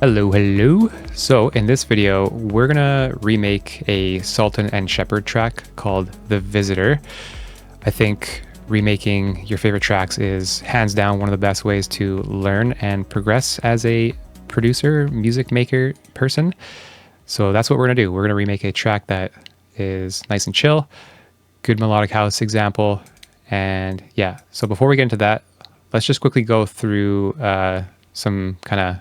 Hello, hello. So in this video, we're gonna remake a Sultan and Shepherd track called The Visitor. I think remaking your favorite tracks is hands down one of the best ways to learn and progress as a producer, music maker person. So that's what we're gonna do. We're gonna remake a track that is nice and chill, good melodic house example. And yeah, so before we get into that, let's just quickly go through some kind of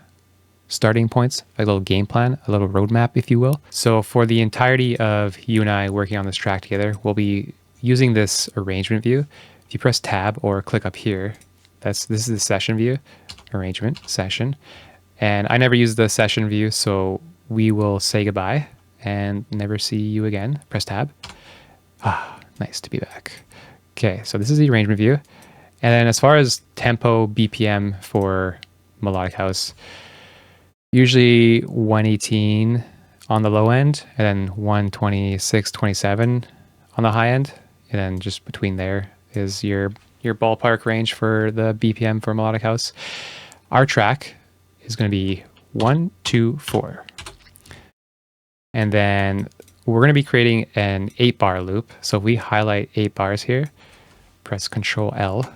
starting points, a little game plan, a little roadmap, if you will. So for the entirety of you and I working on this track together, we'll be using this arrangement view. If you press tab or click up here, this is the session view, arrangement, session. And I never use the session view, so we will say goodbye and never see you again. Press tab. Ah, nice to be back. Okay, so this is the arrangement view. And then as far as tempo, BPM for melodic house, usually 118 on the low end, and then 126, 27 on the high end. And then just between there is your ballpark range for the BPM for melodic house. Our track is going to be 1, 2, 4. And then we're going to be creating an 8-bar loop. So if we highlight 8 bars here, press Control L,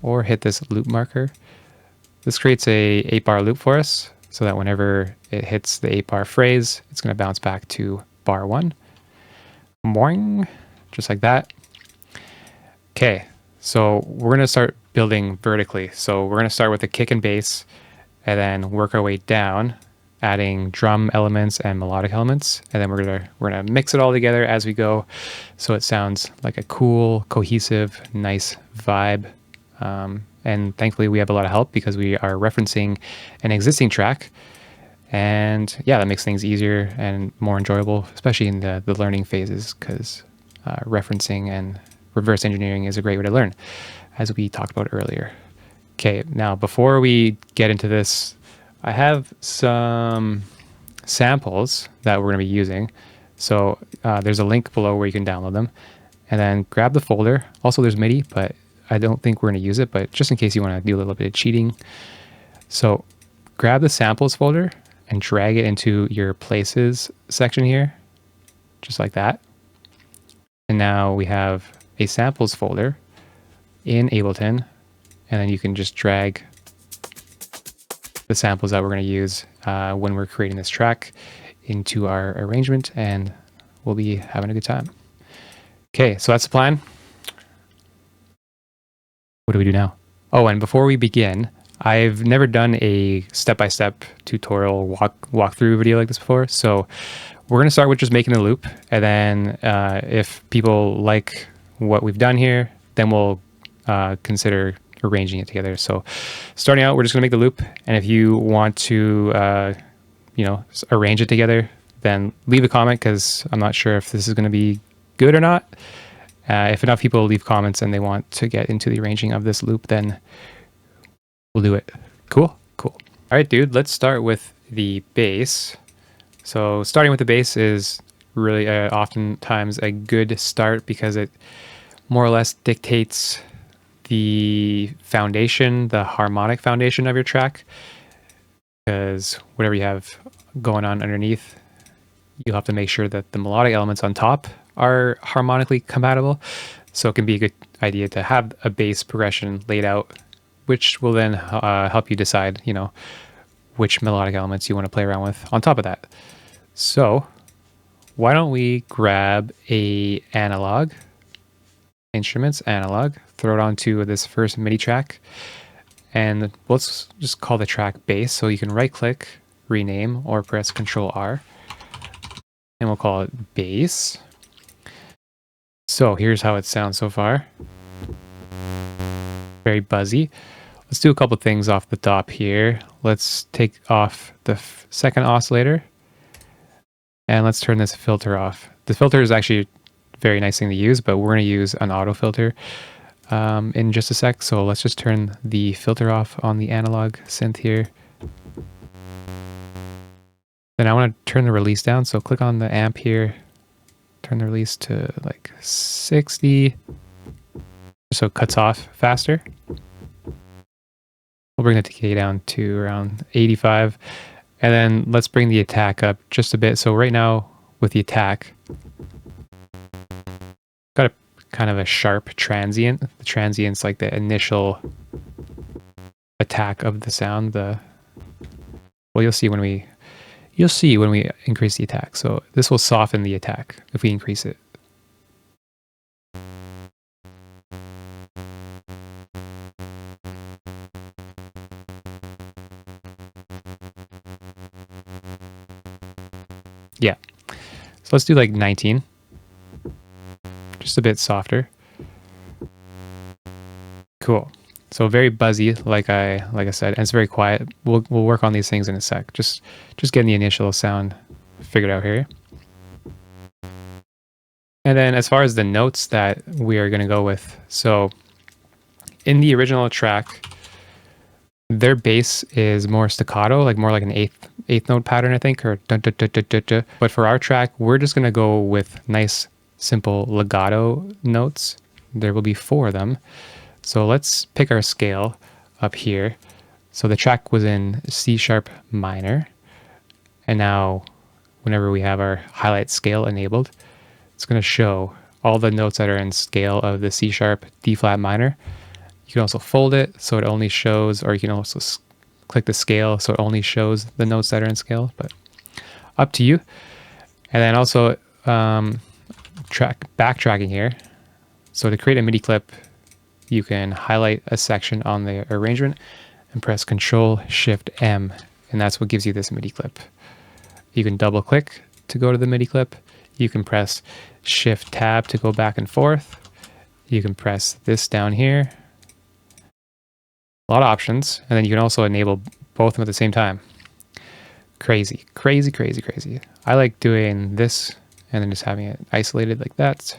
or hit this loop marker, this creates a 8-bar loop for us, so that whenever it hits the 8-bar phrase, it's going to bounce back to bar 1. Boing, just like that. Okay, so we're going to start building vertically. So we're going to start with the kick and bass, and then work our way down, adding drum elements and melodic elements, and then we're gonna mix it all together as we go, so it sounds like a cool, cohesive, nice vibe. And thankfully we have a lot of help because we are referencing an existing track. And yeah, that makes things easier and more enjoyable, especially in the learning phases, because referencing and reverse engineering is a great way to learn, as we talked about earlier. Okay, now before we get into this, I have some samples that we're going to be using. So there's a link below where you can download them. And then grab the folder. Also, there's MIDI, but I don't think we're going to use it, but just in case you want to do a little bit of cheating. So grab the samples folder and drag it into your places section here, just like that. And now we have a samples folder in Ableton, and then you can just drag the samples that we're going to use when we're creating this track into our arrangement, and we'll be having a good time. Okay, so that's the plan. What do we do now? Oh, and before we begin, I've never done a step-by-step tutorial walkthrough video like this before. So we're going to start with just making the loop. And then if people like what we've done here, then we'll consider arranging it together. So starting out, we're just going to make the loop. And if you want to, arrange it together, then leave a comment, because I'm not sure if this is going to be good or not. If enough people leave comments and they want to get into the arranging of this loop, then we'll do it. Cool. All right, dude, let's start with the bass. So starting with the bass is really oftentimes a good start, because it more or less dictates the foundation, the harmonic foundation of your track, because whatever you have going on underneath, you'll have to make sure that the melodic elements on top are harmonically compatible. So it can be a good idea to have a bass progression laid out, which will then help you decide, which melodic elements you want to play around with on top of that. So why don't we grab a analog, instruments, analog, throw it onto this first MIDI track, and let's just call the track bass. So you can right click, rename, or press Control R, and we'll call it bass. So here's how it sounds so far. Very buzzy. Let's do a couple things off the top here. Let's take off the second oscillator, and let's turn this filter off. The filter is actually a very nice thing to use, but we're going to use an auto filter in just a sec. So let's just turn the filter off on the analog synth here. Then I want to turn the release down. So click on the amp here, turn the release to like 60, so it cuts off faster. We'll bring the decay down to around 85. And then let's bring the attack up just a bit. So right now with the attack, got a kind of a sharp transient. The transient's like the initial attack of the sound. Well, you'll see when we increase the attack. So this will soften the attack if we increase it. Yeah. So let's do like 19. Just a bit softer. Cool. So very buzzy, like I said, and it's very quiet. We'll work on these things in a sec. Just getting the initial sound figured out here. And then as far as the notes that we are going to go with, so in the original track, their bass is more staccato, like more like an eighth note pattern, I think, or dun, dun, dun, dun, dun, dun. But for our track, we're just going to go with nice, simple legato notes. There will be 4 of them. So let's pick our scale up here. So the track was in C sharp minor. And now whenever we have our highlight scale enabled, it's going to show all the notes that are in scale of the C sharp D flat minor. You can also fold it so it only shows, or you can also click the scale so it only shows the notes that are in scale, but up to you. And then also backtracking here. So to create a MIDI clip, you can highlight a section on the arrangement and press Control-Shift-M, and that's what gives you this MIDI clip. You can double click to go to the MIDI clip. You can press Shift-Tab to go back and forth. You can press this down here. A lot of options, and then you can also enable both of them at the same time. Crazy, crazy, crazy, crazy. I like doing this and then just having it isolated like that.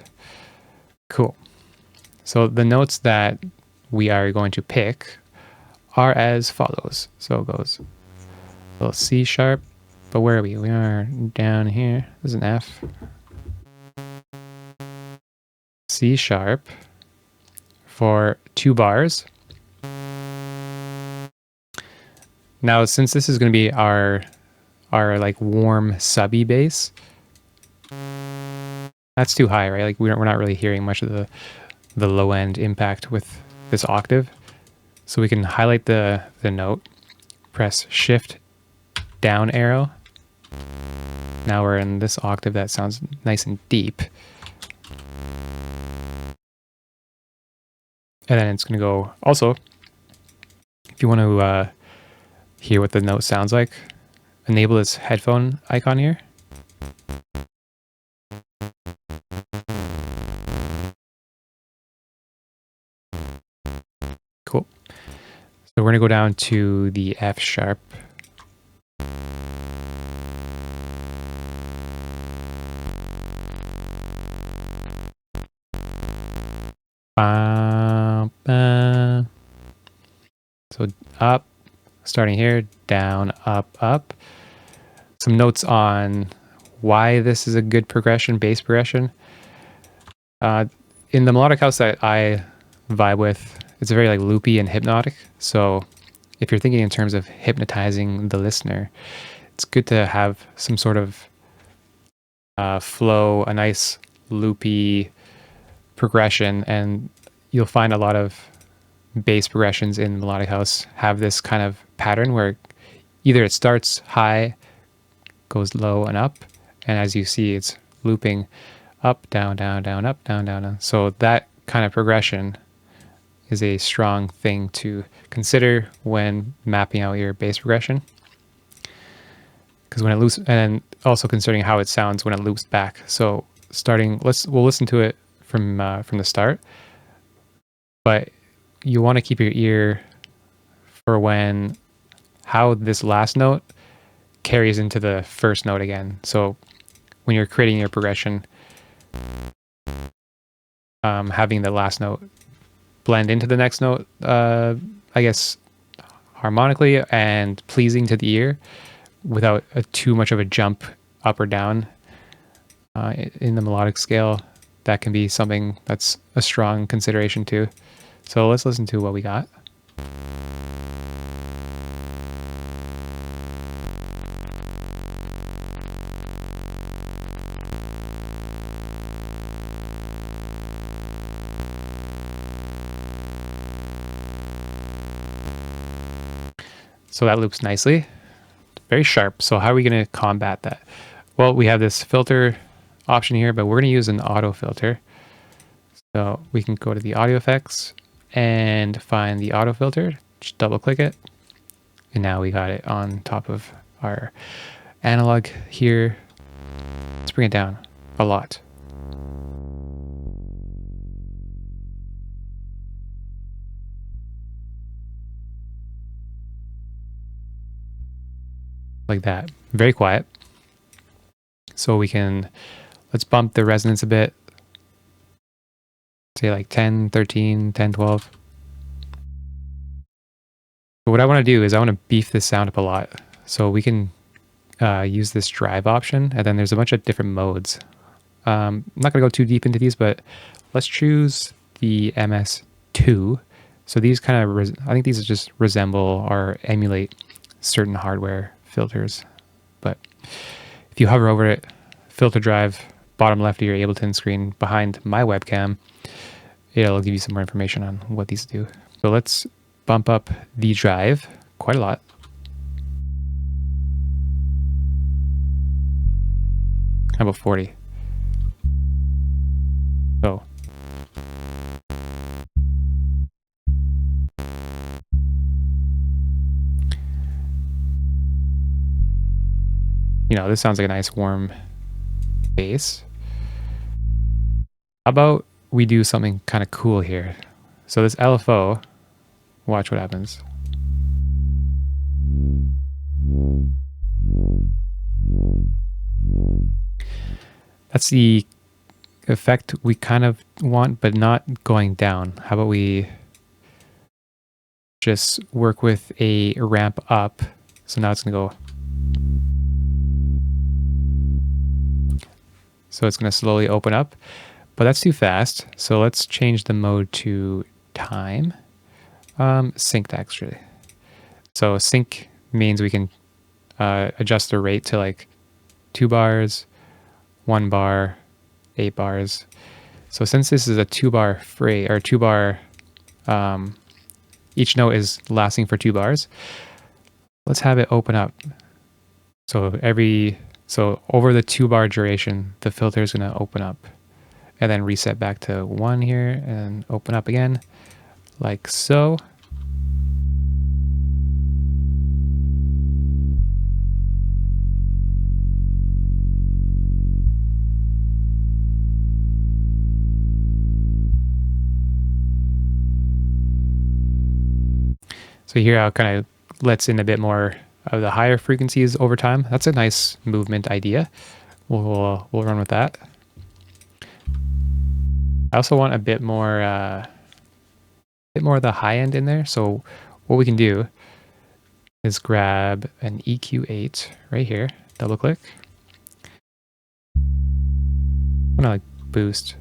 Cool. So the notes that we are going to pick are as follows. So it goes a little C sharp, but where are we? We are down here. This is an F. C sharp for 2 bars. Now, since this is going to be our like warm subby bass, that's too high, right? Like we're not really hearing much of the low end impact with this octave. So we can highlight the note, press Shift down arrow. Now we're in this octave that sounds nice and deep. And then it's going to go also, if you want to hear what the note sounds like, enable this headphone icon here. Cool. So we're going to go down to the F sharp. So up, starting here, down, up, up. Some notes on why this is a good progression, bass progression. In the melodic house that I vibe with, it's very like loopy and hypnotic. So if you're thinking in terms of hypnotizing the listener, it's good to have some sort of flow, a nice loopy progression, and you'll find a lot of bass progressions in melodic house have this kind of pattern where either it starts high, goes low and up, and as you see, it's looping up, down, down, down, up, down, down, down. So that kind of progression is a strong thing to consider when mapping out your bass progression. Because when it loops, and also considering how it sounds when it loops back. So starting, we'll listen to it from the start, but you want to keep your ear for how this last note carries into the first note again. So when you're creating your progression, having the last note blend into the next note, I guess harmonically and pleasing to the ear without too much of a jump up or down in the melodic scale, that can be something that's a strong consideration too. So let's listen to what we got. So that loops nicely. Very sharp. So how are we going to combat that? Well, we have this filter option here, but we're going to use an auto filter. So we can go to the audio effects and find the auto filter, just double click it. And now we got it on top of our analog here. Let's bring it down a lot. Like that. Very quiet. So we can, let's bump the resonance a bit. Say like 10, 13, 10, 12. But what I want to do is I want to beef this sound up a lot. So we can use this drive option, and then there's a bunch of different modes. I'm not going to go too deep into these, but let's choose the MS2. So these kind of, I think these just resemble or emulate certain hardware filters. But if you hover over it, filter drive, bottom left of your Ableton screen behind my webcam, it'll give you some more information on what these do. So let's bump up the drive quite a lot. How about 40? So you know, this sounds like a nice warm bass. How about we do something kind of cool here? So this LFO, watch what happens. That's the effect we kind of want, but not going down. How about we just work with a ramp up? So now it's going to go. So it's going to slowly open up, but that's too fast. So let's change the mode to time. Synced actually. So sync means we can adjust the rate to like 2 bars, 1 bar, 8 bars. So since this is a 2-bar phrase or 2-bar, each note is lasting for 2 bars. Let's have it open up. So over the 2-bar duration, the filter is going to open up and then reset back to 1 here and open up again like so. So here I'll kind of lets in a bit more of the higher frequencies over time. That's a nice movement idea. We'll run with that. I also want a bit more of the high end in there. So what we can do is grab an EQ8 right here, double click. I'm gonna like boost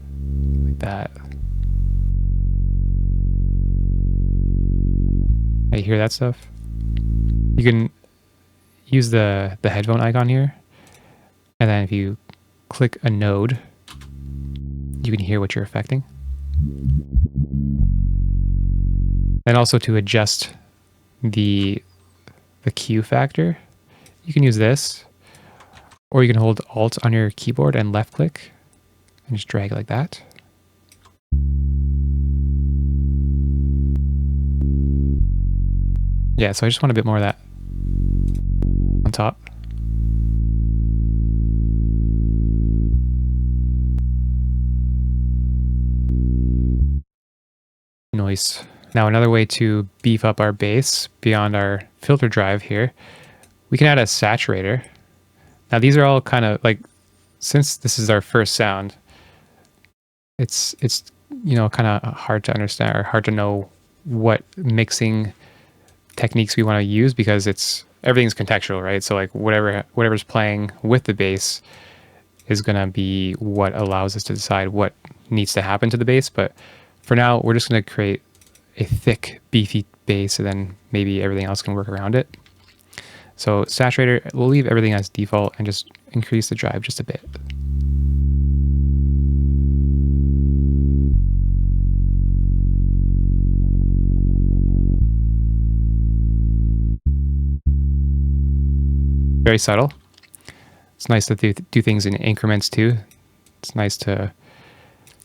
like that. You hear that stuff? You can use the headphone icon here, and then if you click a node, you can hear what you're affecting. And also to adjust the Q factor, you can use this, or you can hold Alt on your keyboard and left click and just drag it like that. Yeah, so I just want a bit more of that on top. Noise. Now another way to beef up our bass beyond our filter drive here, we can add a saturator. Now these are all kind of like, since this is our first sound, it's you know, kind of hard to understand or hard to know what mixing techniques we want to use, because everything's contextual, right? So like whatever's playing with the bass is gonna be what allows us to decide what needs to happen to the bass. But for now, we're just gonna create a thick, beefy bass, and then maybe everything else can work around it. So saturator, we'll leave everything as default and just increase the drive just a bit. Very subtle. It's nice to do things in increments too. It's nice to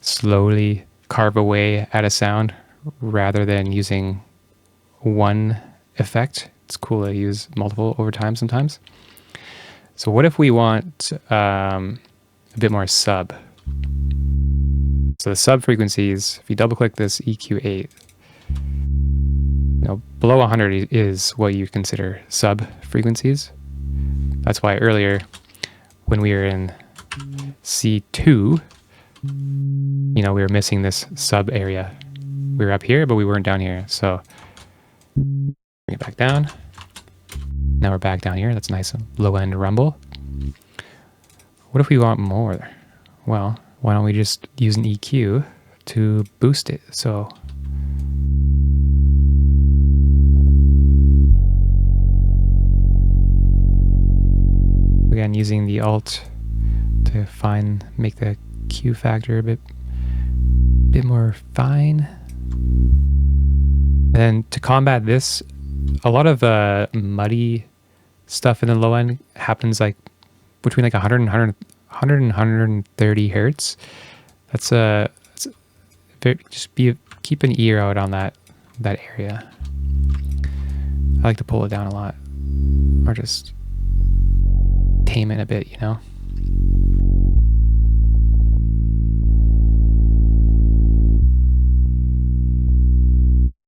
slowly carve away at a sound rather than using one effect. It's cool to use multiple over time sometimes. So what if we want a bit more sub? So the sub frequencies, if you double click this EQ8, below 100 is what you consider sub frequencies. That's why earlier when we were in C2, we were missing this sub area. We were up here, but we weren't down here. So bring it back down. Now we're back down here. That's nice low end rumble. What if we want more? Well, why don't we just use an EQ to boost it? So again, using the Alt to make the Q factor a bit more fine. And to combat this, a lot of muddy stuff in the low end happens like between like 100 and 130 hertz. That's keep an ear out on that area. I like to pull it down a lot, or just tame it a bit,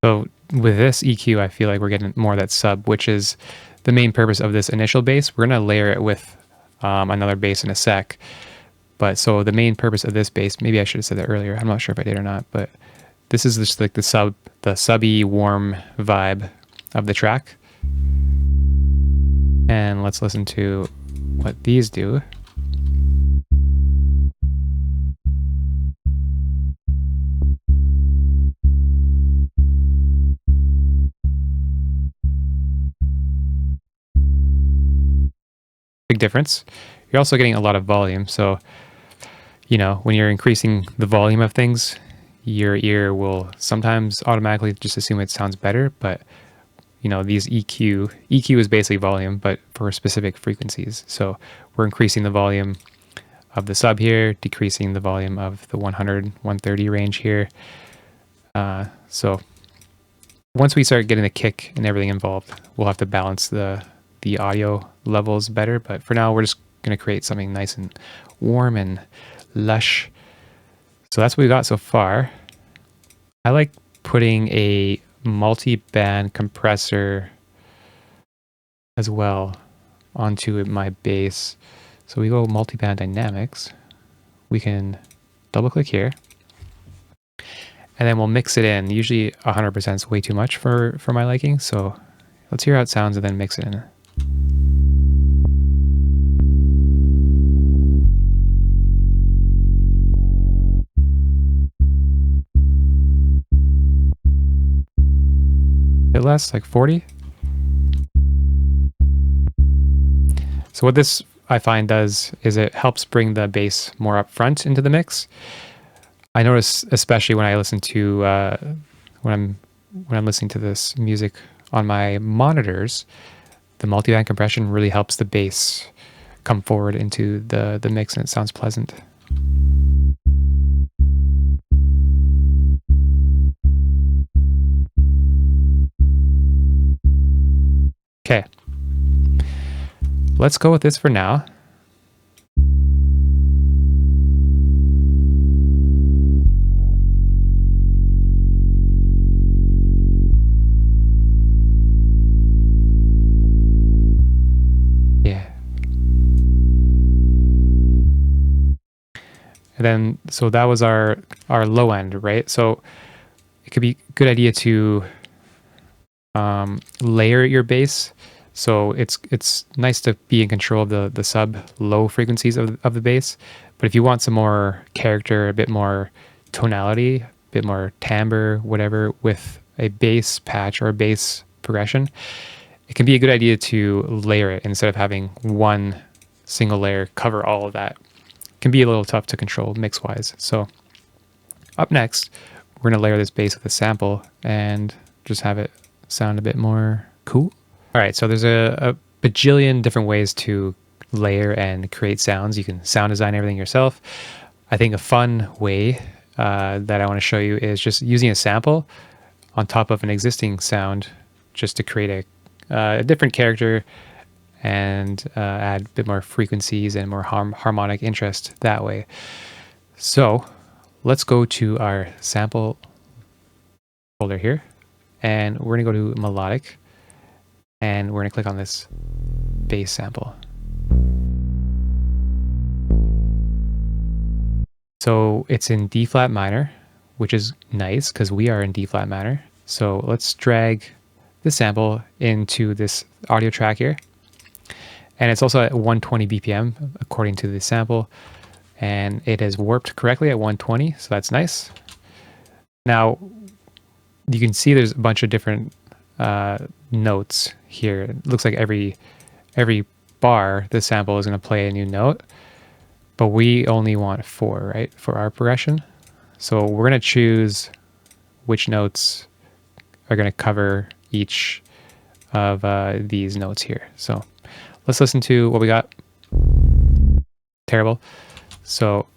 So with this EQ, I feel like we're getting more of that sub, which is the main purpose of this initial bass. We're going to layer it with another bass in a sec. But so the main purpose of this bass, maybe I should have said that earlier. I'm not sure if I did or not, but this is just like the subby warm vibe of the track. And let's listen to what these do. Big difference. You're also getting a lot of volume. So, when you're increasing the volume of things, your ear will sometimes automatically just assume it sounds better. But, these EQ is basically volume, but for specific frequencies. So we're increasing the volume of the sub here, decreasing the volume of the 100, 130 range here. So once we start getting the kick and everything involved, we'll have to balance the audio levels better. But for now, we're just going to create something nice and warm and lush. So that's what we got so far. I like putting a multi-band compressor as well onto my bass. So we go multi-band dynamics. We can double click here, and then we'll mix it in. Usually 100% is way too much for my liking. So let's hear how it sounds and then mix it in. Bit less, like 40. So what this I find does is it helps bring the bass more up front into the mix. I notice, especially when I listen to when I'm listening to this music on my monitors, the multi-band compression really helps the bass come forward into the mix, and it sounds pleasant. Okay, let's go with this for now. Yeah. And then, so that was our low end, right? So it could be a good idea to layer your bass. So it's nice to be in control of the sub low frequencies of the bass. But if you want some more character, a bit more tonality, a bit more timbre, whatever, with a bass patch or a bass progression, it can be a good idea to layer it instead of having one single layer cover all of that. It can be a little tough to control mix-wise. So up next, we're going to layer this bass with a sample and just have it sound a bit more cool. All right, so there's a bajillion different ways to layer and create sounds. You can sound design everything yourself. I think a fun way that I want to show you is just using a sample on top of an existing sound just to create a different character and add a bit more frequencies and more harmonic interest that way. So let's go to our sample folder here, and we're going to go to Melodic, and we're going to click on this bass sample. So it's in D flat minor, which is nice because we are in D flat minor. So let's drag the sample into this audio track here. And it's also at 120 BPM according to the sample. And it is warped correctly at 120, so that's nice. Now, you can see there's a bunch of different notes here. It looks like every bar, the sample is going to play a new note. But we only want 4, right, for our progression. So we're going to choose which notes are going to cover each of these notes here. So let's listen to what we got. Terrible. So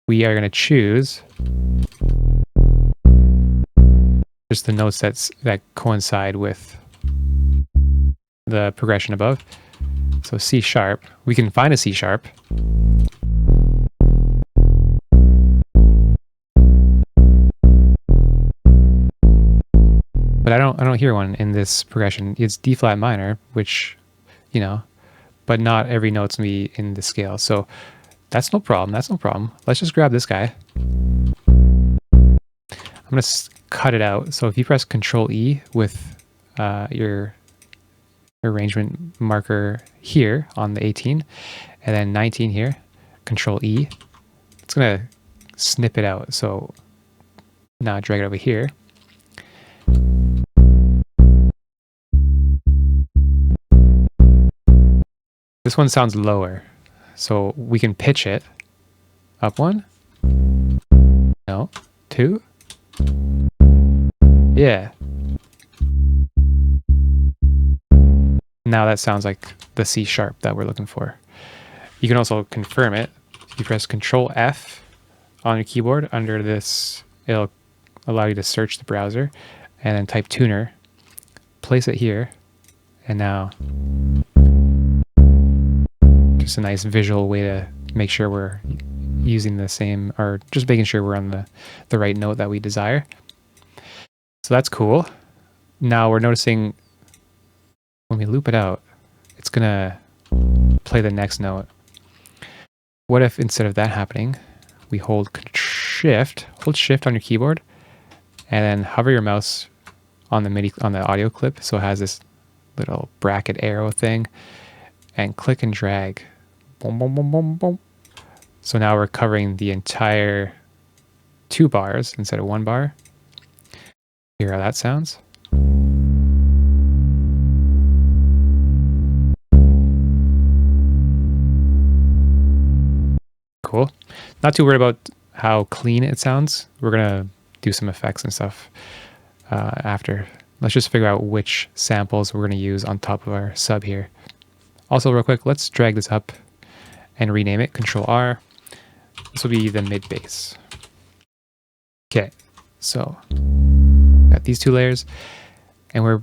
we are going to choose just the notes that coincide with the progression above. So C sharp, we can find a C sharp. But I don't hear one in this progression. It's D flat minor, which, you know, but not every note's gonna be in the scale. So that's no problem. That's no problem. Let's just grab this guy. I'm gonna cut it out. So if you press Control E with your arrangement marker here on the 18 and then 19 here, Control E, it's gonna snip it out. So now drag it over here. This one sounds lower, so we can pitch it up 1, no, 2, yeah. Now that sounds like the C sharp that we're looking for. You can also confirm it. You press Control F on your keyboard under this, it'll allow you to search the browser and then type tuner, place it here, and now just a nice visual way to make sure we're using the same, or just making sure we're on the right note that we desire. So that's cool. Now we're noticing when we loop it out, it's gonna play the next note. What if instead of that happening, we hold shift on your keyboard and then hover your mouse on the audio clip, so it has this little bracket arrow thing, and click and drag. Boom, boom, boom, boom, boom. So now we're covering the entire 2 bars instead of 1 bar. Hear how that sounds. Cool. Not too worried about how clean it sounds. We're gonna do some effects and stuff after. Let's just figure out which samples we're gonna use on top of our sub here. Also, real quick, let's drag this up and rename it. Control R. This will be the mid bass. Okay, so got these 2 layers, and we're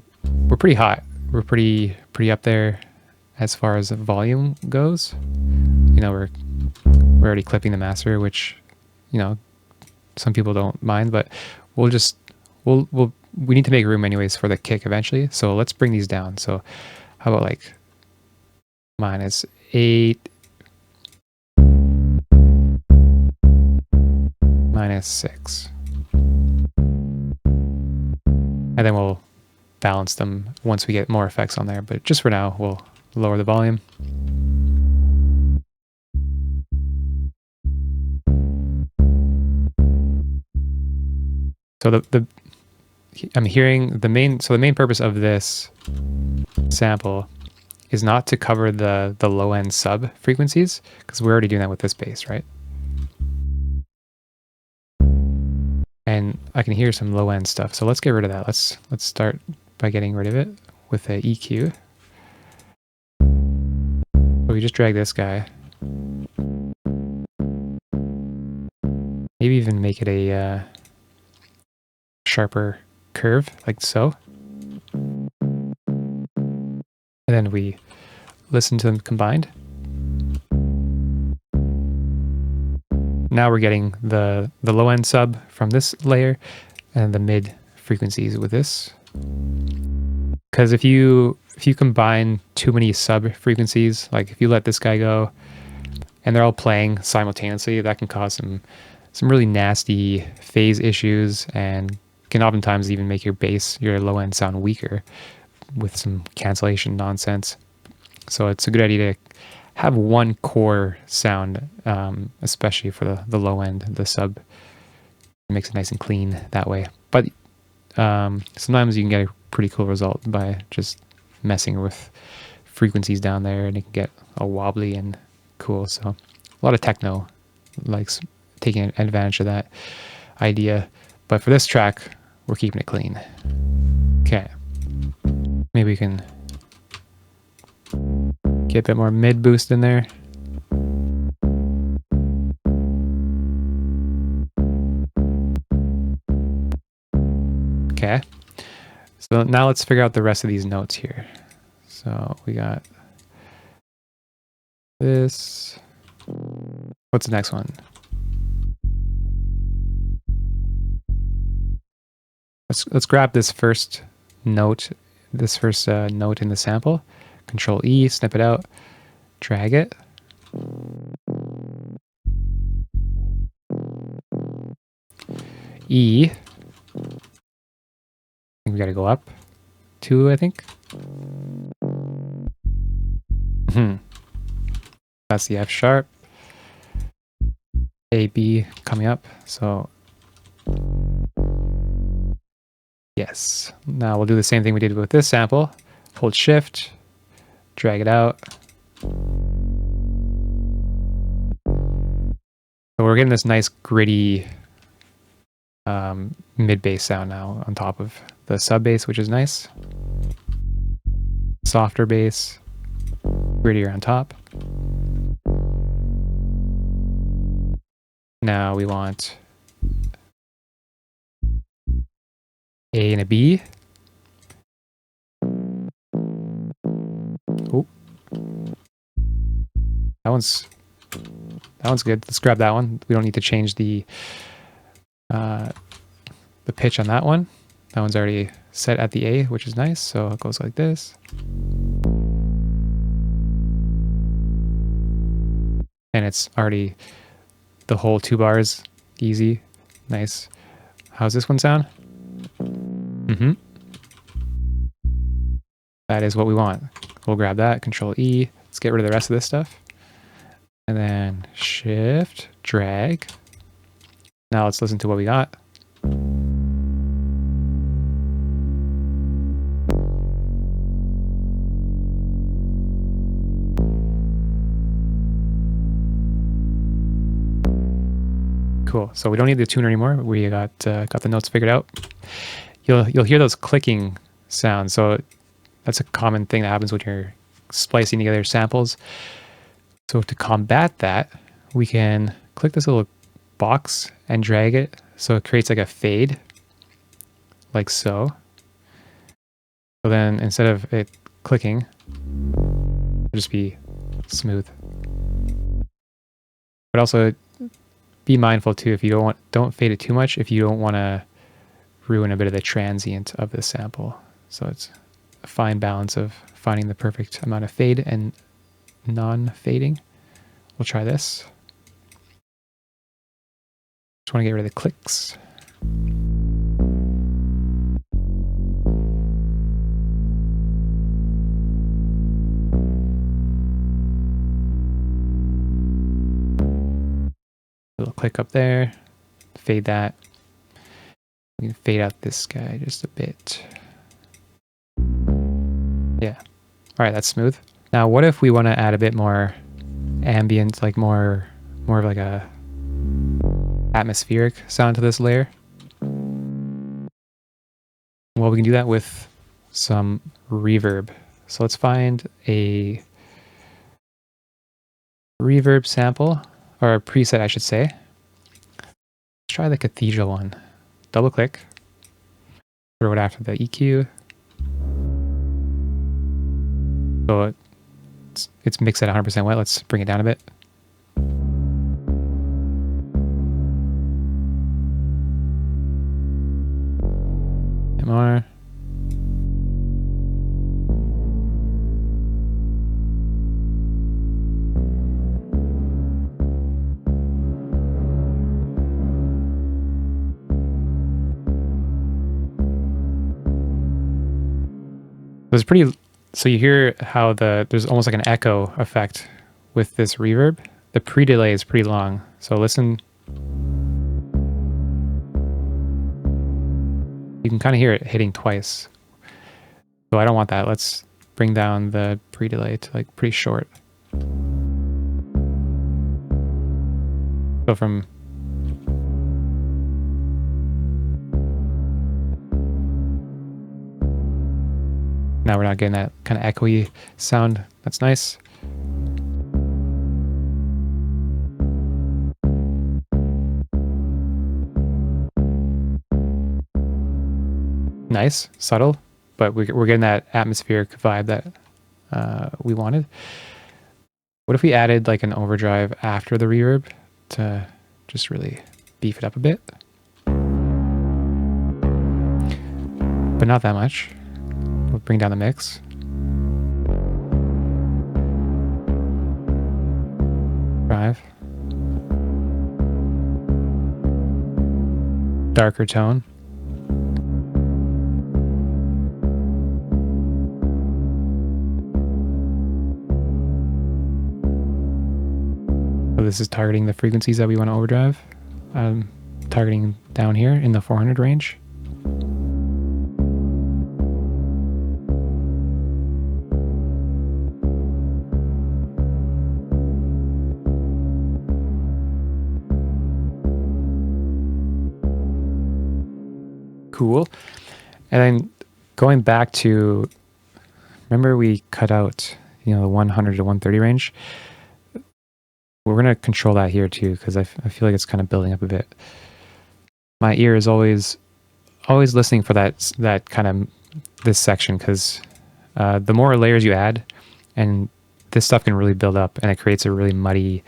pretty hot. We're pretty up there as far as volume goes. You know, we're already clipping the master, which, you know, some people don't mind, but we need to make room anyways for the kick eventually. So let's bring these down. So how about like -8, -6. And then we'll balance them once we get more effects on there. But just for now, we'll lower the volume. So I'm hearing the main purpose of this sample is not to cover the low end sub frequencies, because we're already doing that with this bass, right? And I can hear some low end stuff. So let's get rid of that. Let's start by getting rid of it with a EQ. So we just drag this guy. Maybe even make it a sharper curve, like so. And then we listen to them combined. Now we're getting the low end sub from this layer and the mid frequencies with this. Because if you combine too many sub frequencies, like if you let this guy go and they're all playing simultaneously, that can cause some really nasty phase issues and can oftentimes even make your bass, your low end, sound weaker with some cancellation nonsense. So it's a good idea to have one core sound, especially for the low end, the sub. It makes it nice and clean that way. But sometimes you can get a pretty cool result by just messing with frequencies down there, and it can get all wobbly and cool. So a lot of techno likes taking advantage of that idea. But for this track, we're keeping it clean. Okay. Maybe we can get a bit more mid boost in there. Okay. So now let's figure out the rest of these notes here. So we got this. What's the next one? Let's grab this first note, in the sample. Control E, snip it out, drag it. E. I think we got to go up 2, I think. That's the F sharp. A, B coming up. So yes. Now we'll do the same thing we did with this sample. Hold shift, drag it out. So we're getting this nice gritty mid bass sound now on top of the sub bass, which is nice. Softer bass, grittier on top. Now we want A and a B. Oh, that one's good. Let's grab that one. We don't need to change the pitch on that one. That one's already set at the A, which is nice. So it goes like this. And it's already the whole 2 bars, easy, nice. How's this one sound? That is what we want. We'll grab that, Control E. Let's get rid of the rest of this stuff. And then Shift, drag. Now let's listen to what we got. Cool. So we don't need the tuner anymore. We got the notes figured out. You'll hear those clicking sounds. So that's a common thing that happens when you're splicing together samples. So to combat that, we can click this little box and drag it so it creates like a fade, like so. So then instead of it clicking, it'll just be smooth. But also be mindful too, if you don't fade it too much if you don't want to ruin a bit of the transient of the sample. So it's a fine balance of finding the perfect amount of fade and non-fading. We'll try this. Just want to get rid of the clicks. Little click up there, fade that. We can fade out this guy just a bit. Yeah. All right, that's smooth. Now, what if we want to add a bit more ambient, like more of like a atmospheric sound to this layer? Well, we can do that with some reverb. So let's find a reverb sample, or a preset, I should say. Let's try the cathedral one. Double click. Throw it after the EQ. So it's mixed at 100% wet. Let's bring it down a bit. Bit more. It's pretty. So you hear how there's almost like an echo effect with this reverb. The pre-delay is pretty long. So listen. You can kind of hear it hitting twice. So I don't want that. Let's bring down the pre-delay to like pretty short. So from now we're not getting that kind of echoey sound. That's nice. Nice, subtle, but we're getting that atmospheric vibe that we wanted. What if we added like an overdrive after the reverb to just really beef it up a bit? But not that much. We'll bring down the mix. Drive. Darker tone. So this is targeting the frequencies that we want to overdrive. I'm targeting down here in the 400 range. Cool. And then going back to, remember we cut out, the 100 to 130 range. We're going to control that here too, because I feel like it's kind of building up a bit. My ear is always listening for that kind of this section, because the more layers you add, and this stuff can really build up, and it creates a really muddy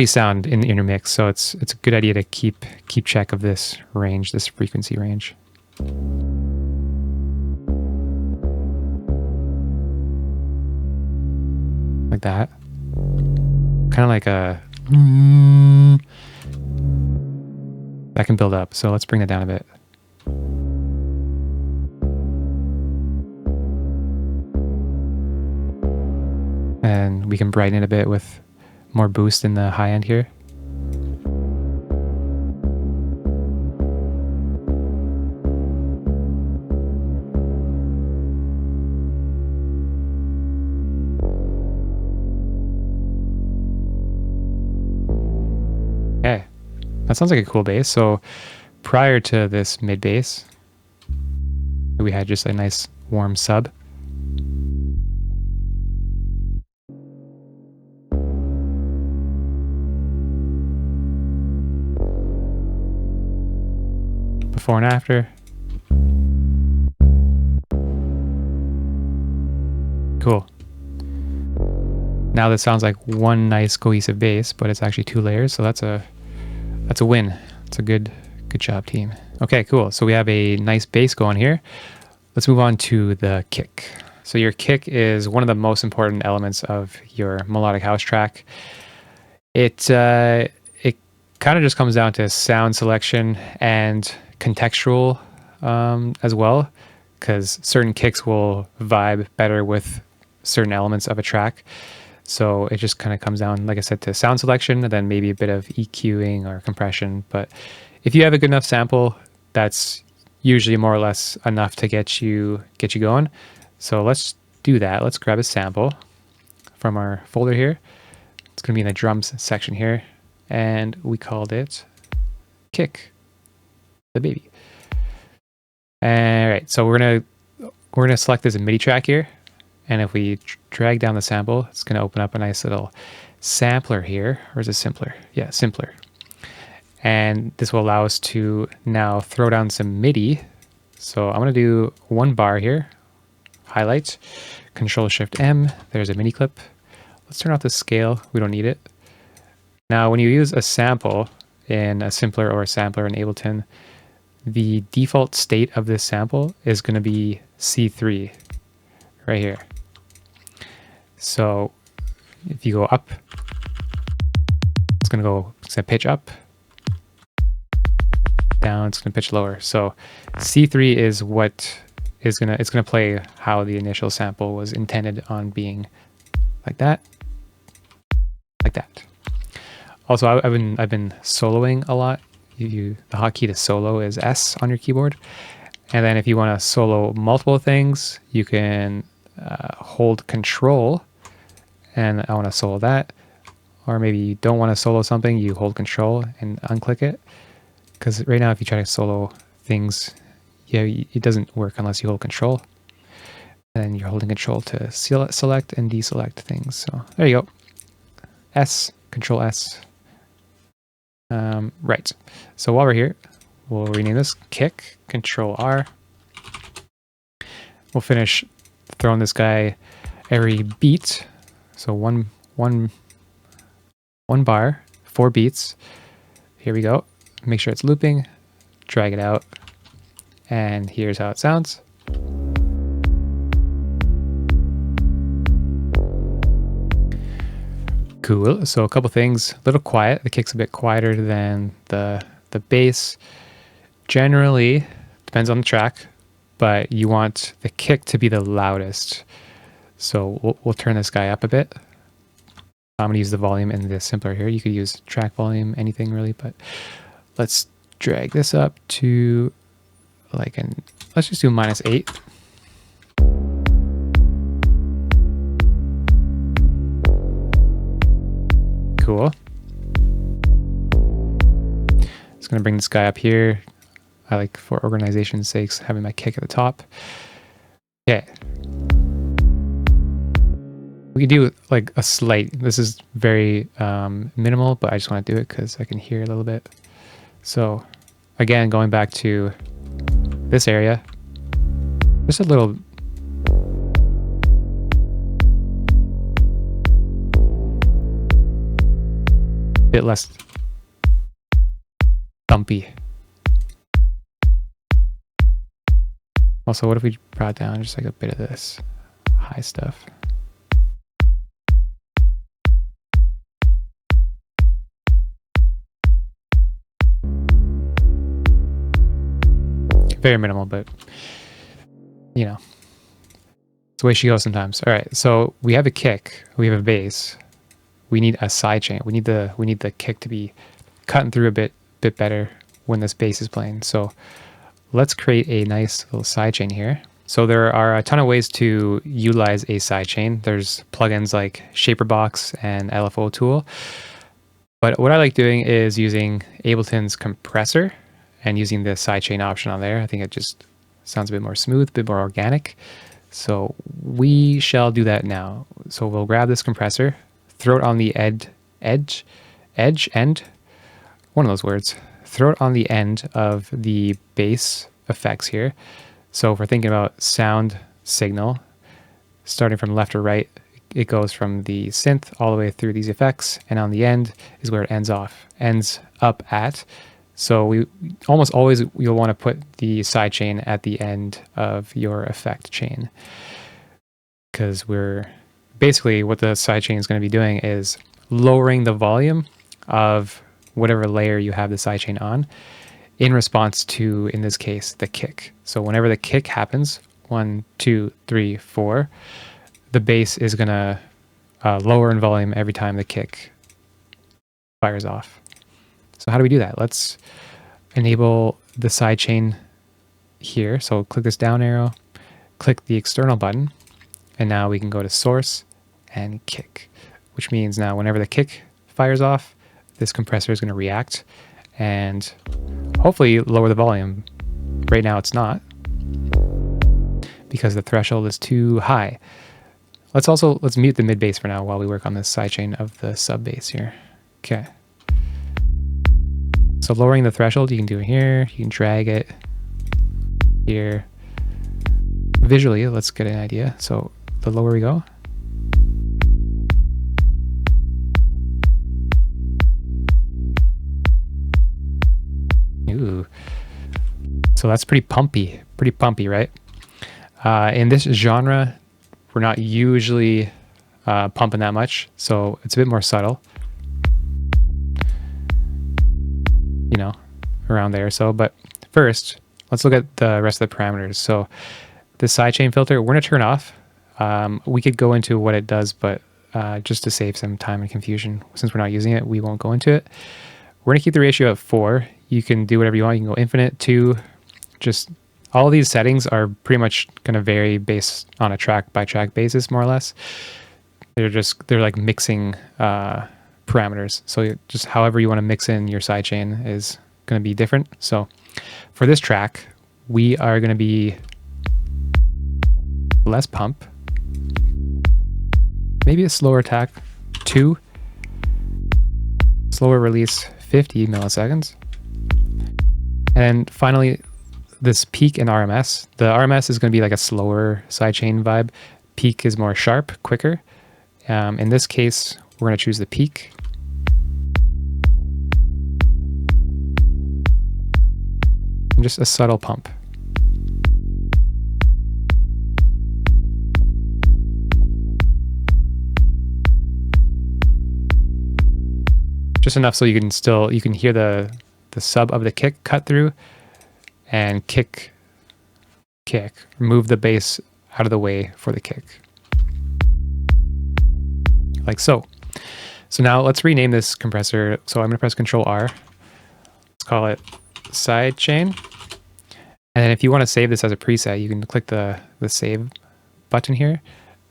sound in your mix. So it's a good idea to keep check of this range, this frequency range. Like that. Kind of like a that can build up. So let's bring that down a bit. And we can brighten it a bit with more boost in the high end here. Okay, that sounds like a cool bass. So prior to this mid bass, we had just a nice warm sub. Before and after. Cool. Now this sounds like one nice cohesive bass, but it's actually two layers, so that's a win. It's a good job, team. Okay, cool. So we have a nice bass going here. Let's move on to the kick. So your kick is one of the most important elements of your melodic house track. It kind of just comes down to sound selection and contextual as well, because certain kicks will vibe better with certain elements of a track. So it just kind of comes down, like I said, to sound selection, and then maybe a bit of EQing or compression. But if you have a good enough sample, that's usually more or less enough to get you going. So let's do that. Let's grab a sample from our folder here. It's going to be in the drums section here, and we called it Kick the Baby. All right, so we're gonna select this MIDI track here, And if we drag down the sample, it's going to open up a nice little sampler here. Or is it simpler? Yeah, simpler. And this will allow us to now throw down some MIDI. So I'm going to do one bar here, highlight, Control Shift M. There's a MIDI clip. Let's turn off the scale. We don't need it. Now, when you use a sample in a simpler or a sampler in Ableton, the default state of this sample is going to be C3 right here. So if you go up, it's going to pitch up. Down, it's going to pitch lower. So C3 is what is it's going to play how the initial sample was intended on being, like that, like that. Also, I've been soloing a lot. The hotkey to solo is S on your keyboard, and then if you want to solo multiple things, you can hold Control, and I want to solo that. Or maybe you don't want to solo something, you hold Control and unclick it. Because right now, if you try to solo things, yeah, it doesn't work unless you hold Control. And you're holding Control to select and deselect things. So there you go. S, Control S. Right. So while we're here, we'll rename this kick, Control R. We'll finish throwing this guy every beat. So one bar, 4 beats. Here we go. Make sure it's looping, drag it out, and here's how it sounds. Cool. So a couple things, a little quiet. The kick's a bit quieter than the bass. Generally, depends on the track, but you want the kick to be the loudest. So we'll turn this guy up a bit. I'm gonna use the volume in the simpler here. You could use track volume, anything really, but let's drag this up to like let's just do -8. Cool. Just gonna bring this guy up here. I like, for organization's sakes, having my kick at the top. Okay. We could do like a slight, this is very minimal, but I just want to do it because I can hear a little bit. So again, going back to this area, just a little bit less thumpy. Also, what if we brought down just like a bit of this high stuff? Very minimal, but you know, it's the way she goes sometimes. All right, so we have a kick, we have a bass, we need a sidechain. We need the kick to be cutting through a bit better when this bass is playing. So let's create a nice little sidechain here. So there are a ton of ways to utilize a sidechain. There's plugins like Shaperbox and LFO Tool, but what I like doing is using Ableton's compressor and using the sidechain option on there. I think it just sounds a bit more smooth, a bit more organic. So we shall do that now. So we'll grab this compressor, throw it on the end, one of those words, throw it on the end of the bass effects here. So if we're thinking about sound signal, starting from left or right, it goes from the synth all the way through these effects, and on the end is where it ends up at. So we almost always, you'll want to put the sidechain at the end of your effect chain, because we're basically, what the sidechain is going to be doing is lowering the volume of whatever layer you have the sidechain on in response to, in this case, the kick. So whenever the kick happens, 1, 2, 3, 4, the bass is going to lower in volume every time the kick fires off. So how do we do that? Let's enable the sidechain here. So click this down arrow, click the external button, and now we can go to source and kick, which means now whenever the kick fires off, this compressor is going to react and hopefully lower the volume. Right now it's not, because the threshold is too high. let's mute the mid bass for now while we work on this sidechain of the sub bass here. Okay. So lowering the threshold, you can do it here. You can drag it here. Visually, let's get an idea. So the lower we go, ooh, so that's pretty pumpy, right? In this genre, we're not usually pumping that much, so it's a bit more subtle, you know, around there. So, but first, let's look at the rest of the parameters. So the sidechain filter, we're gonna turn off. We could go into what it does, but just to save some time and confusion, since we're not using it, we won't go into it. We're gonna keep the ratio at 4. You can do whatever you want. You can go infinite, 2, just all of these settings are pretty much gonna vary based on a track by track basis, more or less. They're like mixing parameters. So just however you wanna mix in your sidechain is gonna be different. So for this track, we are gonna be less pump, maybe a slower attack, 2, slower release, 50 milliseconds. And finally, this peak and RMS. The RMS is going to be like a slower sidechain vibe. Peak is more sharp, quicker. In this case, we're going to choose the peak. And just a subtle pump. Just enough so you can hear the sub of the kick cut through, and kick, move the bass out of the way for the kick. Like so. So now let's rename this compressor. So I'm gonna press Control R. Let's call it Sidechain. And then if you want to save this as a preset, you can click the save button here,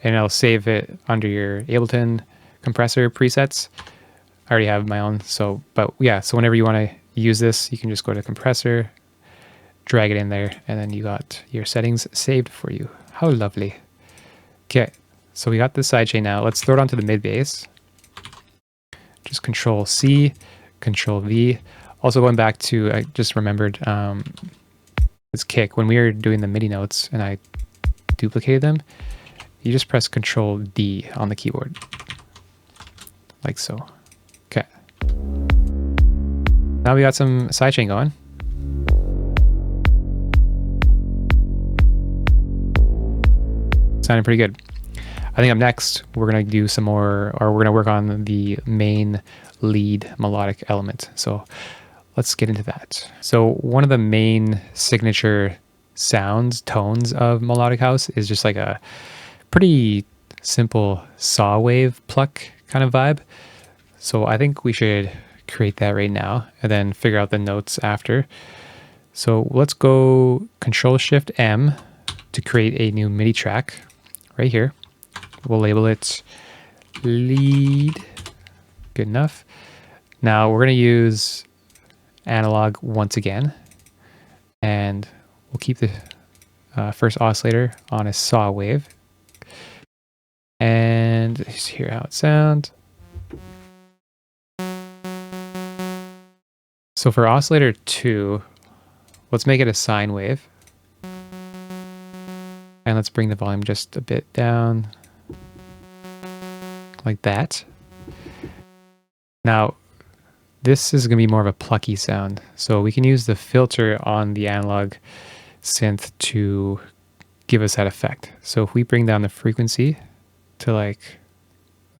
and it'll save it under your Ableton compressor presets. I already have my own, so, but yeah, so whenever you want to use this, you can just go to compressor, drag it in there, and then you got your settings saved for you. How lovely. Okay, so we got the sidechain now. Let's throw it onto the mid bass. Just Control C, Control V. Also going back to, I just remembered this kick. When we were doing the MIDI notes and I duplicated them, you just press Control D on the keyboard. Like so. Okay. Now we got some sidechain going. Sounding pretty good. I think up next, we're going to do some more, or we're going to work on the main lead melodic element. So let's get into that. So one of the main signature sounds, tones of melodic house is just like a pretty simple saw wave pluck kind of vibe. So I think we should create that right now and then figure out the notes after. So let's go Control Shift M to create a new MIDI track right here. We'll label it lead. Good enough. Now we're going to use analog once again, and we'll keep the first oscillator on a saw wave. And just hear how it sounds. So for oscillator 2, let's make it a sine wave. And let's bring the volume just a bit down. Like that. Now, this is going to be more of a plucky sound. So we can use the filter on the analog synth to give us that effect. So if we bring down the frequency to like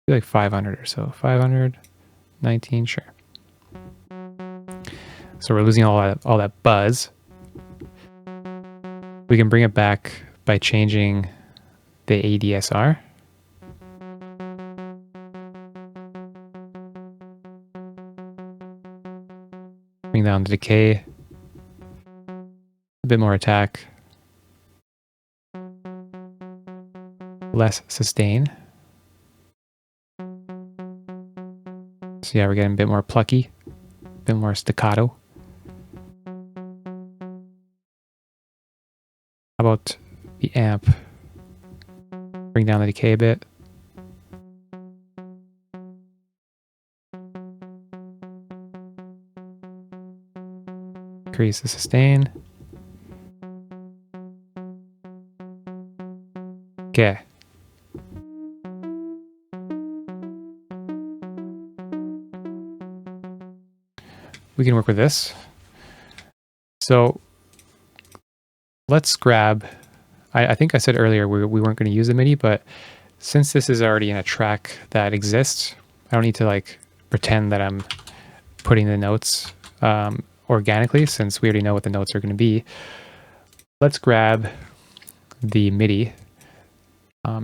500 or so, 519, sure. So we're losing all that buzz. We can bring it back by changing the ADSR. Bring down the decay. A bit more attack. Less sustain. So yeah, we're getting a bit more plucky, a bit more staccato. How about the amp? Bring down down the decay a bit. Increase the sustain. Okay. We can work with this. So let's grab, I think I said earlier we weren't going to use the MIDI, but since this is already in a track that exists, I don't need to like pretend that I'm putting the notes organically, since we already know what the notes are going to be. Let's grab the MIDI.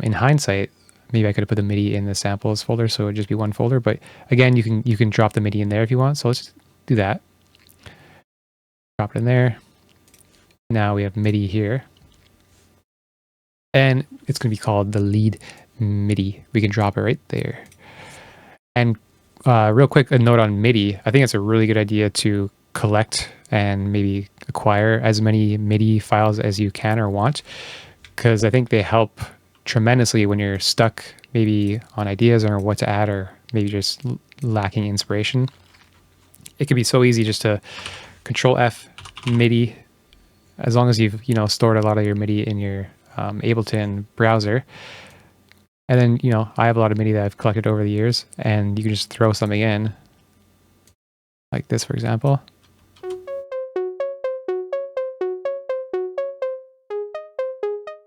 In hindsight, maybe I could have put the MIDI in the samples folder, so it would just be one folder. But again, you can drop the MIDI in there if you want. So let's do that. Drop it in there. Now we have MIDI here, and it's going to be called the lead MIDI. We can drop it right there. And real quick, a note on MIDI. I think it's a really good idea to collect and maybe acquire as many MIDI files as you can or want, because I think they help tremendously when you're stuck maybe on ideas or what to add, or maybe just lacking inspiration. It can be so easy just to Control F MIDI, as long as you've stored a lot of your MIDI in your Ableton browser. And then I have a lot of MIDI that I've collected over the years, and you can just throw something in like this, for example.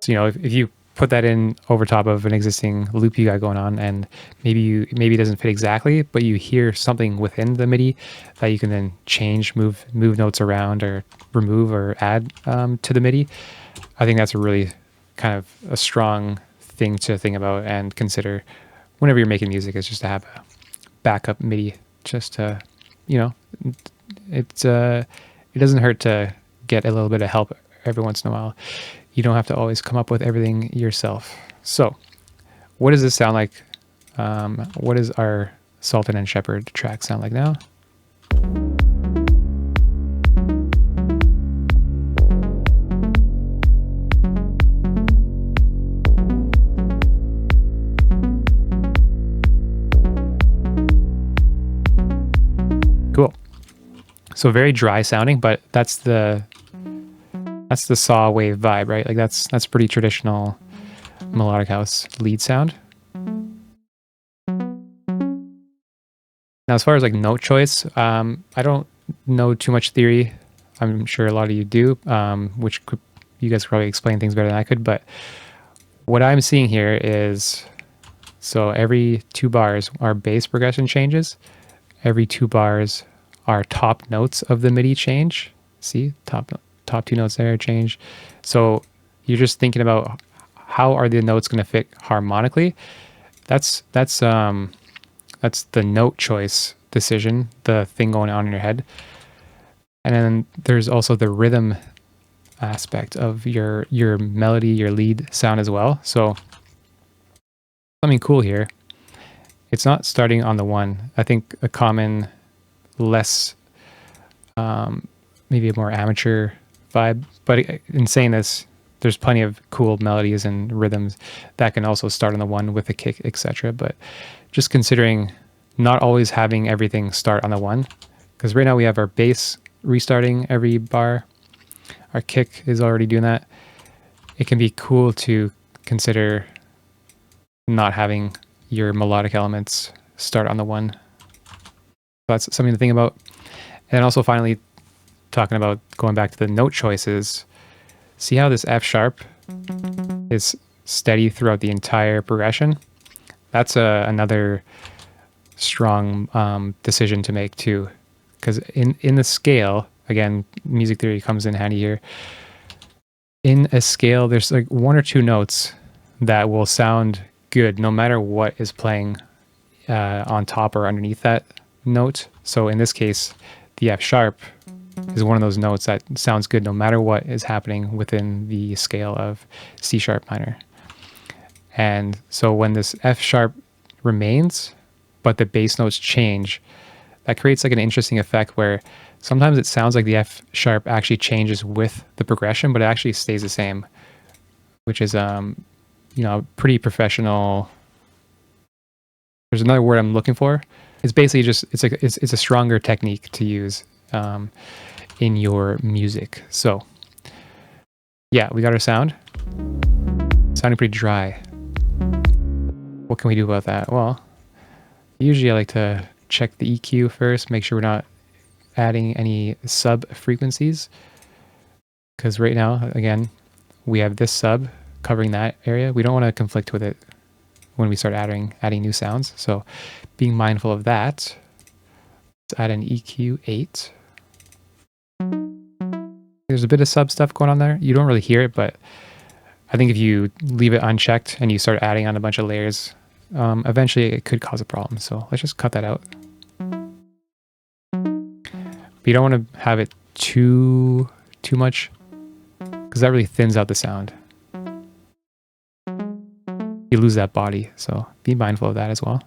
So if you put that in over top of an existing loop you got going on, and maybe it doesn't fit exactly, but you hear something within the MIDI that you can then change, move notes around, or remove or add to the MIDI. I think that's a really kind of a strong thing to think about and consider whenever you're making music, is just to have a backup MIDI. Just to, it doesn't hurt to get a little bit of help every once in a while. You don't have to always come up with everything yourself. So what does this sound like? What does our Sultan and Shepherd track sound like now? Cool. So very dry sounding, but that's the saw wave vibe, right? Like that's pretty traditional melodic house lead sound. Now, as far as like note choice, I don't know too much theory. I'm sure a lot of you do, you guys could probably explain things better than I could. But what I'm seeing here is, so every 2 bars, our bass progression changes. Every 2 bars, our top notes of the MIDI change. See, top 2 notes there change. So you're just thinking about how are the notes going to fit harmonically. That's the note choice decision, the thing going on in your head. And then there's also the rhythm aspect of your melody, your lead sound as well. So something cool here. It's not starting on the 1. I think a common, less, maybe a more amateur vibe. But in saying this, there's plenty of cool melodies and rhythms that can also start on the 1 with a kick, etc. But just considering not always having everything start on the 1, because right now we have our bass restarting every bar. Our kick is already doing that. It can be cool to consider not having your melodic elements start on the 1. That's something to think about. And also finally, talking about going back to the note choices, see how this F sharp is steady throughout the entire progression? That's another strong decision to make too, because in the scale, again, music theory comes in handy here. In a scale, there's like 1 or 2 notes that will sound good no matter what is playing on top or underneath that note. So in this case, the F sharp is one of those notes that sounds good no matter what is happening within the scale of C sharp minor. And so when this F sharp remains, but the bass notes change, that creates like an interesting effect where sometimes it sounds like the F sharp actually changes with the progression, but it actually stays the same, which is pretty professional. There's another word I'm looking for. It's basically just it's a stronger technique to use in your music. So yeah, we got our sound. Sounding pretty dry. What can we do about that? Well, usually I like to check the EQ first, make sure we're not adding any sub frequencies. Because right now, again, we have this sub covering that area. We don't want to conflict with it when we start adding new sounds. So being mindful of that, let's add an EQ 8. There's a bit of sub stuff going on there. You don't really hear it, but I think if you leave it unchecked and you start adding on a bunch of layers, eventually it could cause a problem. So let's just cut that out. But you don't want to have it too much, because that really thins out the sound. You lose that body, so be mindful of that as well.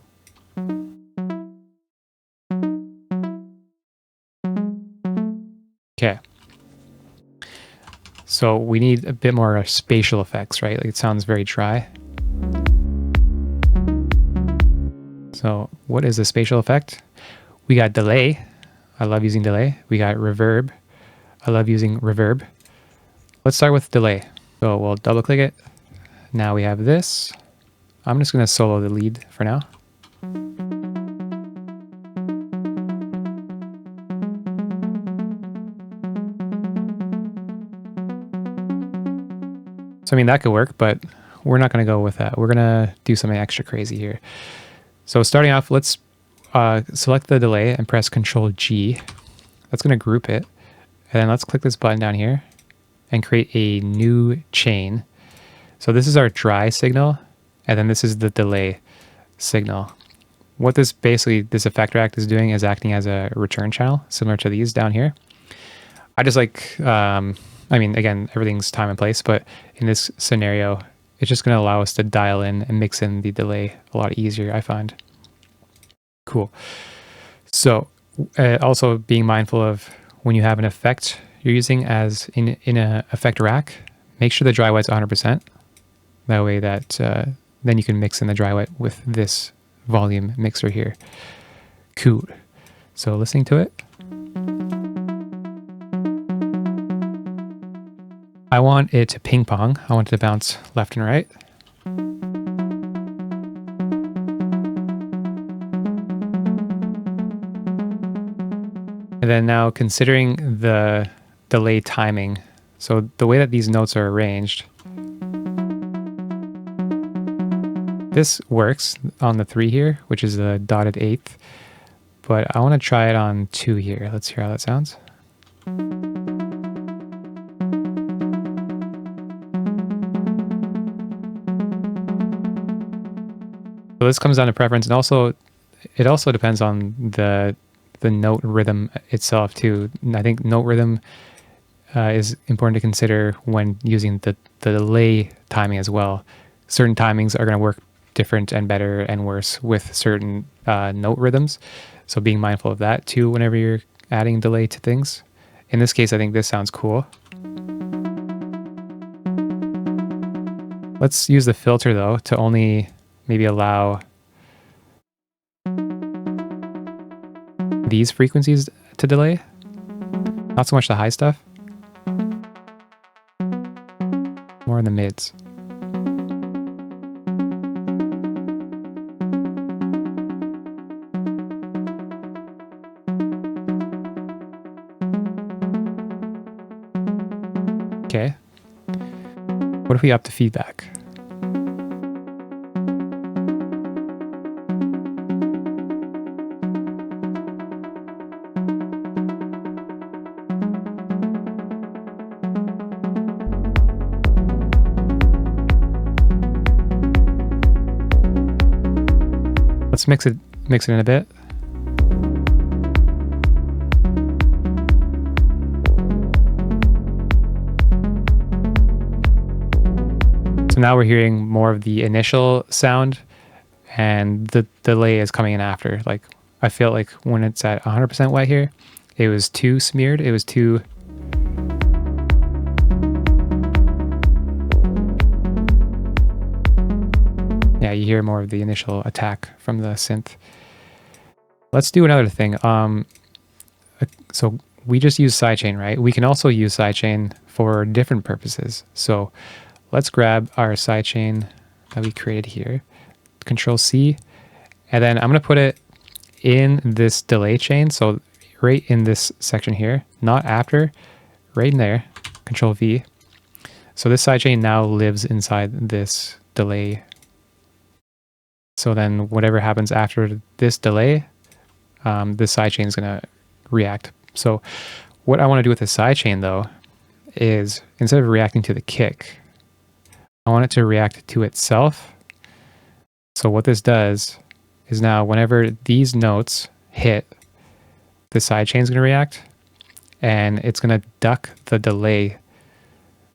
Okay. So we need a bit more spatial effects, right? Like it sounds very dry. So what is a spatial effect? We got delay. I love using delay. We got reverb. I love using reverb. Let's start with delay. So we'll double click it. Now we have this. I'm just going to solo the lead for now. So I mean, that could work, but we're not going to go with that. We're going to do something extra crazy here. So starting off, let's select the delay and press Control G. That's going to group it. And then let's click this button down here and create a new chain. So this is our dry signal, and then this is the delay signal. What this effect rack is doing is acting as a return channel, similar to these down here. I just like, I mean, again, everything's time and place, but in this scenario, it's just going to allow us to dial in and mix in the delay a lot easier, I find. Cool. So also being mindful of when you have an effect you're using as in a effect rack, make sure the dry wet's 100%. That way that then you can mix in the dry wet with this volume mixer here. Cool. So listening to it. I want it to ping pong. I want it to bounce left and right. And then now considering the delay timing. So the way that these notes are arranged, this works on the 3 here, which is a dotted 8th, but I want to try it on 2 here. Let's hear how that sounds. So this comes down to preference, and also it also depends on the note rhythm itself too. And I think note rhythm is important to consider when using the delay timing as well. Certain timings are going to work different and better and worse with certain note rhythms. So being mindful of that too whenever you're adding delay to things. In this case, I think this sounds cool. Let's use the filter though to only maybe allow these frequencies to delay, not so much the high stuff, more in the mids. Okay, what if we up the feedback? Let's mix it in a bit. So now we're hearing more of the initial sound, and the delay is coming in after. Like I feel like when it's at 100% wet here, it was too smeared. It was too you hear more of the initial attack from the synth. Let's do another thing. So we just use Sidechain, right? We can also use Sidechain for different purposes. So let's grab our Sidechain that we created here, Control C, and then I'm going to put it in this delay chain. So right in this section here, not after, right in there, Control V. So this sidechain now lives inside this delay. So then whatever happens after this delay, this sidechain is going to react. So what I want to do with the sidechain though is instead of reacting to the kick, I want it to react to itself. So what this does is now whenever these notes hit, the sidechain is going to react and it's going to duck the delay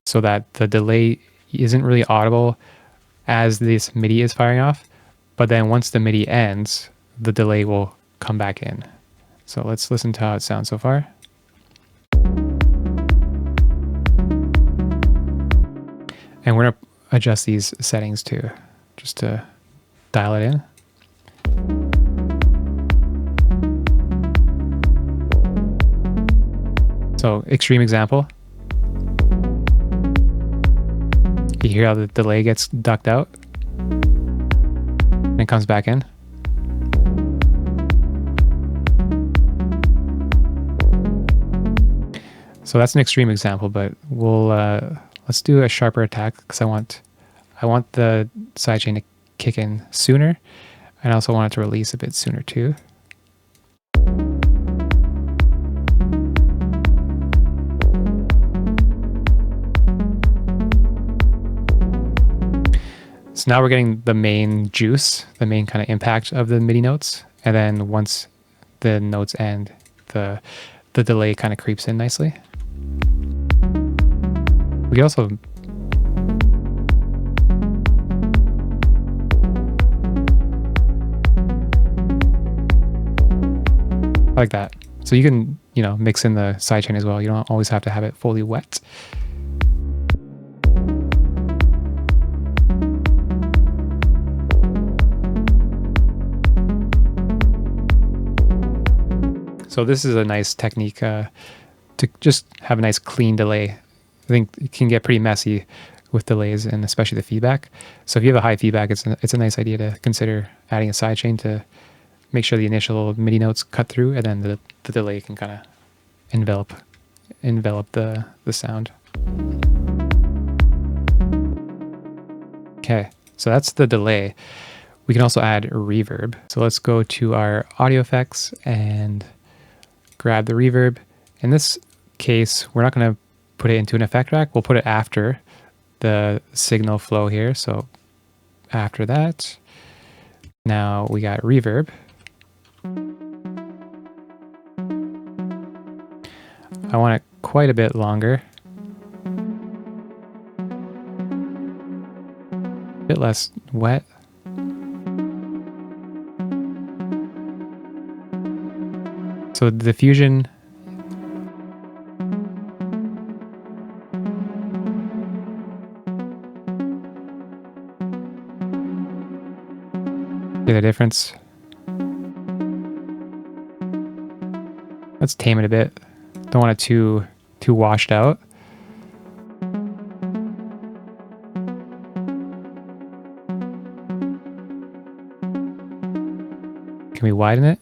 so that the delay isn't really audible as this MIDI is firing off. But then once the MIDI ends, the delay will come back in. So let's listen to how it sounds so far. And we're going to adjust these settings too, just to dial it in. So extreme example. You hear how the delay gets ducked out and it comes back in. So that's an extreme example, but we'll let's do a sharper attack because I want the sidechain to kick in sooner, and I also want it to release a bit sooner too. So now we're getting the main juice, the main kind of impact of the MIDI notes. And then once the notes end, the delay kind of creeps in nicely. We can also like that. So you can, mix in the sidechain as well. You don't always have to have it fully wet. So this is a nice technique to just have a nice clean delay. I think it can get pretty messy with delays and especially the feedback. So if you have a high feedback, it's a nice idea to consider adding a sidechain to make sure the initial MIDI notes cut through, and then the delay can kind of envelop the sound. Okay, so that's the delay. We can also add reverb. So let's go to our audio effects and grab the reverb. In this case, we're not going to put it into an effect rack. We'll put it after the signal flow here. So after that, now we got reverb. I want it quite a bit longer. A bit less wet. So the diffusion, see the difference? Let's tame it a bit. Don't want it too washed out. Can we widen it?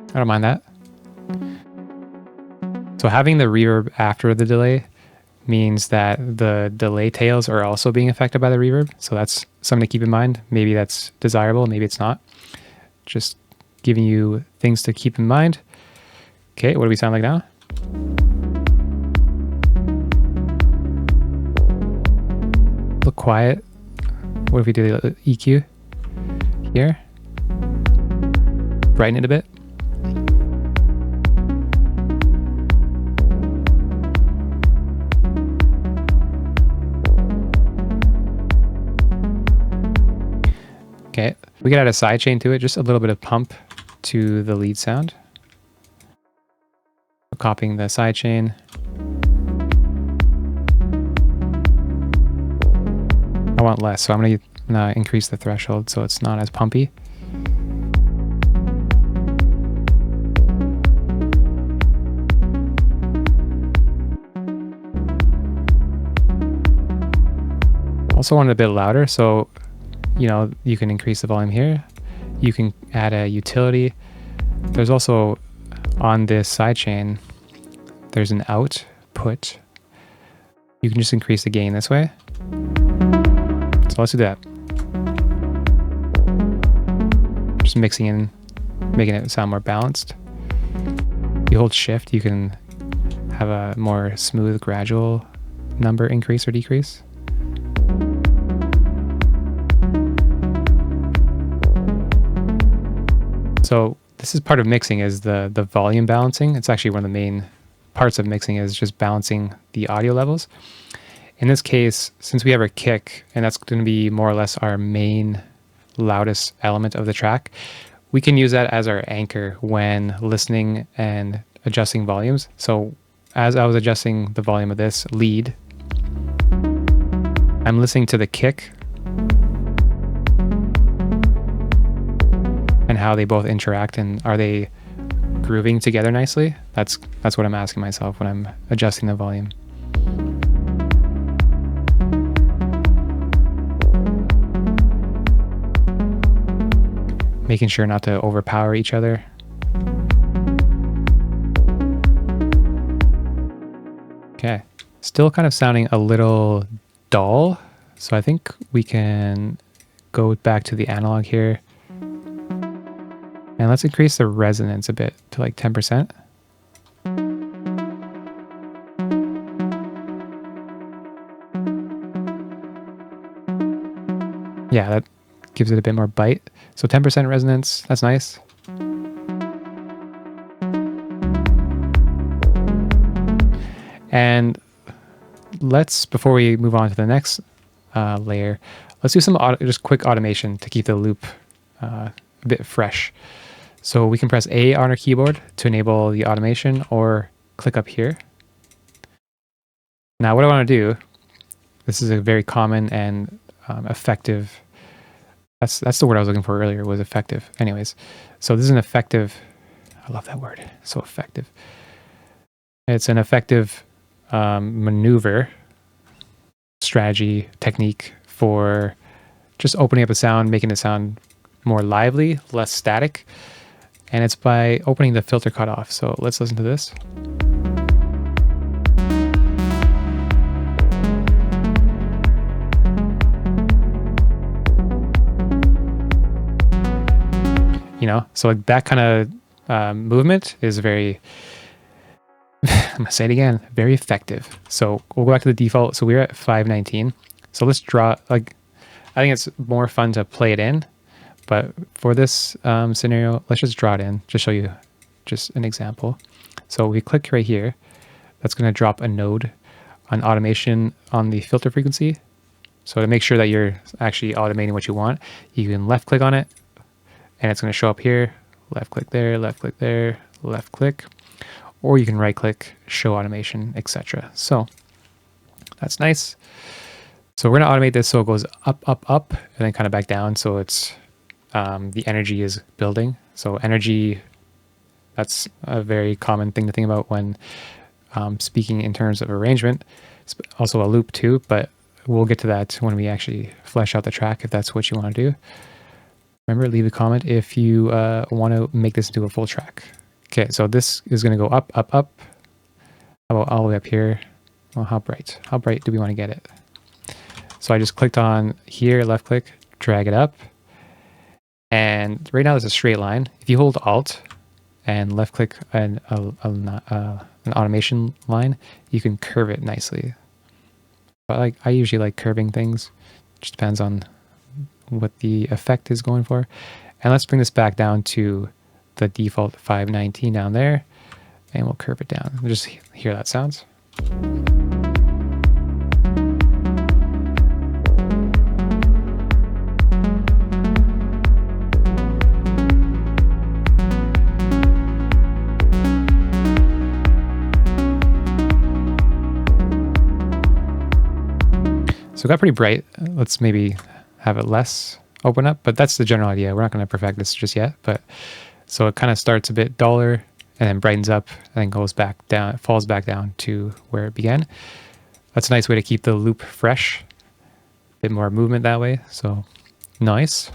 I don't mind that. So having the reverb after the delay means that the delay tails are also being affected by the reverb. So that's something to keep in mind. Maybe that's desirable, maybe it's not. Just giving you things to keep in mind. Okay, what do we sound like now? Look quiet. What if we do the EQ here? Brighten it a bit. Okay, we can add a sidechain to it, just a little bit of pump to the lead sound. copying the sidechain. I want less, so I'm gonna increase the threshold so it's not as pumpy. Also want it a bit louder, so you can increase the volume here. You can add a utility. There's also on this sidechain, there's an output. You can just increase the gain this way. So let's do that. Just mixing in, making it sound more balanced. You hold shift, you can have a more smooth, gradual number increase or decrease. So this is part of mixing, is the volume balancing. It's actually one of the main parts of mixing, is just balancing the audio levels. In this case, since we have our kick, and that's going to be more or less our main loudest element of the track, we can use that as our anchor when listening and adjusting volumes. So as I was adjusting the volume of this lead, I'm listening to the kick and how they both interact, and are they grooving together nicely? That's what I'm asking myself when I'm adjusting the volume. Making sure not to overpower each other. Okay, still kind of sounding a little dull, so I think we can go back to the analog here. And let's increase the resonance a bit to like 10%. Yeah, that gives it a bit more bite. So 10% resonance, that's nice. And before we move on to the next layer, let's do some just quick automation to keep the loop a bit fresh. So we can press A on our keyboard to enable the automation, or click up here. Now what I want to do, this is a very common and effective, that's the word I was looking for earlier, was effective. Anyways, so this is an effective, I love that word, so effective. It's an effective maneuver, strategy, technique for just opening up a sound, making it sound more lively, less static. And it's by opening the filter cutoff. So let's listen to this. So like that kind of movement is very, I'm gonna say it again, very effective. So we'll go back to the default. So we're at 519. So let's draw, I think it's more fun to play it in. But for this scenario, let's just draw it in, just show you just an example. So we click right here. That's going to drop a node on automation on the filter frequency. So to make sure that you're actually automating what you want, you can left click on it, and it's going to show up here. Left click there, left click there, left click. Or you can right click, show automation, etc. So that's nice. So we're going to automate this so it goes up, up, up, and then kind of back down. So it's the energy is building. So energy, that's a very common thing to think about when speaking in terms of arrangement. It's also a loop too, but we'll get to that when we actually flesh out the track, if that's what you want to do. Remember, leave a comment if you want to make this into a full track. Okay, so this is going to go up, up, up. How about all the way up here? Well, how bright? How bright do we want to get it? So I just clicked on here, left click, drag it up. And right now there's a straight line. If you hold Alt and left click an automation line, you can curve it nicely. But I usually like curving things. Just depends on what the effect is going for. And let's bring this back down to the default 519 down there, and we'll curve it down. Just hear that sounds. it got pretty bright. Let's maybe have it less open up, but that's the general idea. We're not going to perfect this just yet, but so it kind of starts a bit duller and then brightens up and then goes back down, falls back down to where it began. That's a nice way to keep the loop fresh. A bit more movement that way, so nice.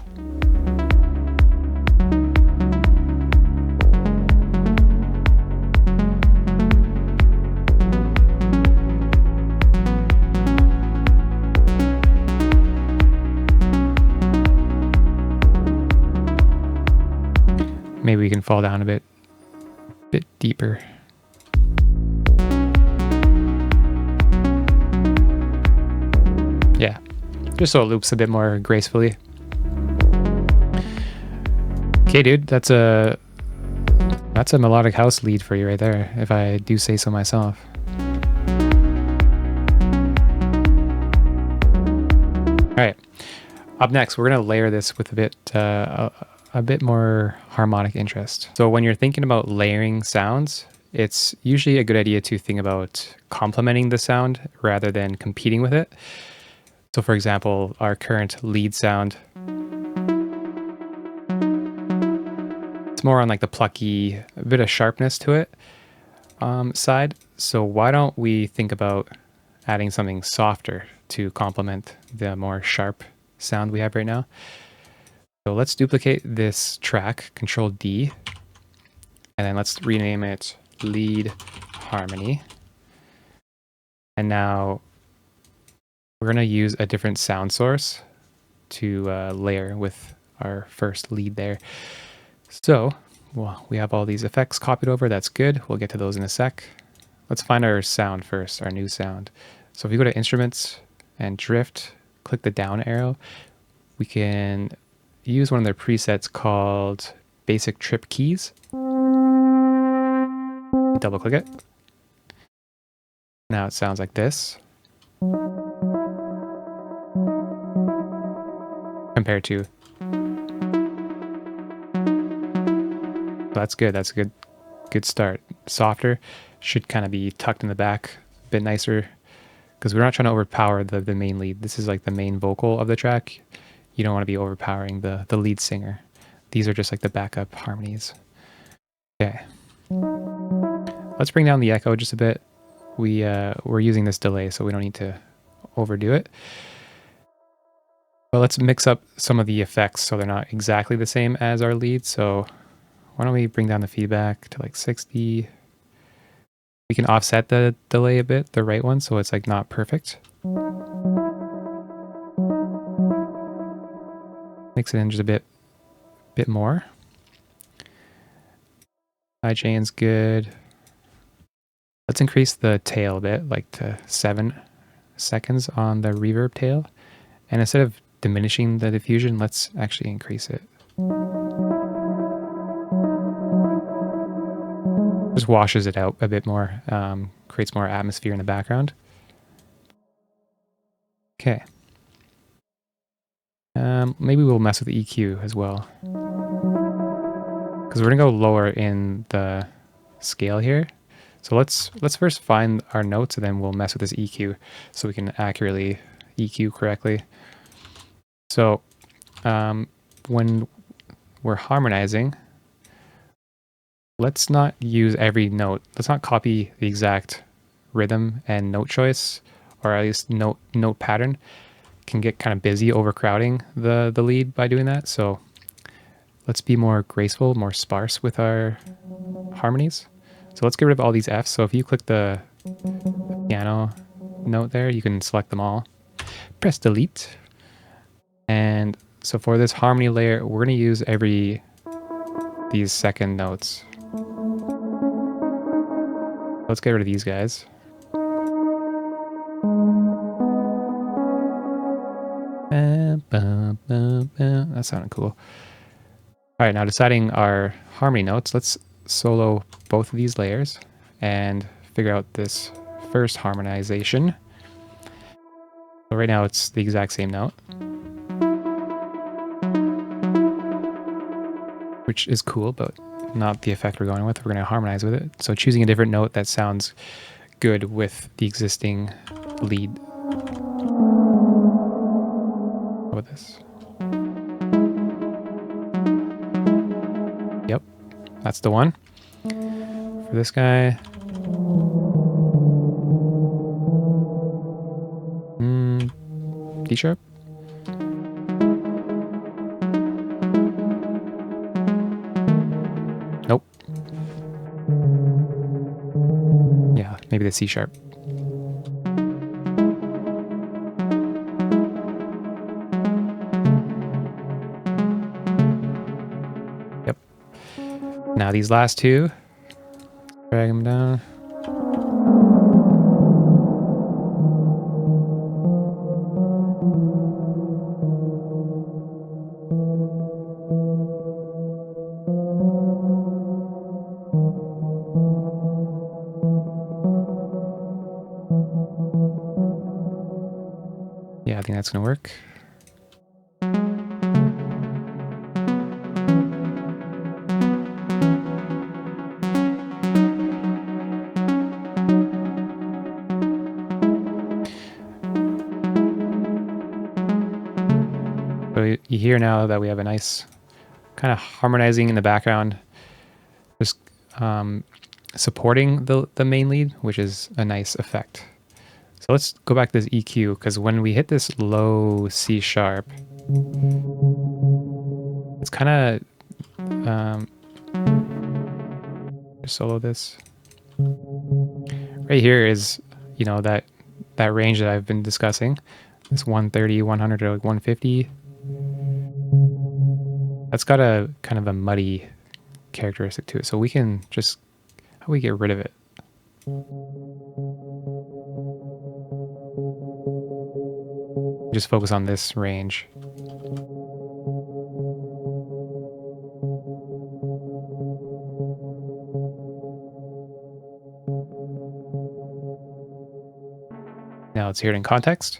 Maybe we can fall down a bit deeper. Yeah, just so it loops a bit more gracefully. Okay, dude, that's a melodic house lead for you right there, if I do say so myself. All right, up next, we're gonna layer this with a bit more harmonic interest. So when you're thinking about layering sounds, it's usually a good idea to think about complementing the sound rather than competing with it. So for example, our current lead sound, it's more on like the plucky, a bit of sharpness to it side. So why don't we think about adding something softer to complement the more sharp sound we have right now? So let's duplicate this track, Control D, and then let's rename it Lead Harmony. And now we're going to use a different sound source to layer with our first lead there. So, well, we have all these effects copied over. That's good. We'll get to those in a sec. Let's find our sound first, our new sound. So if you go to Instruments and Drift, click the down arrow, we can use one of their presets called Basic Trip Keys. Double click it. Now it sounds like this. Compared to. That's good. That's a good start. Softer, should kind of be tucked in the back, a bit nicer, because we're not trying to overpower the main lead. This is like the main vocal of the track. You don't want to be overpowering the lead singer. These are just like the backup harmonies. Okay. Let's bring down the echo just a bit. We're using this delay, so we don't need to overdo it. But let's mix up some of the effects so they're not exactly the same as our lead. So why don't we bring down the feedback to like 60. We can offset the delay a bit, the right one, so it's like not perfect. Mix it in just a bit more. Sidechain's good. Let's increase the tail a bit, like to 7 seconds on the reverb tail. And instead of diminishing the diffusion, let's actually increase it. Just washes it out a bit more, creates more atmosphere in the background. Okay. Maybe we'll mess with the EQ as well, because we're gonna go lower in the scale here. So let's first find our notes, and then we'll mess with this EQ so we can accurately EQ correctly. So when we're harmonizing, let's not use every note. Let's not copy the exact rhythm and note choice, or at least note pattern. Can get kind of busy overcrowding the lead by doing that. So let's be more graceful, more sparse with our harmonies. So let's get rid of all these Fs. So if you click the piano note there, you can select them all. Press delete. And so for this harmony layer, we're going to use these second notes. Let's get rid of these guys. That sounded cool. All right, now deciding our harmony notes, let's solo both of these layers and figure out this first harmonization. So right now it's the exact same note, which is cool, but not the effect we're going with. We're going to harmonize with it. So choosing a different note that sounds good with the existing lead. with this. Yep, that's the one. For this guy, D sharp. Nope. Yeah, maybe the C sharp. Yep. Now these last two, drag them down. Yeah, I think that's gonna work. So you hear now that we have a nice kind of harmonizing in the background, just supporting the main lead, which is a nice effect. So let's go back to this EQ, because when we hit this low C sharp, it's kind of solo this. Right here is, you know, that range that I've been discussing, this 130, 100, or like 150. That's got a kind of a muddy characteristic to it. So we can just, how do we get rid of it? Just focus on this range. Now let's hear it in context.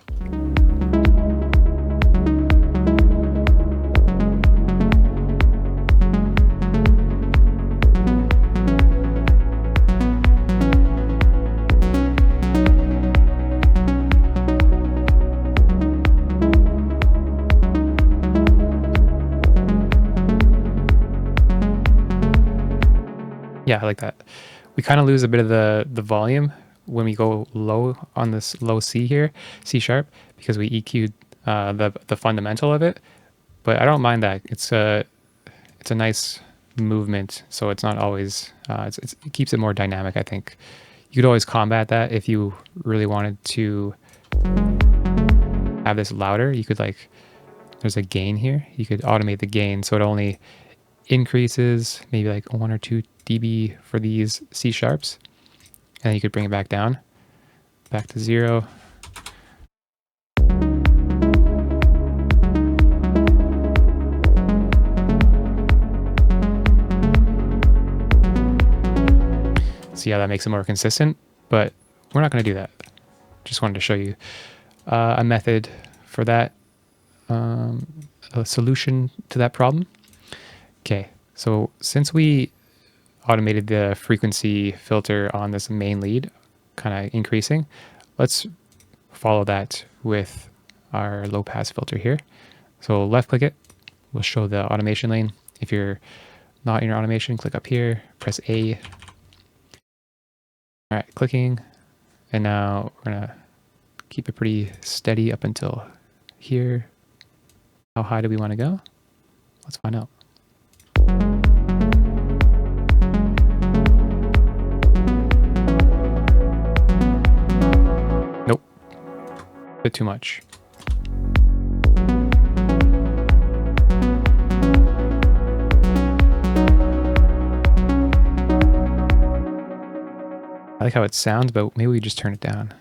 Yeah, I like that. We kind of lose a bit of the volume when we go low on this low C here, C sharp, because we EQ'd the fundamental of it. But I don't mind that. It's a nice movement, so it's not always it keeps it more dynamic. I think you could always combat that if you really wanted to have this louder. You could, like, there's a gain here. You could automate the gain so it only increases maybe like 1 or 2 dB for these C sharps, and then you could bring it back down, back to 0. So yeah, that makes it more consistent, but we're not going to do that. Just wanted to show you a method for that, a solution to that problem. Okay, so since we automated the frequency filter on this main lead, kind of increasing, let's follow that with our low pass filter here. So left click it, we'll show the automation lane. If you're not in your automation, click up here, press A. All right, clicking, and now we're gonna keep it pretty steady up until here. How high do we want to go? Let's find out. Nope, a bit too much. I like how it sounds, but maybe we just turn it down.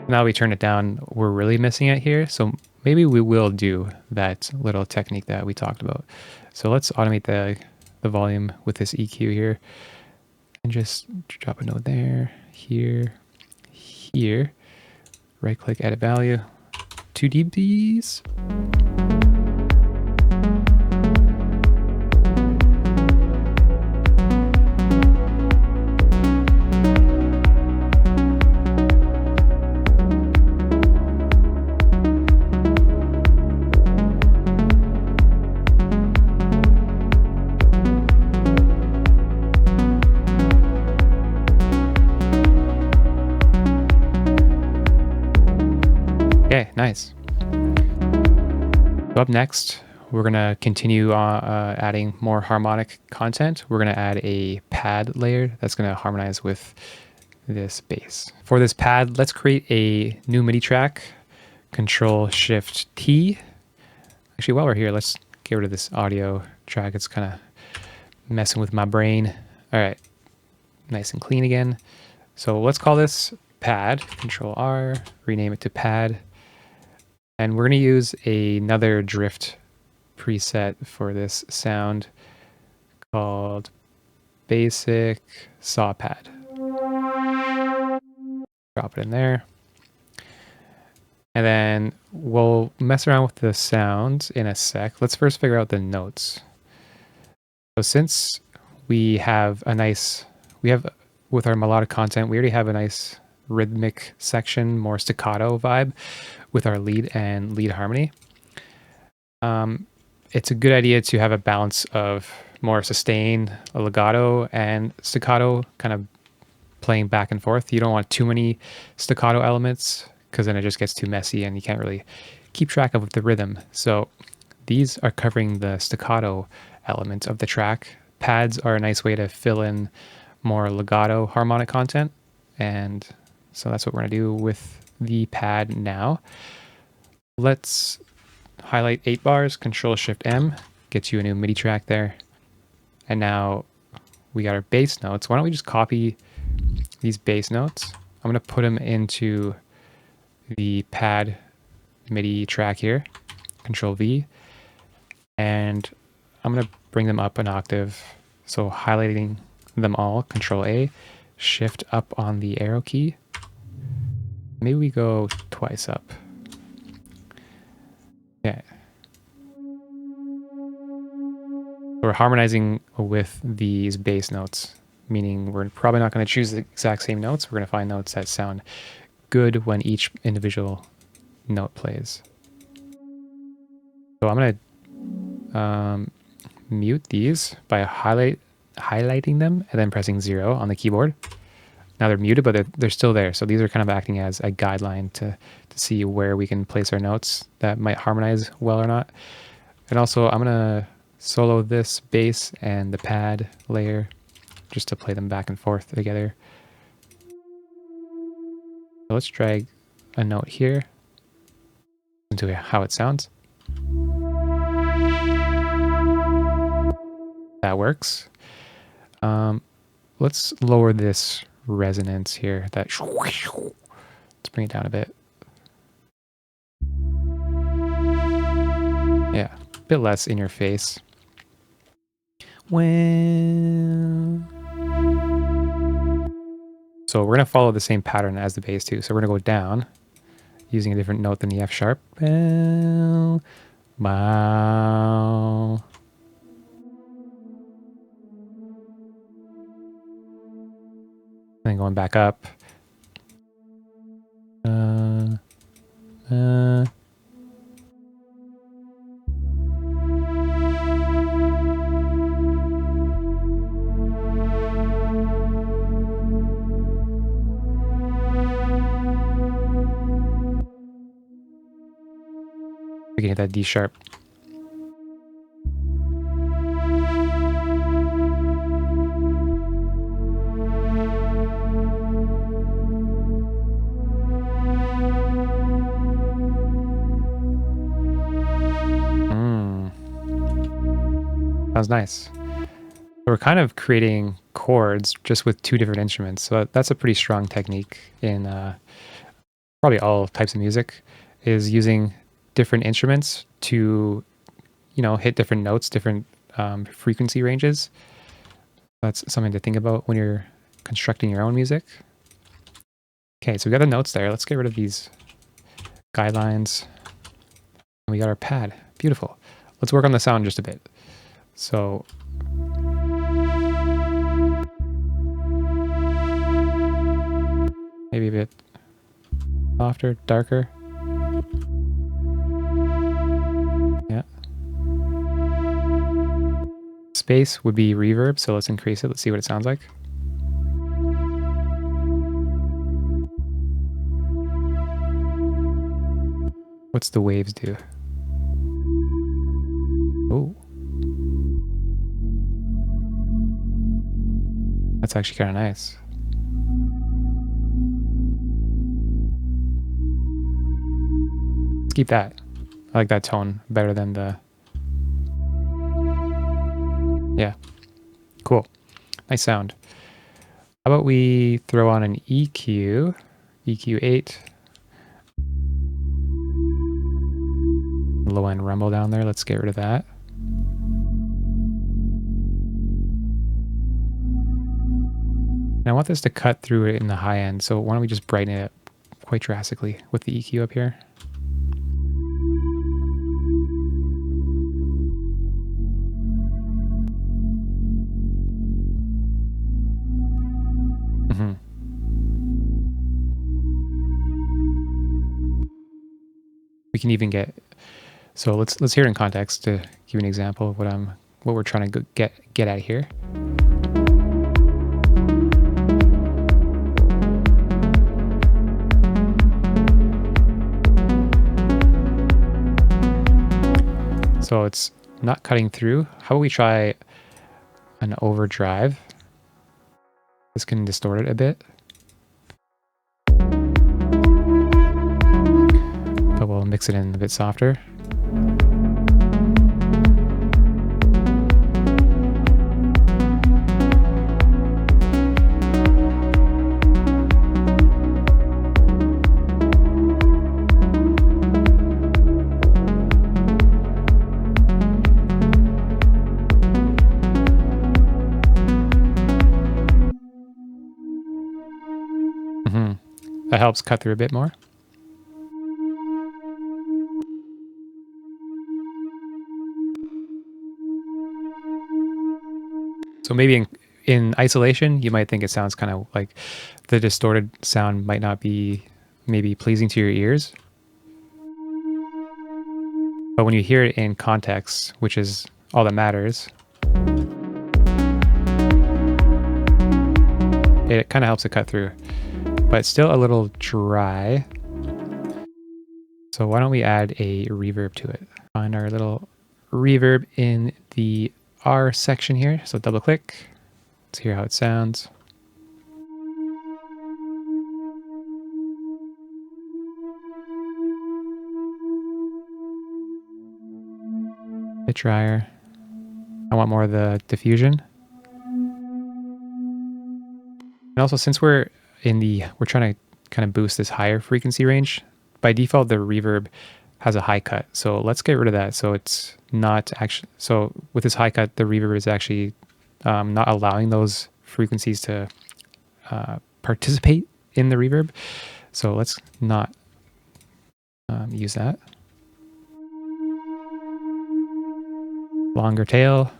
Now we turn it down, we're really missing it here. So maybe we will do that little technique that we talked about. So let's automate the volume with this EQ here and just drop a note there, here, here. Right click, edit value, 2 dBs. Okay, nice. So up next, we're going to continue adding more harmonic content. We're going to add a pad layer that's going to harmonize with this bass. For this pad, let's create a new MIDI track. Control-Shift-T. Actually, while we're here, let's get rid of this audio track. It's kind of messing with my brain. All right, nice and clean again. So let's call this pad. Control-R, rename it to pad. And we're going to use another drift preset for this sound called Basic Saw Pad. Drop it in there. And then we'll mess around with the sounds in a sec. Let's first figure out the notes. So since we have with our melodic content, we already have a nice rhythmic section, more staccato vibe with our lead and lead harmony. It's a good idea to have a balance of more sustain, a legato, and staccato kind of playing back and forth. You don't want too many staccato elements because then it just gets too messy and you can't really keep track of the rhythm. So these are covering the staccato element of the track. Pads are a nice way to fill in more legato harmonic content. And so that's what we're going to do with the pad now. Let's highlight 8 bars, Control-Shift-M, gets you a new MIDI track there. And now we got our bass notes. Why don't we just copy these bass notes? I'm going to put them into the pad MIDI track here, Control-V, and I'm going to bring them up an octave. So highlighting them all, Control-A, Shift up on the arrow key. Maybe we go twice up. Yeah. We're harmonizing with these bass notes, meaning we're probably not going to choose the exact same notes. We're going to find notes that sound good when each individual note plays. So I'm going to mute these by highlighting them and then pressing 0 on the keyboard. Now they're muted, but they're still there. So these are kind of acting as a guideline to see where we can place our notes that might harmonize well or not. And also I'm going to solo this bass and the pad layer just to play them back and forth together. So let's drag a note here into how it sounds. That works. Let's lower this resonance here. Let's bring it down a bit. Yeah, a bit less in your face. Well, so we're going to follow the same pattern as the bass too. So we're going to go down using a different note than the F sharp. Wow. And then going back up. We can hit that D sharp. Sounds nice. So we're kind of creating chords just with 2 different instruments. So that's a pretty strong technique in probably all types of music, is using different instruments to, hit different notes, different frequency ranges. That's something to think about when you're constructing your own music. Okay, so we got the notes there. Let's get rid of these guidelines. We got our pad. Beautiful. Let's work on the sound just a bit. So maybe a bit softer, darker. Yeah. Space would be reverb, so let's increase it. Let's see what it sounds like. What's the waves do? Oh. That's actually kind of nice. Let's keep that. I like that tone better than the... Yeah. Cool. Nice sound. How about we throw on an EQ? EQ8. Low end rumble down there. Let's get rid of that. And I want this to cut through it in the high end, so why don't we just brighten it up quite drastically with the EQ up here. We can even get, so let's hear it in context to give you an example of what we're trying to get at here. So it's not cutting through. How about we try an overdrive? This can distort it a bit. But we'll mix it in a bit softer. That helps cut through a bit more. So maybe in isolation, you might think it sounds kind of like the distorted sound might not be maybe pleasing to your ears. But when you hear it in context, which is all that matters, it kind of helps it cut through. But it's still a little dry. So why don't we add a reverb to it? Find our little reverb in the R section here. So double click. Let's hear how it sounds. Bit drier. I want more of the diffusion. And also, since we're trying to kind of boost this higher frequency range, by default the reverb has a high cut, so let's get rid of that. So it's not actually, so with this high cut, the reverb is actually not allowing those frequencies to participate in the reverb. So let's not use that. Longer tail.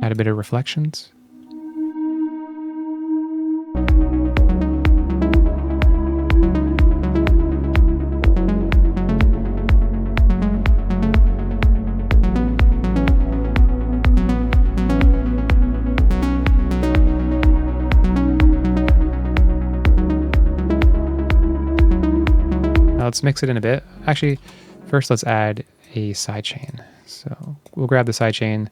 Add a bit of reflections. Now let's mix it in a bit. Actually, first let's add a sidechain. So we'll grab the sidechain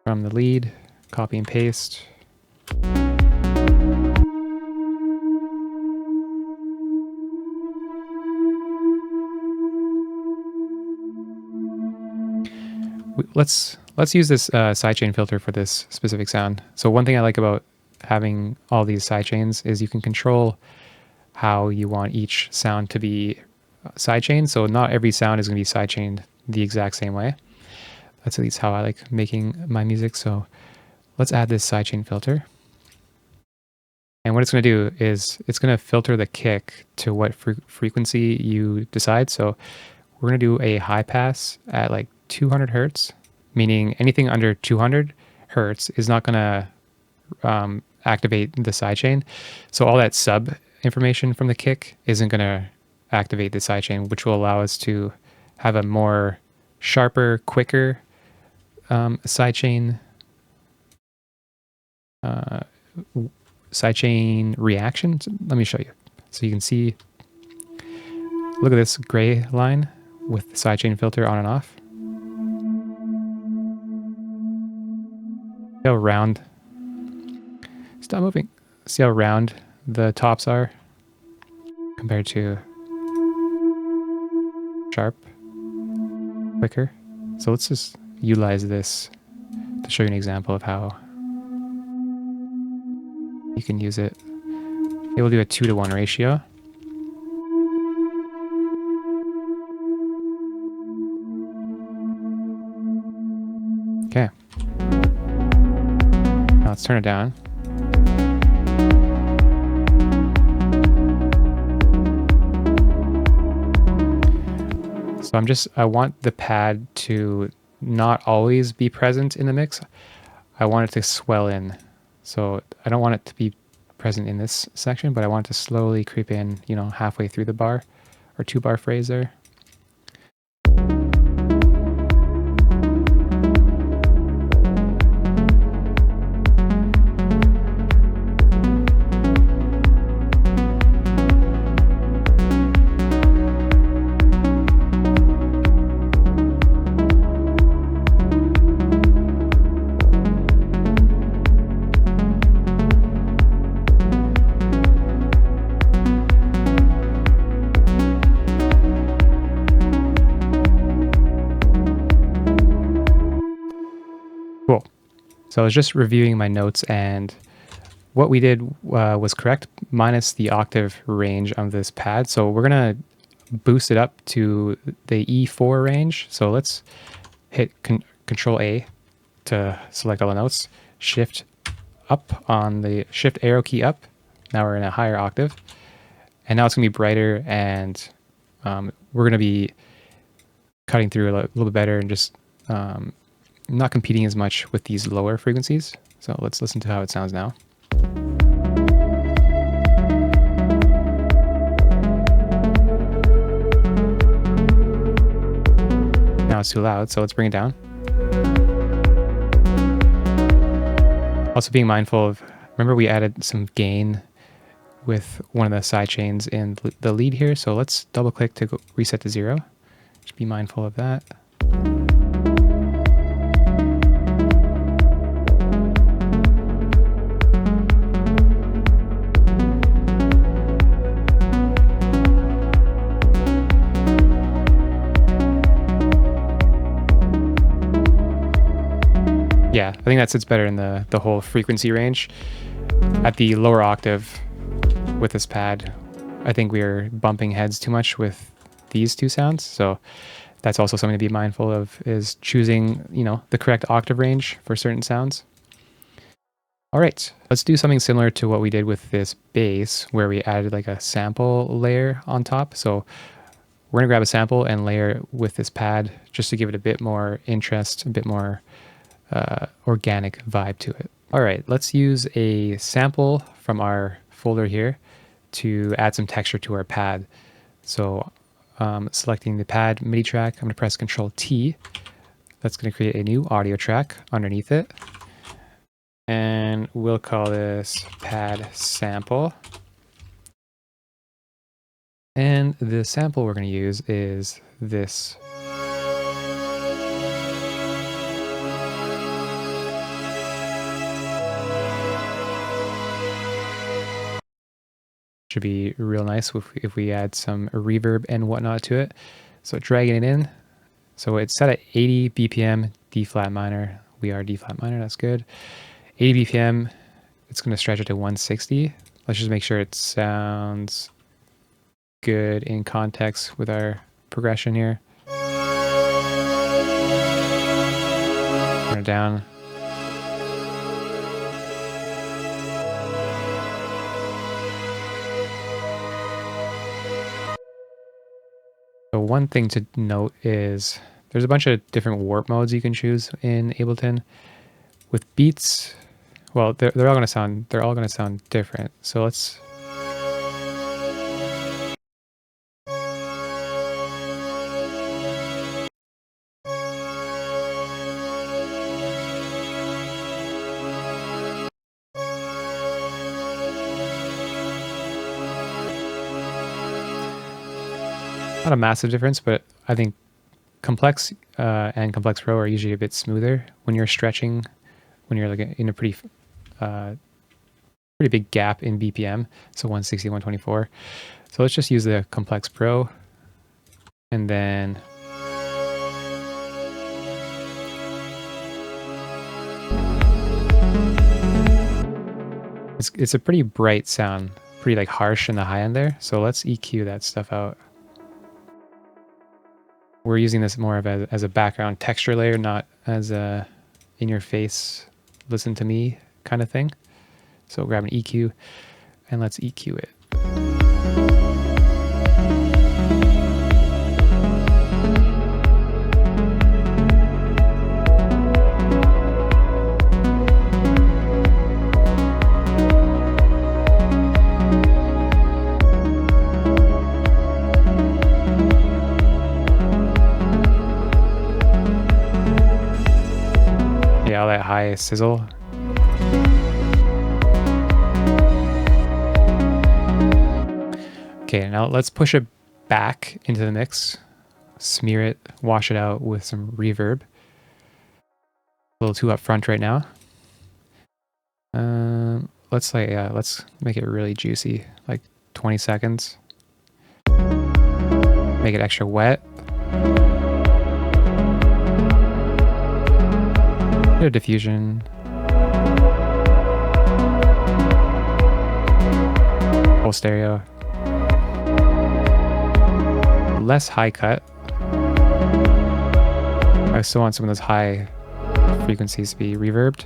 from the lead, copy and paste. Let's let's use this sidechain filter for this specific sound. So one thing I like about having all these sidechains is you can control how you want each sound to be sidechained. So not every sound is going to be sidechained the exact same way. That's at least how I like making my music. So let's add this sidechain filter. And what it's going to do is it's going to filter the kick to what frequency you decide. So we're going to do a high pass at like 200 hertz, meaning anything under 200 hertz is not going to activate the sidechain. So all that sub information from the kick isn't going to activate the sidechain, which will allow us to have a more sharper, quicker sidechain reaction. Let me show you. So you can see, look at this gray line with the sidechain filter on and off. See how round, stop moving. See how round the tops are compared to sharp, quicker. So let's just utilize this to show you an example of how you can use it. It will do a 2-to-1 ratio. Okay. Now let's turn it down. So I want the pad to not always be present in the mix. I want it to swell in. So I don't want it to be present in this section, but I want it to slowly creep in, you know, halfway through the bar or 2-bar phrase there. Cool. So I was just reviewing my notes, and what we did was correct, minus the octave range of this pad. So we're going to boost it up to the E4 range. So let's hit Control A to select all the notes. Shift up on the Shift arrow key up. Now we're in a higher octave. And now it's going to be brighter, and we're going to be cutting through a little bit better and just not competing as much with these lower frequencies. So let's listen to how it sounds now. Now it's too loud, so let's bring it down. Also being mindful of, remember we added some gain with one of the side chains in the lead here, so let's double click to go reset to 0. Just be mindful of that. Yeah, I think that sits better in the whole frequency range. At the lower octave with this pad, I think we are bumping heads too much with these two sounds. So that's also something to be mindful of, is choosing, you know, the correct octave range for certain sounds. All right, let's do something similar to what we did with this bass, where we added like a sample layer on top. So we're gonna grab a sample and layer it with this pad just to give it a bit more interest, a bit more organic vibe to it. All right, let's use a sample from our folder here to add some texture to our pad. So selecting the pad MIDI track, I'm gonna press Control T. That's gonna create a new audio track underneath it. And we'll call this pad sample. And the sample we're gonna use is this. Should be real nice if we add some reverb and whatnot to it. So dragging it in. So it's set at 80 BPM D flat minor. We are D flat minor. That's good. 80 BPM. It's going to stretch it to 160. Let's just make sure it sounds good in context with our progression here. Turn it down. So one thing to note is there's a bunch of different warp modes you can choose in Ableton. With beats, well, they're all going to sound different. So let's not a massive difference, but I think Complex and Complex Pro are usually a bit smoother when you're stretching, when you're like in a pretty big gap in BPM, so 160, 124. So let's just use the Complex Pro, and then it's a pretty bright sound, pretty like harsh in the high end there. So let's EQ that stuff out. We're using this more of as a background texture layer, not as a in-your-face, listen to me kind of thing. So grab an EQ and let's EQ it. All that high sizzle. Okay, now let's push it back into the mix, smear it, wash it out with some reverb. A little too up front right now. Let's make it really juicy, like 20 seconds. Make it extra wet. Bit of diffusion. Full stereo. Less high cut. I still want some of those high frequencies to be reverbed.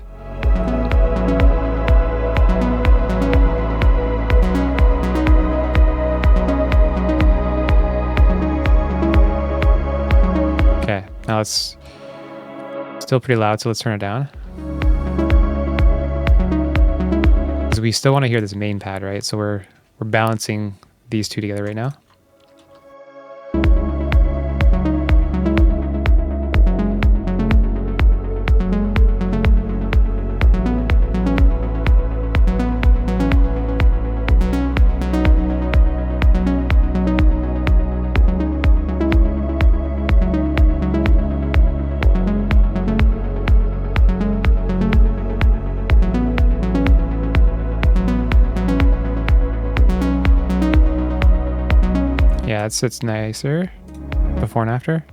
Okay, now let's still pretty loud, so let's turn it down. Because we still want to hear this main pad, right? So we're balancing these two together right now. Yeah, it sits nicer before and after.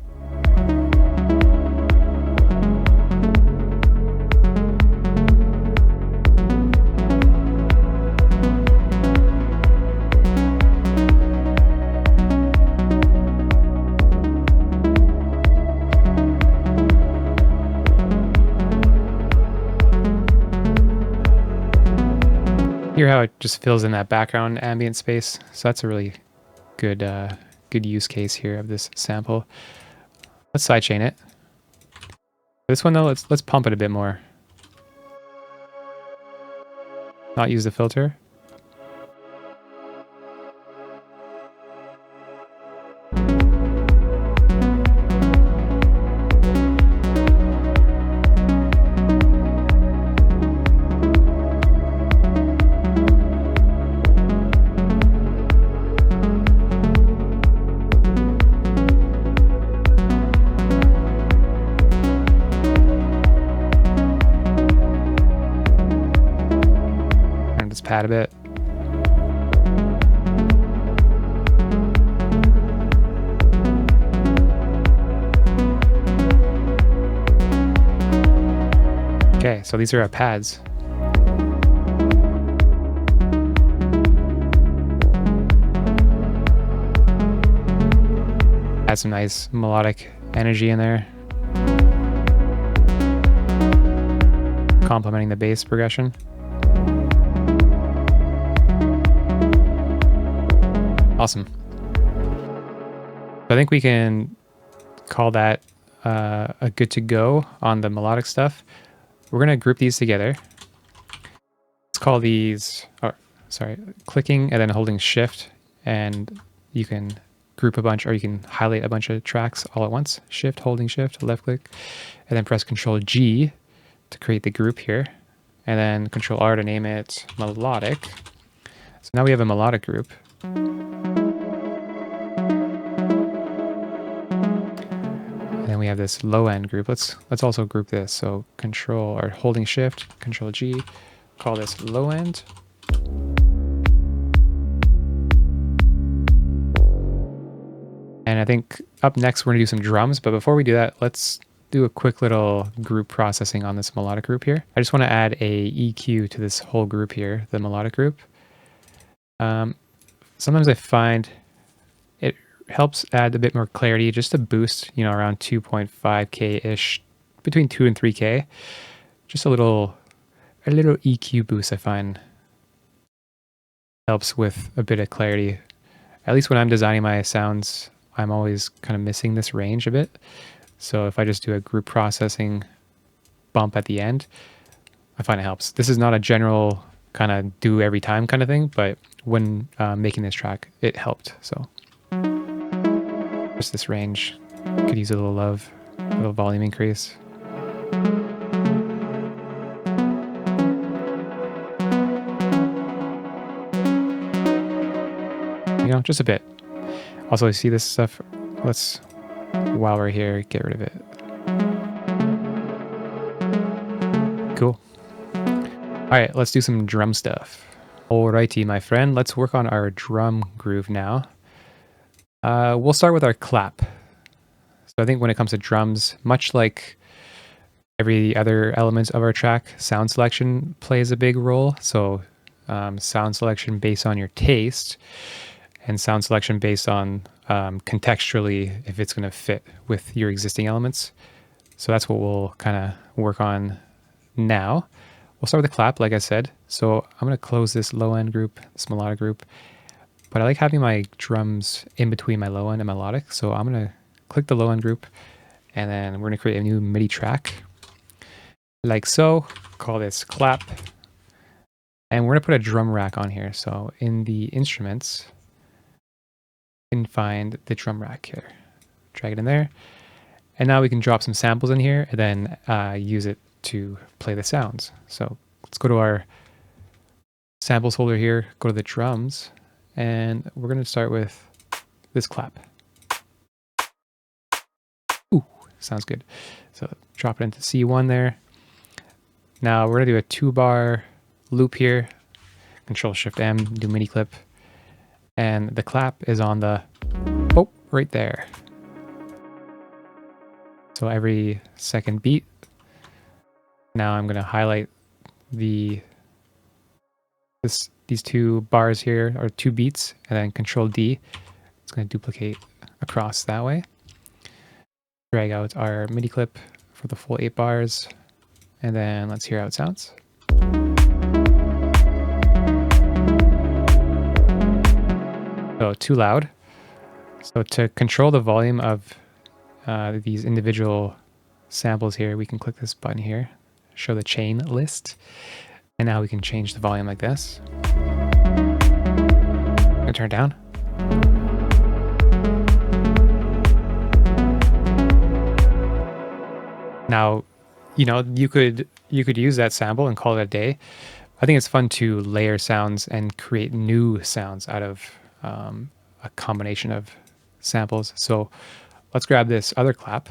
Hear how it just fills in that background ambient space. So that's a really good good use case here of this sample. Let's sidechain it. This one though, let's pump it a bit more. Not use the filter. Pad a bit. Okay, so these are our pads. Add some nice melodic energy in there, complementing the bass progression. Awesome. I think we can call that a good to go on the melodic stuff. We're going to group these together. Let's call these, clicking and then holding shift, and you can group a bunch, or you can highlight a bunch of tracks all at once. Shift, holding shift, left click, and then press Control G to create the group here, and then Control R to name it Melodic. So now we have a melodic group. And then we have this low end group. Let's also group this. So Control or holding shift, Control G, call this low end. And I think up next, we're gonna do some drums. But before we do that, let's do a quick little group processing on this melodic group here. I just wanna add a EQ to this whole group here, the melodic group. Sometimes I find it helps add a bit more clarity, just to boost, around 2.5K-ish, between 2 and 3K. Just a little EQ boost I find helps with a bit of clarity. At least when I'm designing my sounds, I'm always kind of missing this range a bit. So if I just do a group processing bump at the end, I find it helps. This is not a general kind of do every time kind of thing, but when making this track, it helped. So just this range could use a little love, a little volume increase. Just a bit. Also, you see this stuff? While we're here, get rid of it. Cool. All right, let's do some drum stuff. Alrighty, my friend, let's work on our drum groove now. We'll start with our clap. So I think when it comes to drums, much like every other element of our track, sound selection plays a big role. So sound selection based on your taste, and sound selection based on contextually if it's going to fit with your existing elements. So that's what we'll kind of work on now. We'll start with the clap, like I said. So I'm going to close this low end group, this melodic group, but I like having my drums in between my low end and melodic. So I'm going to click the low end group, and then we're going to create a new MIDI track like so. Call this clap, and we're going to put a drum rack on here. So in the instruments, can find the drum rack here, drag it in there, and now we can drop some samples in here and then use it to play the sounds. So let's go to our samples folder here, go to the drums, and we're going to start with this clap. Ooh, sounds good. So drop it into C1 there. Now we're going to do a 2-bar loop here, Control Shift M, do MIDI clip. And the clap is on the, right there. So every second beat. Now I'm going to highlight these 2 bars here, or 2 beats, and then Control D. It's going to duplicate across that way. Drag out our MIDI clip for the full 8 bars, and then let's hear how it sounds. So too loud. So to control the volume of these individual samples here, we can click this button here, show the chain list, and now we can change the volume like this. I'm gonna turn it down. Now, you could use that sample and call it a day. I think it's fun to layer sounds and create new sounds out of a combination of samples. So let's grab this other clap.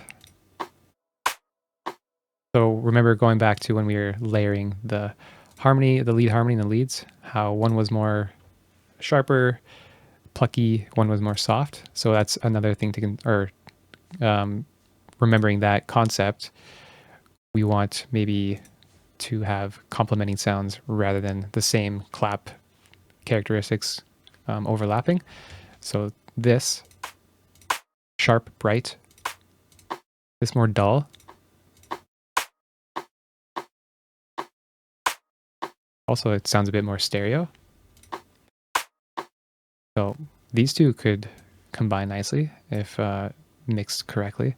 So remember, going back to when we were layering the harmony, the lead harmony and the leads, how one was more sharper, plucky, one was more soft. So that's another thing to remembering that concept. We want maybe to have complementing sounds rather than the same clap characteristics overlapping. So this sharp, bright, this more dull. Also, it sounds a bit more stereo. So these two could combine nicely if mixed correctly.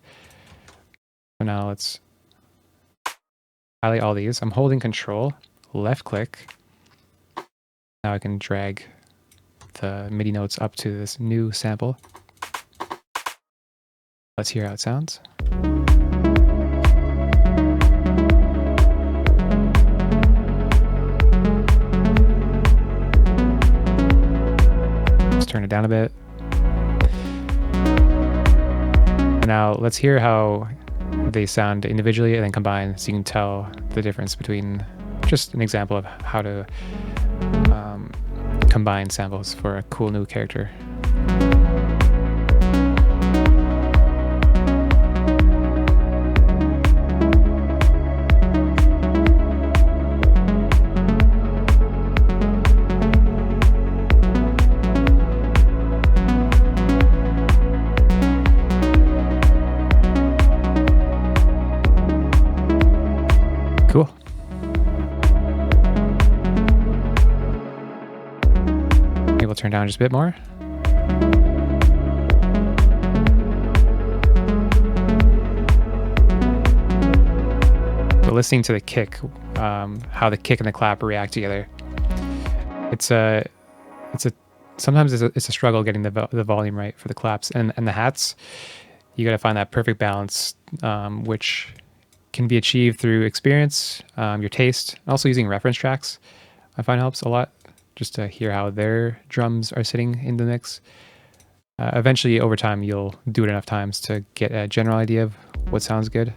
So now let's highlight all these. I'm holding Control, left click. Now I can drag the MIDI notes up to this new sample. Let's hear how it sounds. Let's turn it down a bit. Now let's hear how they sound individually and then combine, so you can tell the difference between, just an example of how to combine samples for a cool new character. Cool. Maybe we'll turn down just a bit more. So listening to the kick, how the kick and the clap react together. Sometimes it's a struggle getting the volume right for the claps and the hats. You got to find that perfect balance, which can be achieved through experience, your taste, and also using reference tracks. I find helps a lot, just to hear how their drums are sitting in the mix. Eventually, over time, you'll do it enough times to get a general idea of what sounds good.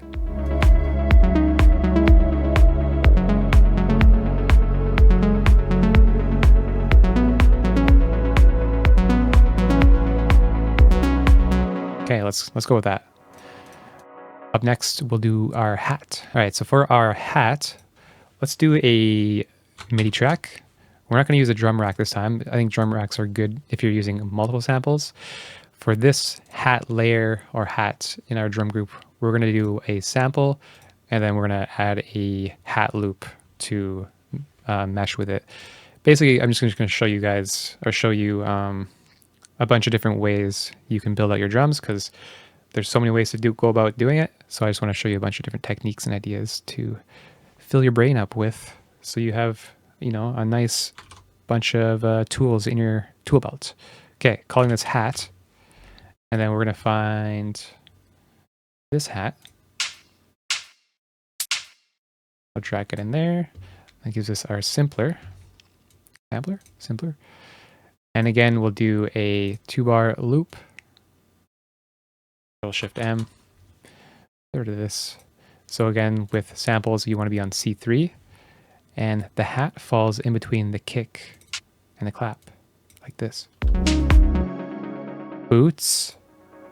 Okay, let's go with that. Up next, we'll do our hat. All right, so for our hat, let's do a MIDI track. We're not going to use a drum rack this time. I think drum racks are good if you're using multiple samples. For this hat layer or hat in our drum group, we're going to do a sample, and then we're going to add a hat loop to mesh with it. Basically, I'm just going to show you guys, or show you a bunch of different ways you can build out your drums, because there's so many ways to go about doing it. So I just want to show you a bunch of different techniques and ideas to fill your brain up with, so you have, you know, a nice bunch of tools in your tool belt. Okay, calling this hat. And then we're going to find this hat. I'll drag it in there. That gives us our simpler. Simpler. And again, we'll do a 2-bar loop. Shift M. Get rid of this. So again, with samples, you want to be on C3. And the hat falls in between the kick and the clap, like this. Boots,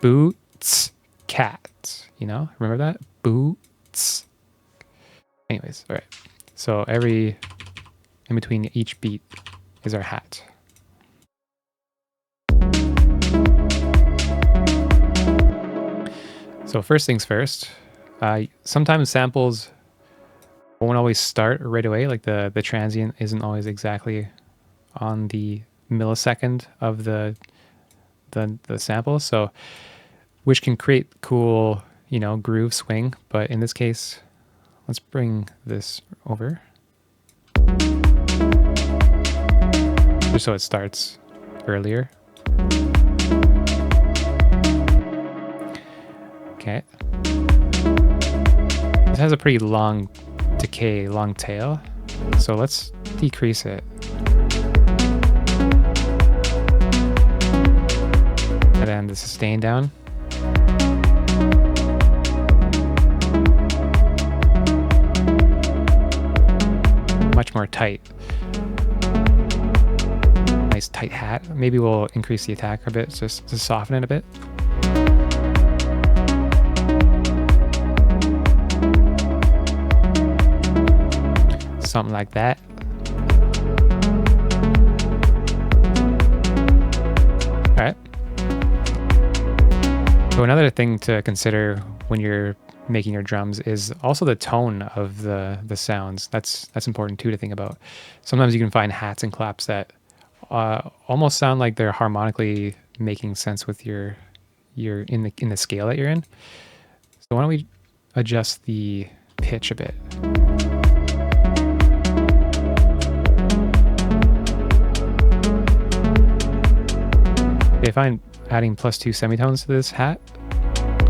boots, cat. You know, remember that? Boots. Anyways, all right. So in between each beat is our hat. So first things first, sometimes samples won't always start right away. Like the transient isn't always exactly on the millisecond of the sample, so which can create cool, you know, groove swing. But in this case, let's bring this over just so it starts earlier. Okay. This has a pretty long decay, long tail, so let's decrease it. And then the sustain down. Much more tight. Nice tight hat. Maybe we'll increase the attack a bit just to soften it a bit. something like that. All right. So another thing to consider when you're making your drums is also the tone of the sounds. That's important too to think about. Sometimes you can find hats and claps that almost sound like they're harmonically making sense with your in the scale that you're in. So why don't we adjust the pitch a bit? If I'm adding +2 semitones to this hat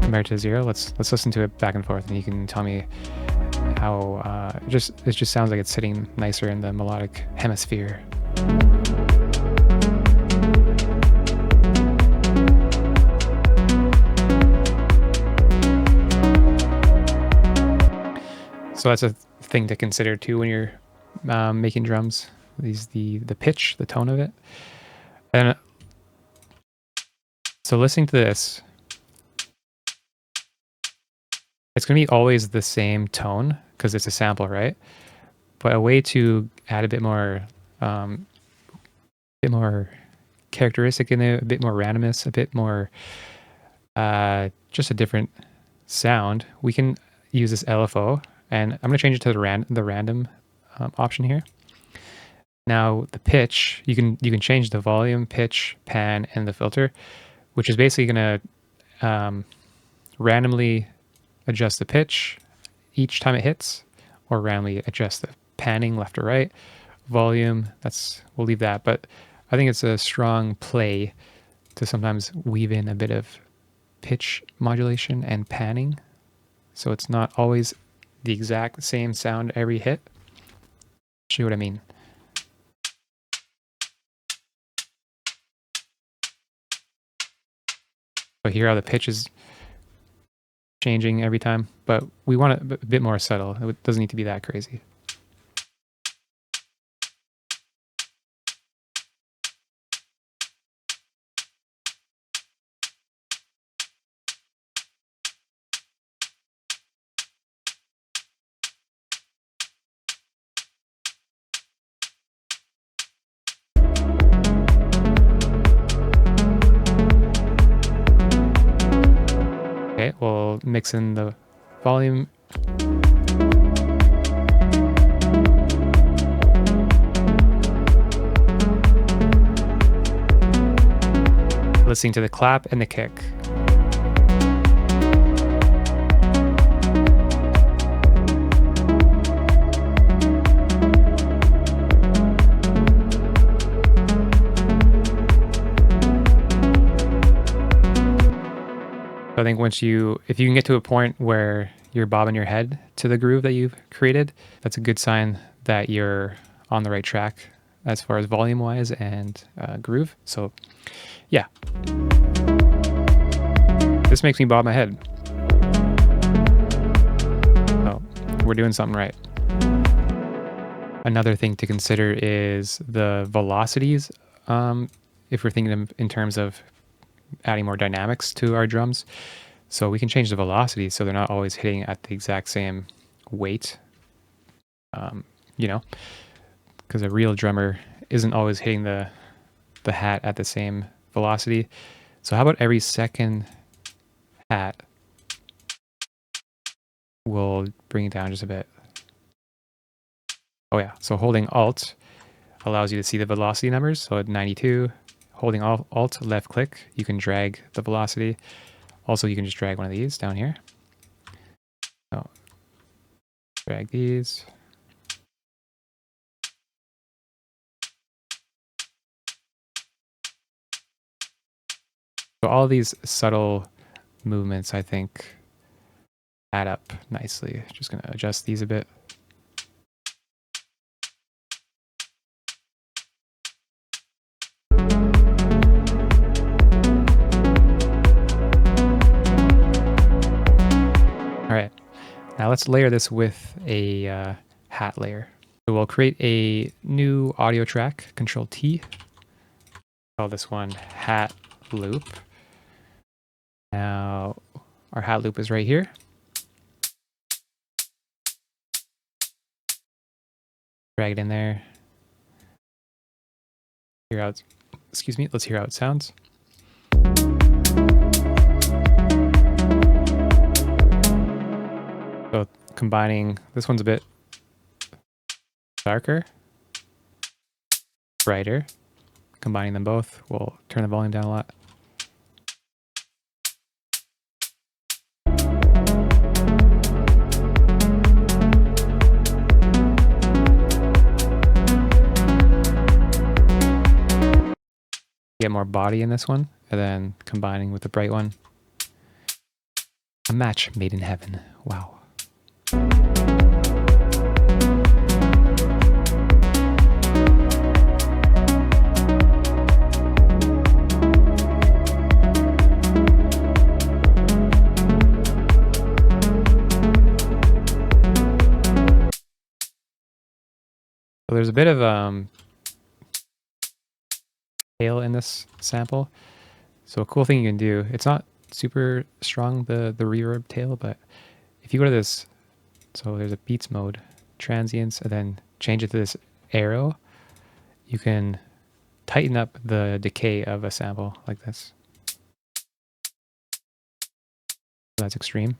compared to 0, let's listen to it back and forth, and you can tell me how it just sounds like it's sitting nicer in the melodic hemisphere. So that's a thing to consider too when you're making drums. The pitch, the tone of it, and so listening to this, it's going to be always the same tone because it's a sample, right? But a way to add a bit more characteristic in it, a bit more randomness, a bit more just a different sound. We can use this LFO, and I'm going to change it to the random option here. Now the pitch, you can change the volume, pitch, pan, and the filter, which is basically going to randomly adjust the pitch each time it hits, or randomly adjust the panning left or right. Volume, we'll leave that, but I think it's a strong play to sometimes weave in a bit of pitch modulation and panning, so it's not always the exact same sound every hit. See what I mean? So here how the pitch is changing every time, but we want it a bit more subtle. It doesn't need to be that crazy. Okay, we'll mix in the volume. Listening to the clap and the kick. So I think if you can get to a point where you're bobbing your head to the groove that you've created, that's a good sign that you're on the right track as far as volume wise and groove. So yeah, this makes me bob my head. So we're doing something right. Another thing to consider is the velocities. If we're thinking in terms of adding more dynamics to our drums, so we can change the velocity so they're not always hitting at the exact same weight. Because a real drummer isn't always hitting the hat at the same velocity. So how about every second hat we'll bring it down just a bit. Oh yeah, so holding Alt allows you to see the velocity numbers. So at 92, holding Alt left click, you can drag the velocity. Also, you can just drag one of these down here. So drag these. So all these subtle movements, I think, add up nicely. Just going to adjust these a bit. All right, now let's layer this with a hat layer. So we'll create a new audio track, Control T. Call this one hat loop. Now our hat loop is right here. Drag it in there. Hear how excuse me, let's hear how it sounds. So combining, this one's a bit darker, brighter. Combining them both, we'll turn the volume down a lot. Get more body in this one, and then combining with the bright one. A match made in heaven. Wow. So there's a bit of tail in this sample. So a cool thing you can do, it's not super strong, the reverb tail, but if you go to this, so there's a beats mode, transients, and then change it to this arrow, you can tighten up the decay of a sample like this. That's extreme.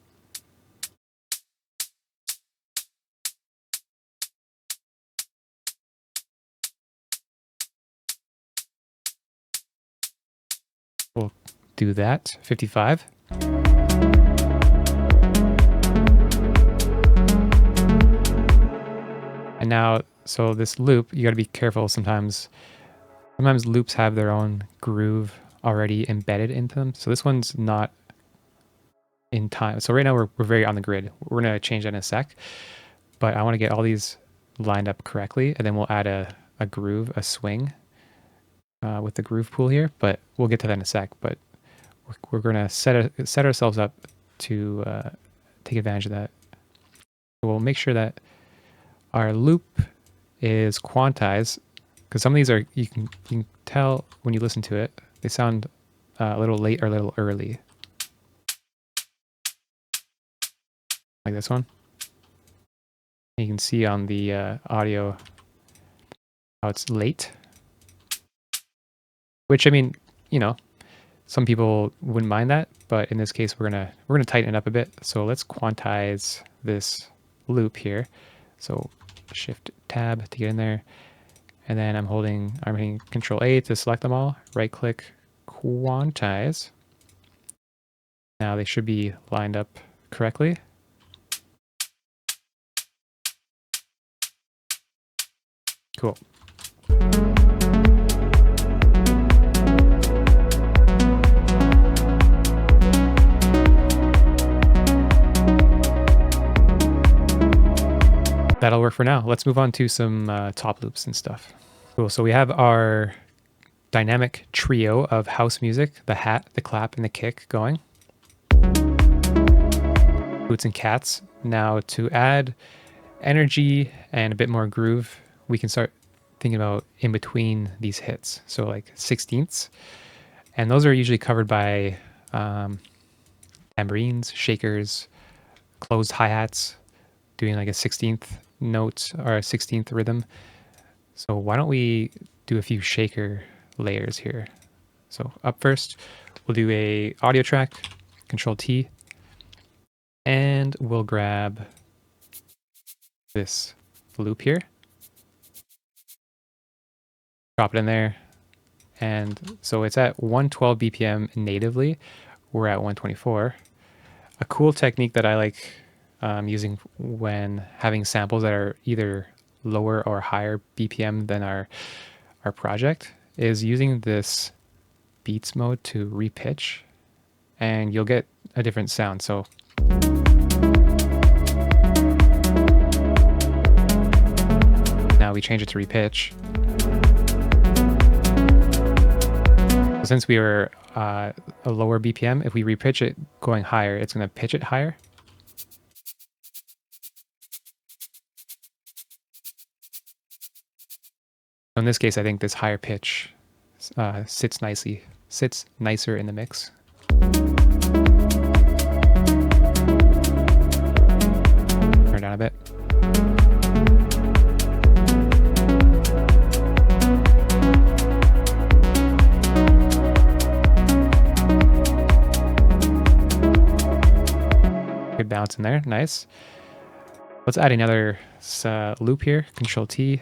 We'll do that, 55. And now, so this loop, you gotta be careful sometimes. Sometimes loops have their own groove already embedded into them. So this one's not in time. So right now we're very on the grid. We're gonna change that in a sec, but I wanna get all these lined up correctly, and then we'll add a groove, a swing, with the groove pool here, but we'll get to that in a sec. But we're gonna set ourselves up to take advantage of that. So we'll make sure that our loop is quantized, because some of these are, you can tell when you listen to it, they sound a little late or a little early. Like this one. You can see on the audio how it's late. Which, I mean, you know, some people wouldn't mind that, but in this case we're gonna tighten it up a bit. So let's quantize this loop here. So Shift Tab to get in there, and then I'm hitting Control A to select them all. Right click, quantize. Now they should be lined up correctly. Cool. That'll work for now. Let's move on to some top loops and stuff. Cool. So we have our dynamic trio of house music, the hat, the clap, and the kick going. Boots and cats. Now to add energy and a bit more groove, we can start thinking about in between these hits. So like 16ths. And those are usually covered by tambourines, shakers, closed hi-hats, doing like a 16th note or a 16th rhythm. So why don't we do a few shaker layers here? So up first, we'll do a audio track, Control T, and we'll grab this loop here, drop it in there. And so it's at 112 BPM natively. We're at 124. A cool technique that I like using when having samples that are either lower or higher BPM than our project is using this beats mode to repitch, and you'll get a different sound. So now we change it to repitch. Since we were a lower BPM, if we repitch it going higher, it's going to pitch it higher. In this case, I think this higher pitch sits nicer in the mix. Turn it down a bit. notes in there. Nice. Let's add another loop here. Control T.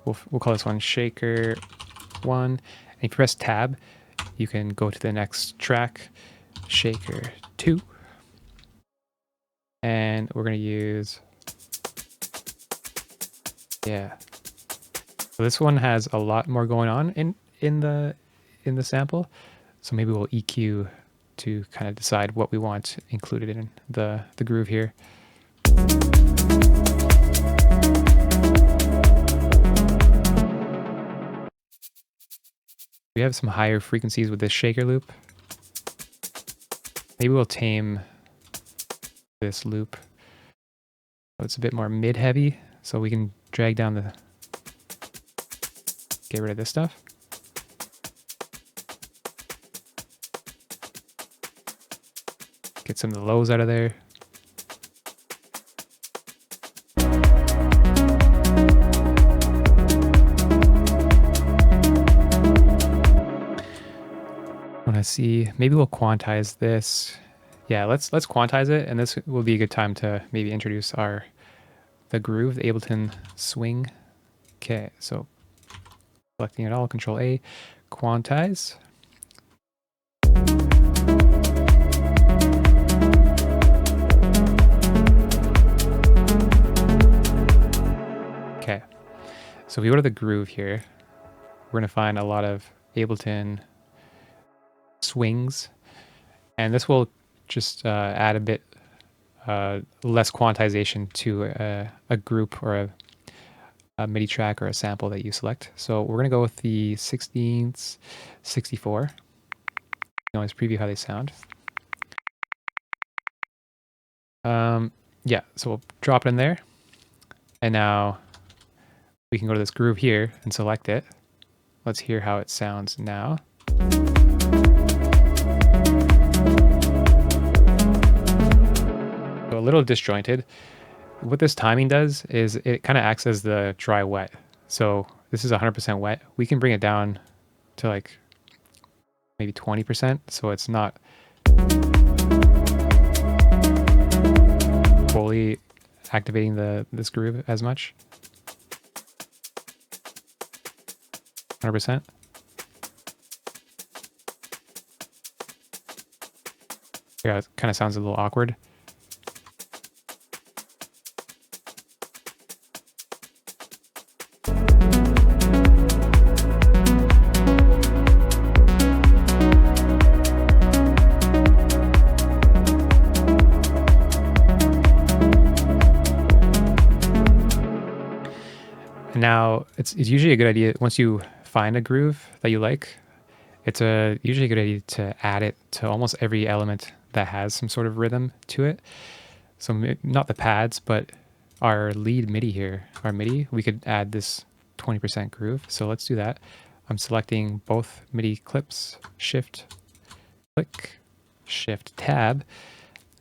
We'll call this one shaker 1. And if you press tab, you can go to the next track, shaker 2. And we're going to use, yeah. So this one has a lot more going on in the sample. So maybe we'll EQ to kind of decide what we want included in the groove here. We have some higher frequencies with this shaker loop. Maybe we'll tame this loop so it's a bit more mid-heavy, so we can drag down the... Get rid of this stuff. Get some of the lows out of there. Want to see, maybe we'll quantize this. Yeah, let's quantize it, and this will be a good time to maybe introduce the groove, the Ableton swing. Okay, so selecting it all, Control A, quantize. Okay, so if we go to the groove here, we're gonna find a lot of Ableton swings, and this will just add a bit less quantization to a group or a MIDI track or a sample that you select. So we're going to go with the 16th 64. You can always preview how they sound. Yeah, so we'll drop it in there, and now we can go to this groove here and select it. Let's hear how it sounds now. A little disjointed. What this timing does is it kind of acts as the dry wet. So this is 100% wet. We can bring it down to like maybe 20%, so it's not fully activating this groove as much. 100%. Yeah, it kind of sounds a little awkward. Now, it's usually a good idea, once you find a groove that you like, it's usually a good idea to add it to almost every element that has some sort of rhythm to it. So not the pads, but our lead MIDI here, our MIDI, we could add this 20% groove. So let's do that. I'm selecting both MIDI clips, shift, click, shift, tab.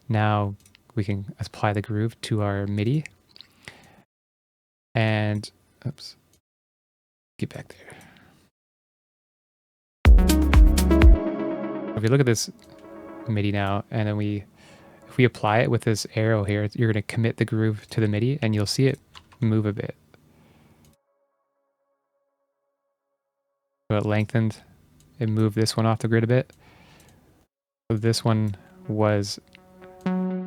Now we can apply the groove to our MIDI. And oops, get back there. If you look at this MIDI now, and then if we apply it with this arrow here, you're going to commit the groove to the MIDI, and you'll see it move a bit. So it lengthened, it moved this one off the grid a bit. So this one was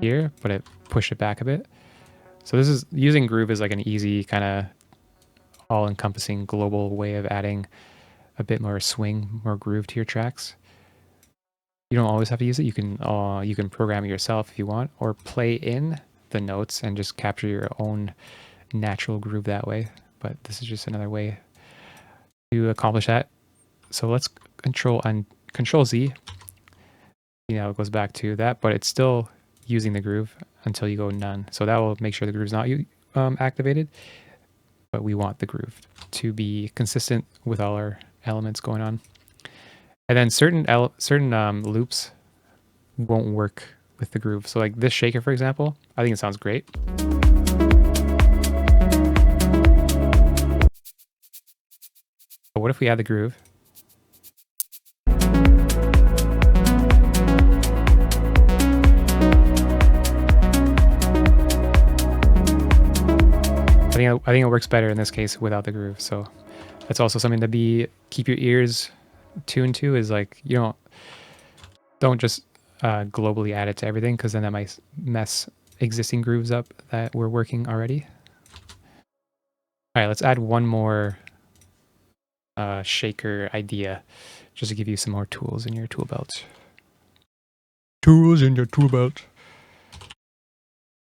here, but it pushed it back a bit. So this is using groove is like an easy kind of all-encompassing global way of adding a bit more swing, more groove to your tracks. You don't always have to use it. You can program it yourself if you want, or play in the notes and just capture your own natural groove that way. But this is just another way to accomplish that. So let's Control Z. You know, it goes back to that, but it's still using the groove until you go none. So that will make sure the groove's not activated, but we want the groove to be consistent with all our elements going on. And then certain loops won't work with the groove. So like this shaker, for example, I think it sounds great. But what if we add the groove? think it works better in this case without the groove. So that's also something to keep your ears tuned to, is like you don't just globally add it to everything, because then that might mess existing grooves up that we're working already. All right, let's add one more shaker idea, just to give you some more tools in your tool belt. Tools in your tool belt.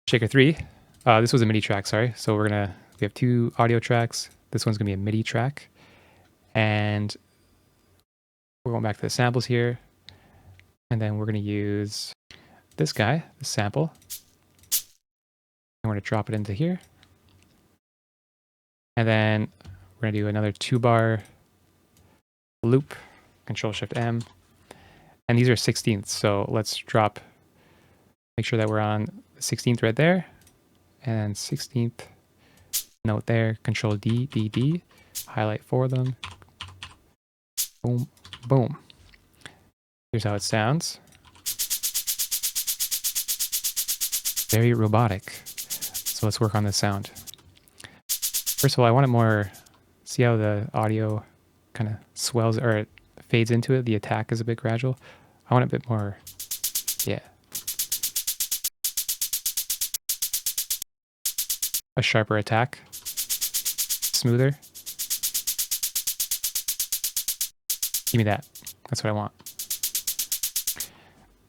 Shaker 3. This was a MIDI track, sorry. So we have 2 audio tracks. This one's gonna be a MIDI track. And we're going back to the samples here. And then we're gonna use this guy, the sample. And we're gonna drop it into here. And then we're gonna do another 2-bar loop, Control-Shift-M. And these are 16ths, so let's make sure that we're on the 16th right there. And 16th note there, Control-D, D, D. Highlight 4 of them. Boom, boom. Here's how it sounds. Very robotic. So let's work on the sound. First of all, I want it more, see how the audio kind of swells or it fades into it? The attack is a bit gradual. I want it a bit more, yeah. A sharper attack. Smoother. Give me that. That's what I want.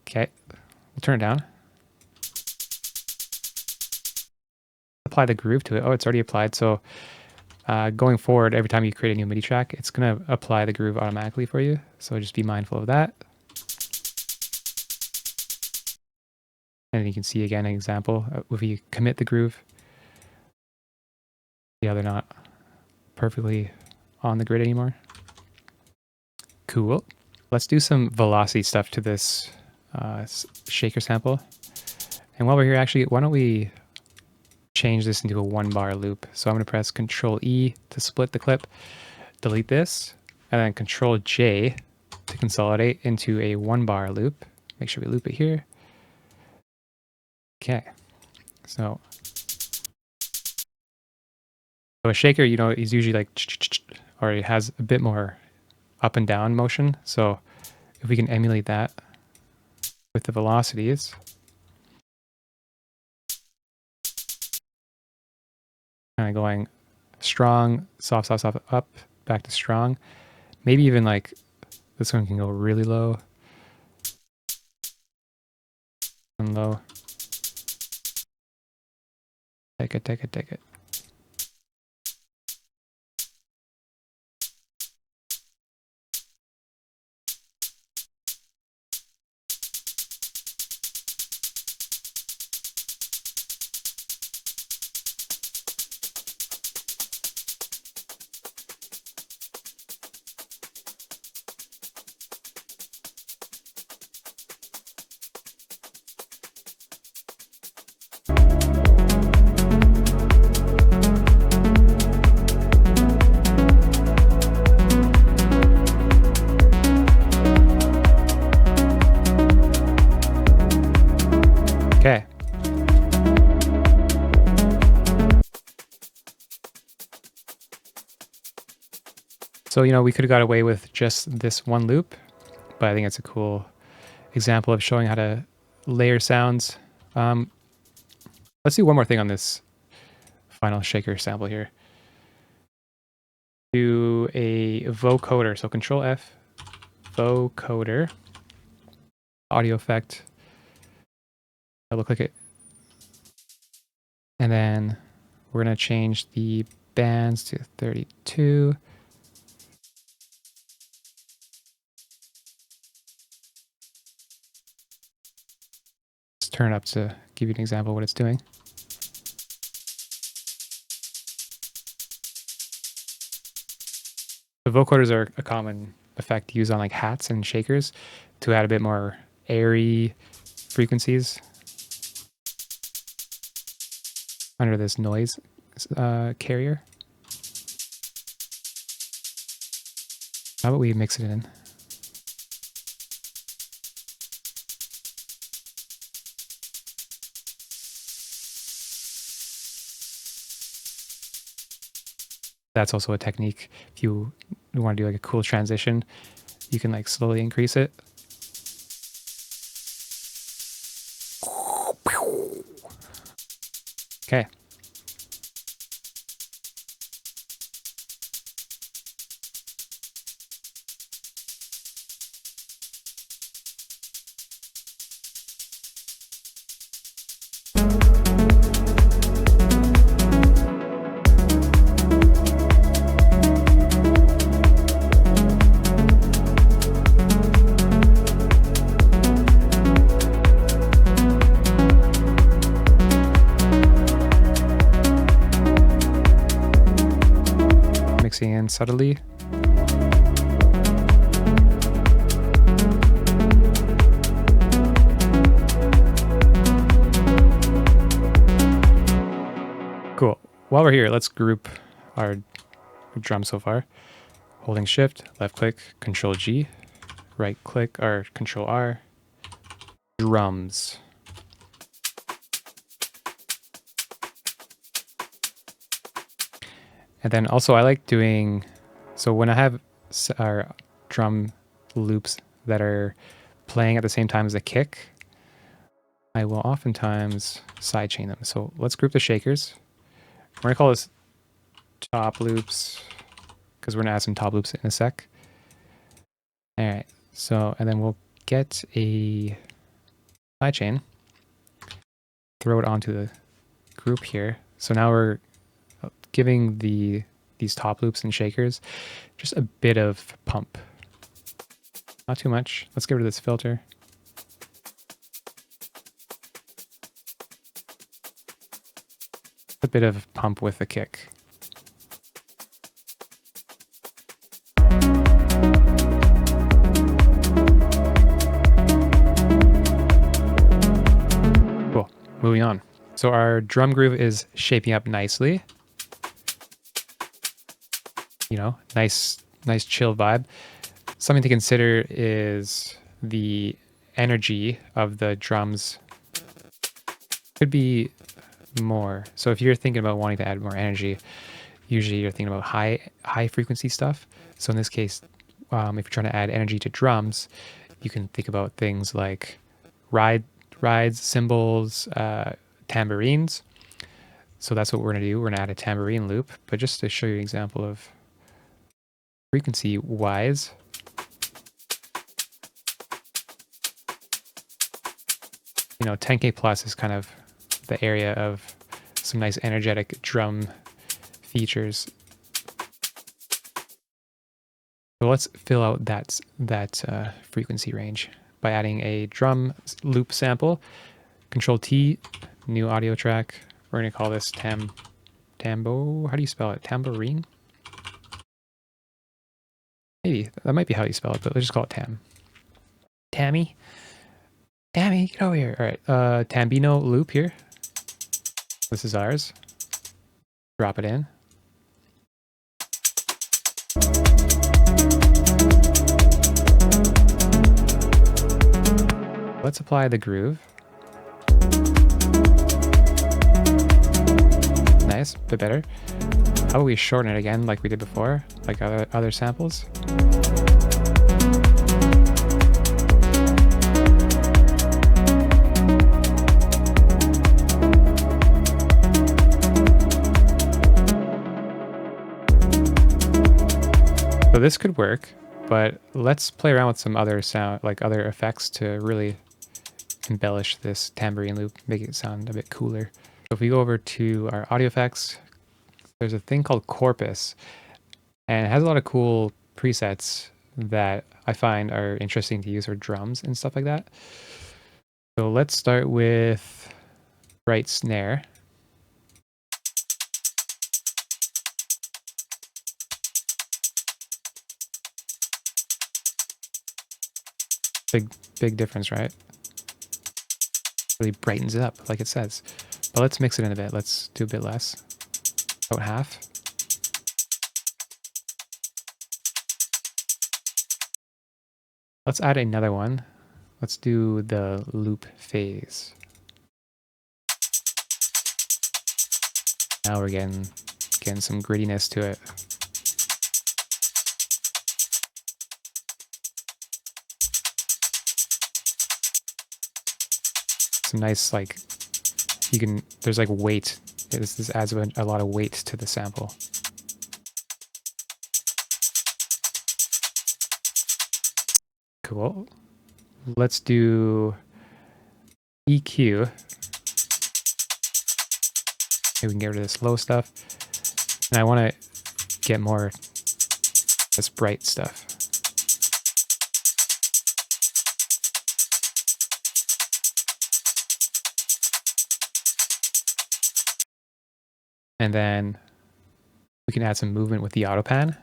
Okay, we'll turn it down. Apply the groove to it. Oh, it's already applied. So going forward, every time you create a new MIDI track, it's going to apply the groove automatically for you. So just be mindful of that. And you can see again an example. If you commit the groove, yeah, they're not perfectly on the grid anymore. Cool. Let's do some velocity stuff to this shaker sample. And while we're here, actually, why don't we change this into a 1-bar loop? So I'm going to press Control-E to split the clip, delete this, and then Control-J to consolidate into a 1-bar loop. Make sure we loop it here. Okay. So a shaker, is usually like, or it has a bit more up and down motion. So if we can emulate that with the velocities, kind of going strong, soft, soft, soft, up, back to strong. Maybe even like this one can go really low and low. Take it, take it, take it. Okay. So, we could have got away with just this one loop, but I think it's a cool example of showing how to layer sounds. Let's do one more thing on this final shaker sample here. Do a vocoder. So Control F, vocoder, audio effect. Double click it. And then we're going to change the bands to 32. Let's turn it up to give you an example of what it's doing. The vocoders are a common effect used on like hats and shakers to add a bit more airy frequencies under this noise carrier. How about we mix it in? That's also a technique. If you want to do like a cool transition, you can like slowly increase it. Okay. Mixing in subtly. Cool. While we're here, let's group our drum so far. Holding shift, left click, control G, right click, or control R. Drums. And then also I like doing, so when I have our drum loops that are playing at the same time as the kick, I will oftentimes sidechain them. So let's group the shakers. We're gonna call this top loops because we're gonna add some top loops in a sec. All right, so, and then we'll get a sidechain, throw it onto the group here. So now we're giving these top loops and shakers just a bit of pump. Not too much. Let's get rid of this filter. A bit of pump with the kick. Cool. Moving on. So our drum groove is shaping up nicely. You know, nice chill vibe. Something to consider is the energy of the drums. Could be more. So if you're thinking about wanting to add more energy, usually you're thinking about high frequency stuff. So in this case, if you're trying to add energy to drums, you can think about things like rides, cymbals, tambourines. So that's what we're going to do. We're going to add a tambourine loop. But just to show you an example of frequency wise, you know, 10K plus is kind of the area of some nice energetic drum features. So let's fill out that frequency range by adding a drum loop sample. Control T, new audio track. We're going to call this tambo. How do you spell it? Tambourine? Maybe that might be how you spell it, but let's just call it Tam. Tammy, get over here. All right, Tambino loop here. This is ours. Drop it in. Let's apply the groove. Nice, bit better. How about we shorten it again like we did before, like other samples? So this could work, but let's play around with some other sound, like other effects to really embellish this tambourine loop, make it sound a bit cooler. So if we go over to our audio effects, there's a thing called Corpus, and it has a lot of cool presets that I find are interesting to use for drums and stuff like that. So let's start with right snare. Big difference, right? Really brightens it up, like it says. But let's mix it in a bit. Let's do a bit less. About half. Let's add another one. Let's do the loop phase. Now we're getting kick in some grittiness to it. Some nice, like, there's like weight. This adds a lot of weight to the sample. Cool. Let's do EQ. Maybe we can get rid of this low stuff. And I want to get more this bright stuff. And then we can add some movement with the auto pan.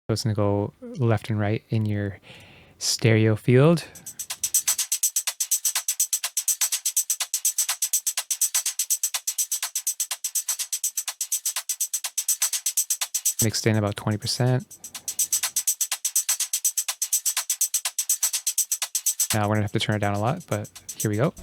So it's going to go left and right in your stereo field. Mixed in about 20%. Now we're going to have to turn it down a lot, but here we go.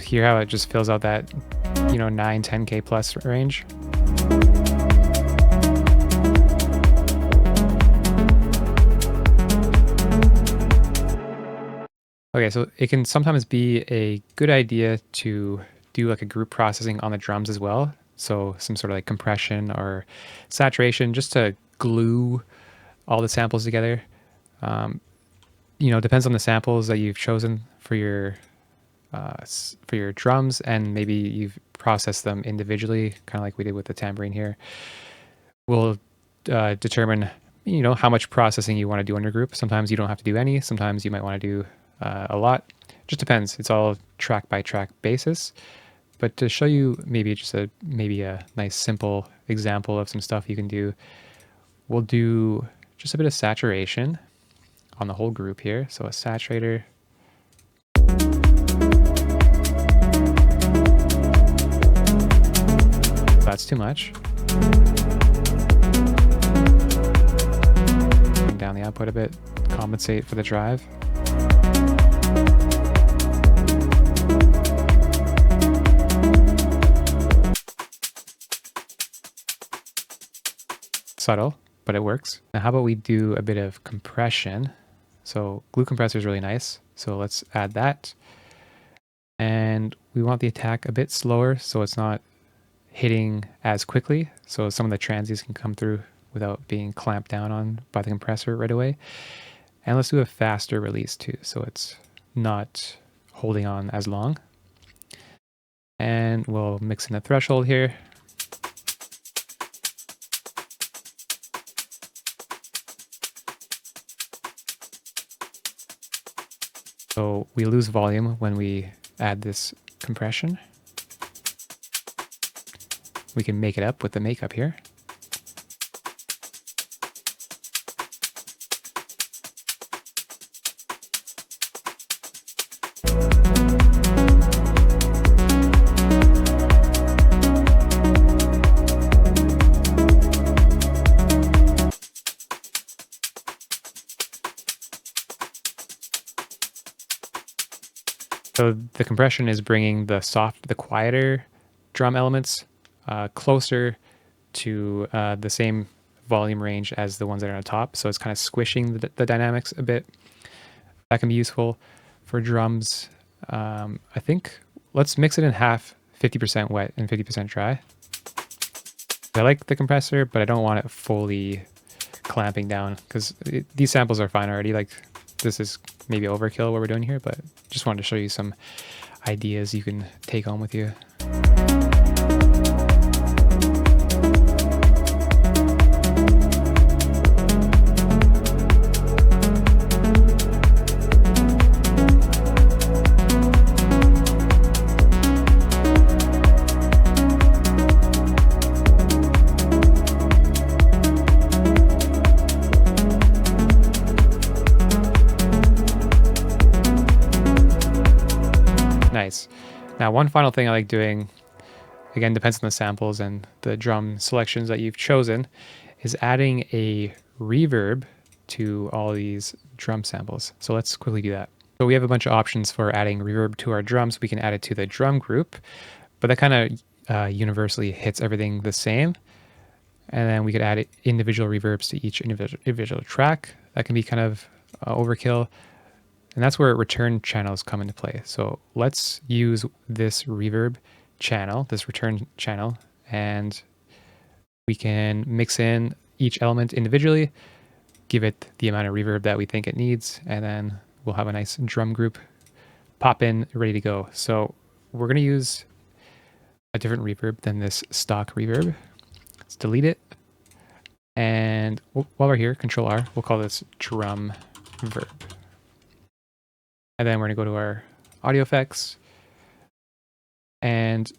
Hear how it just fills out that, 9-10K plus range. Okay, so it can sometimes be a good idea to do like a group processing on the drums as well. So some sort of like compression or saturation just to glue all the samples together. Depends on the samples that you've chosen for your drums, and maybe you've processed them individually, kind of like we did with the tambourine here. We'll determine, how much processing you want to do on your group. Sometimes you don't have to do any. Sometimes you might want to do a lot. Just depends. It's all track by track basis. But to show you maybe a nice simple example of some stuff you can do, we'll do just a bit of saturation on the whole group here. So a saturator. That's too much. Bring down the output a bit, compensate for the drive. Subtle, but it works. Now how about we do a bit of compression? So glue compressor is really nice. So let's add that. And we want the attack a bit slower so it's not hitting as quickly, so some of the transies can come through without being clamped down on by the compressor right away. And let's do a faster release too, so it's not holding on as long. And we'll mix in the threshold here. So we lose volume when we add this compression. We can make it up with the makeup here. So the compression is bringing the quieter drum elements closer to the same volume range as the ones that are on top. So it's kind of squishing the dynamics a bit. That can be useful for drums. I think let's mix it in half, 50% wet and 50% dry. I like the compressor, but I don't want it fully clamping down because these samples are fine already. Like this is maybe overkill what we're doing here, but just wanted to show you some ideas you can take home with you. Nice. Now, one final thing I like doing, again, depends on the samples and the drum selections that you've chosen, is adding a reverb to all these drum samples. So let's quickly do that. So we have a bunch of options for adding reverb to our drums. We can add it to the drum group, but that kind of universally hits everything the same. And then we could add individual reverbs to each individual track. That can be kind of overkill. And that's where return channels come into play. So let's use this reverb channel, this return channel, and we can mix in each element individually, give it the amount of reverb that we think it needs, and then we'll have a nice drum group pop in, ready to go. So we're going to use a different reverb than this stock reverb. Let's delete it. And while we're here, Control R, we'll call this drum verb. And then we're going to go to our audio effects. And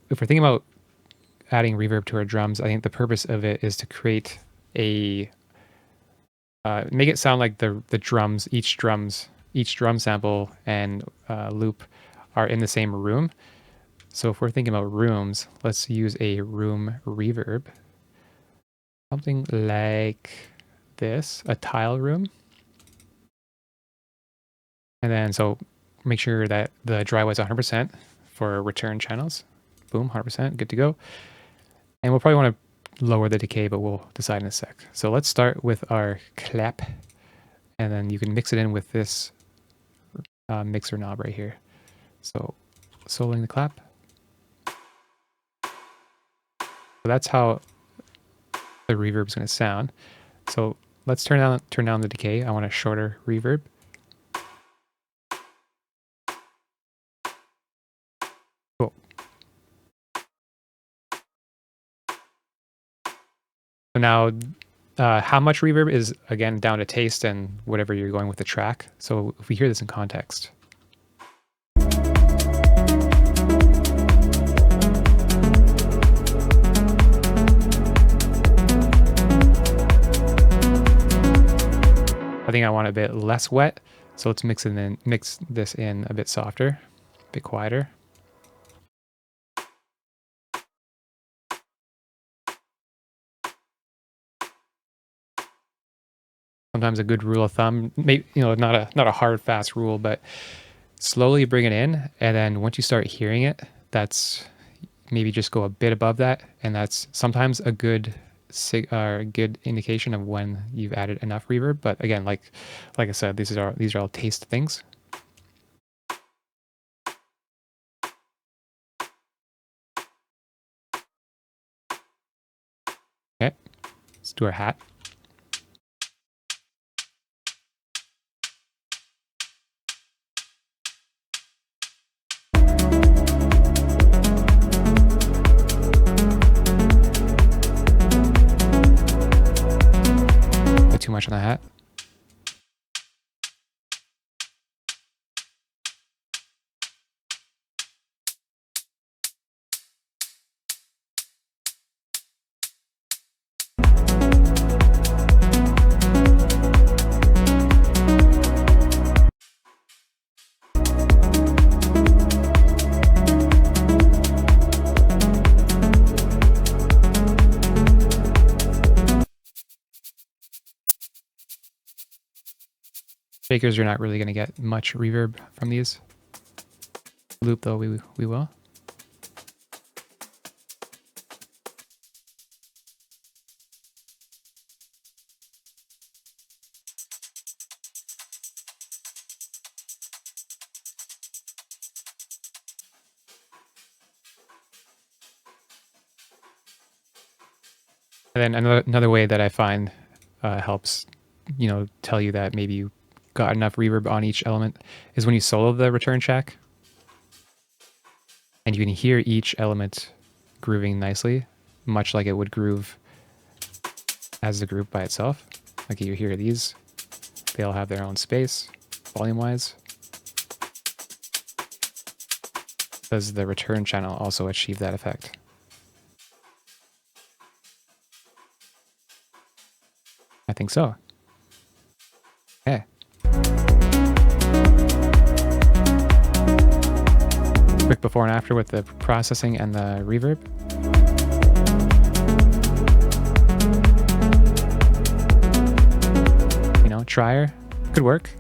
if we're thinking about adding reverb to our drums, I think the purpose of it is to create a make it sound like the drums, each drum sample and loop are in the same room. So if we're thinking about rooms, let's use a room reverb. Something like this, a tile room. And then so make sure that the dry was 100% for return channels. Boom, 100%, good to go. And we'll probably want to lower the decay, but we'll decide in a sec. So let's start with our clap, and then you can mix it in with this mixer knob right here. So soloing the clap. So that's how the reverb is going to sound. So let's turn down the decay. I want a shorter reverb. Cool. So now, how much reverb is, again, down to taste and whatever you're going with the track. So if we hear this in context. I think I want a bit less wet, so let's mix this in a bit softer, a bit quieter. Sometimes a good rule of thumb, maybe, not a hard fast rule, but slowly bring it in, and then once you start hearing it, that's maybe just go a bit above that, and that's sometimes a good indication of when you've added enough reverb. But again, like I said, these are all taste things. Okay, let's do our hat. Too much on the hat. Shakers, you're not really going to get much reverb from these. Loop though, we will. And then another way that I find helps, tell you that maybe you got enough reverb on each element is when you solo the return track, and you can hear each element grooving nicely, much like it would groove as the group by itself. Like you hear these, they all have their own space, volume-wise. Does the return channel also achieve that effect? I think so. Okay. before and after with the processing and the reverb. You know, trier could work.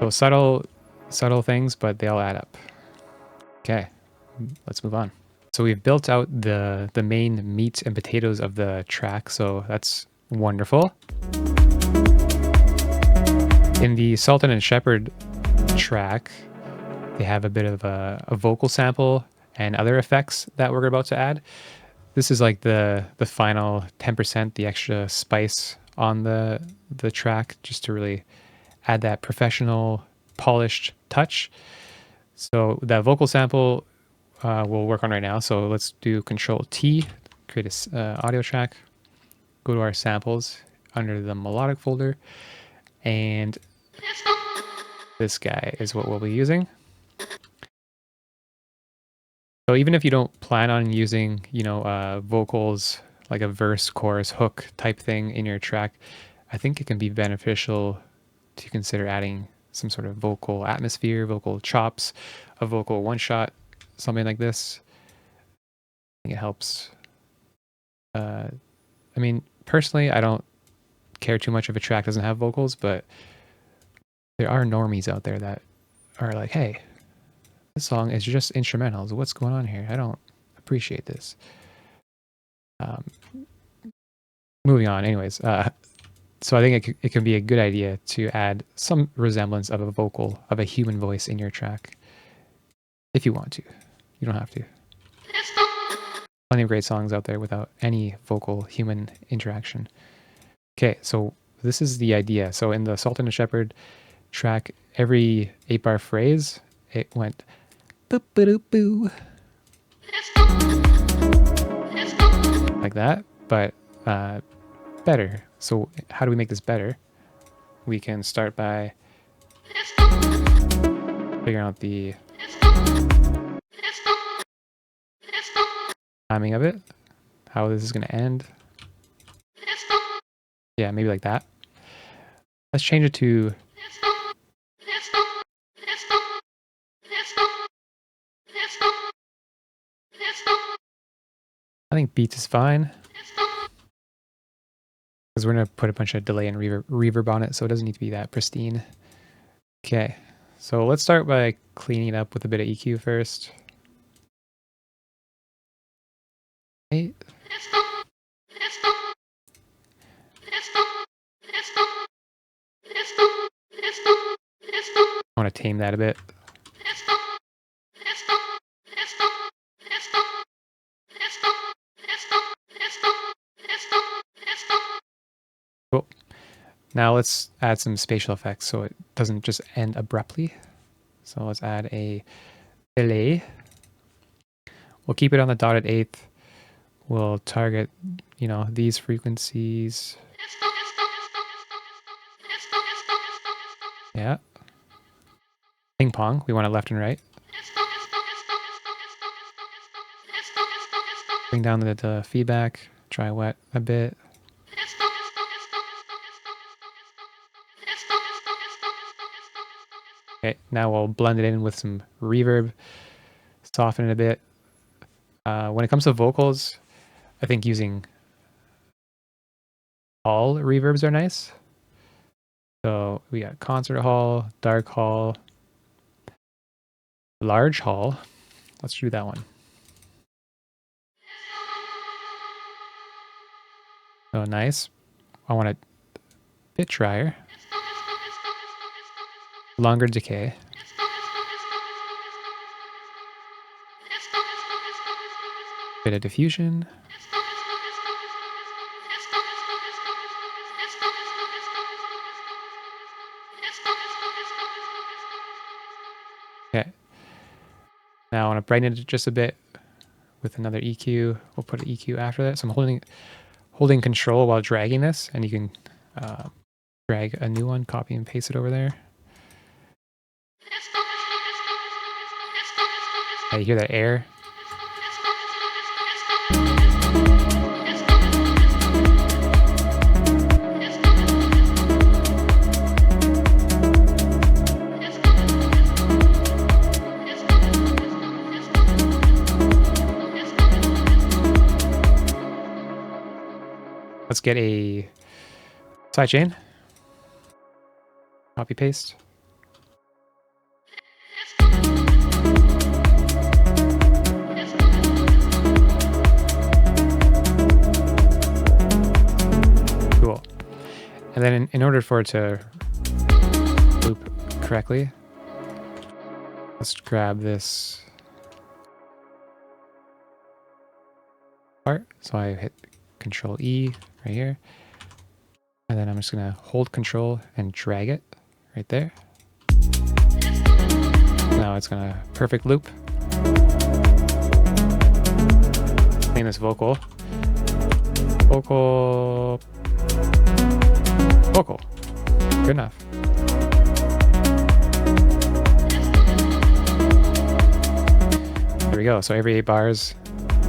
So subtle things, but they all add up. Okay, let's move on. So we've built out the main meat and potatoes of the track, so that's wonderful. In the Sultan and Shepherd track, they have a bit of a vocal sample and other effects that we're about to add. This is like the final 10%, the extra spice on the track, just to really add that professional, polished touch. So that vocal sample we'll work on right now. So let's do Control T, create a audio track, go to our samples under the melodic folder, and this guy is what we'll be using. So even if you don't plan on using, you know, vocals like a verse, chorus, hook type thing in your track, I think it can be beneficial to consider adding some sort of vocal atmosphere, vocal chops, a vocal one shot, something like this. I think it helps. I mean, personally, I don't care too much if a track doesn't have vocals, but there are normies out there that are like, hey, this song is just instrumentals. What's going on here? I don't appreciate this. Moving on, anyways. So I think it can be a good idea to add some resemblance of a vocal, of a human voice in your track, if you want to. You don't have to. Plenty of great songs out there without any vocal human interaction. Okay, so this is the idea. So in the Sultan and Shepherd track, every 8-bar phrase, it went boop boop boo, like that, but better. So how do we make this better? We can start by figuring out the timing of it, how this is going to end. Yeah, maybe like that. Let's change it to I think beats is fine, because we're going to put a bunch of delay and reverb on it, so it doesn't need to be that pristine. Okay, so let's start by cleaning it up with a bit of EQ first. Hey. I want to tame that a bit. Cool. Now let's add some spatial effects so it doesn't just end abruptly. So let's add a delay. We'll keep it on the dotted eighth. We'll target, you know, these frequencies. Yeah. Ping pong, we want it left and right. Bring down the feedback, try wet a bit. Okay, now we'll blend it in with some reverb, soften it a bit. When it comes to vocals, I think using hall reverbs are nice. So we got concert hall, dark hall, large hall. Let's do that one. So nice. I want a bit drier. Longer decay. Bit of diffusion. Okay. Now I want to brighten it just a bit with another EQ. We'll put an EQ after that. So I'm holding control while dragging this, and you can drag a new one, copy and paste it over there. You hear that air? Let's get a sidechain. Copy paste. Cool. And then in order for it to loop correctly, let's grab this part. So I hit Control E right here. And then I'm just gonna hold Control and drag it right there. Now it's gonna perfect loop. Name this vocal. Vocal. Good enough. There we go. So every 8 bars,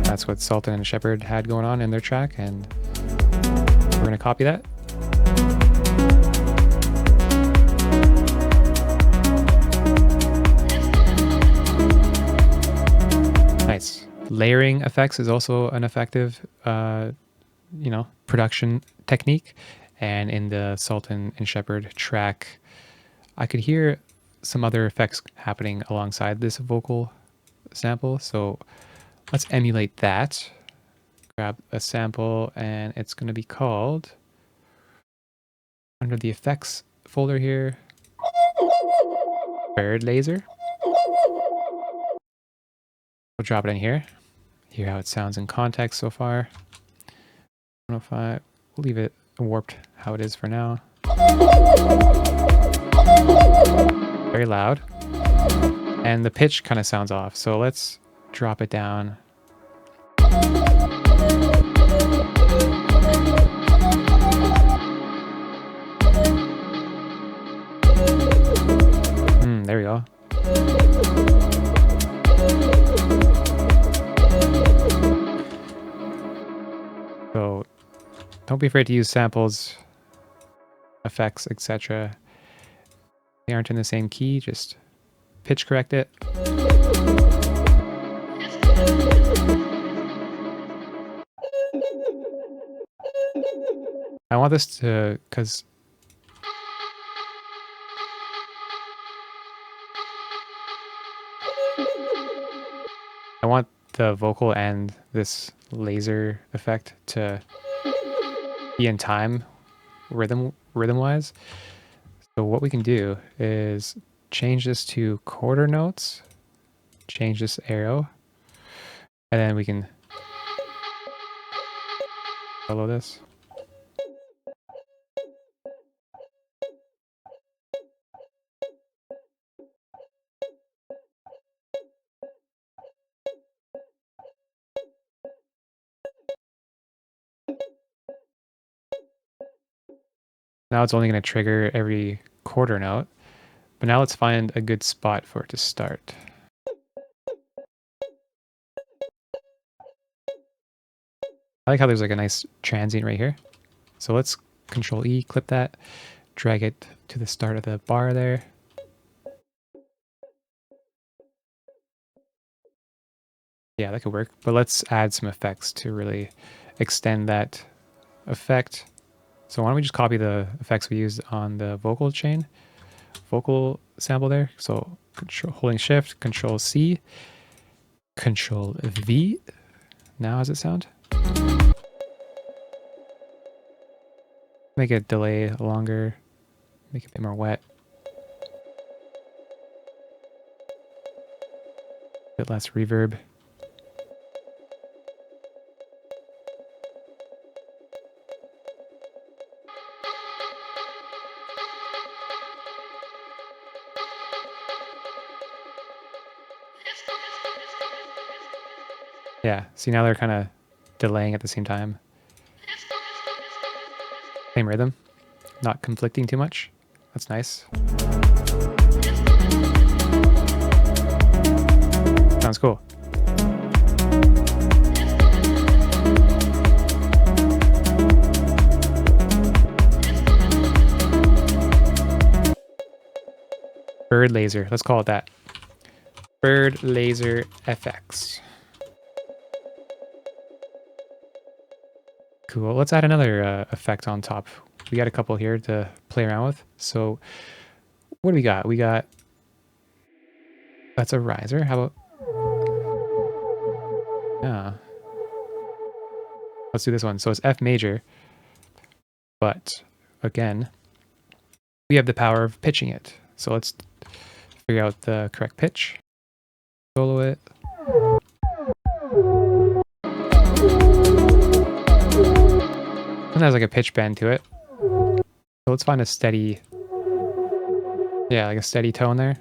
that's what Sultan and Shepard had going on in their track, and we're gonna copy that. Nice. Layering effects is also an effective, production technique. And in the Sultan and Shepard track, I could hear some other effects happening alongside this vocal sample. So let's emulate that. Grab a sample, and it's going to be called, under the effects folder here, Bird Laser. We'll drop it in here. Hear how it sounds in context so far. 105. We'll leave it warped how it is for now. Very loud. And the pitch kind of sounds off. So let's drop it down. There we go. So don't be afraid to use samples, effects, etc. They aren't in the same key, just pitch correct it. I want this to, because I want the vocal and this laser effect to be in time rhythm-wise. So what we can do is change this to quarter notes, change this arrow, and then we can follow this. Now it's only going to trigger every quarter note, but now let's find a good spot for it to start. I like how there's like a nice transient right here. So let's Control E, clip that, drag it to the start of the bar there. Yeah, that could work, but let's add some effects to really extend that effect. So why don't we just copy the effects we used on the vocal chain, vocal sample there. So holding Shift, Control C, Control V. Now how's it sound? Make it delay longer, make it a bit more wet. A bit less reverb. Yeah, see now they're kind of delaying at the same time. Same rhythm, not conflicting too much. That's nice. Sounds cool. Bird Laser, let's call it that. Bird Laser FX. Cool. Let's add another effect on top. We got a couple here to play around with. So what do we got? We got, that's a riser. How about, yeah, let's do this one. So it's F major, but again, we have the power of pitching it. So let's figure out the correct pitch. Solo it. And there's like a pitch bend to it. So let's find a steady, yeah, like a steady tone there.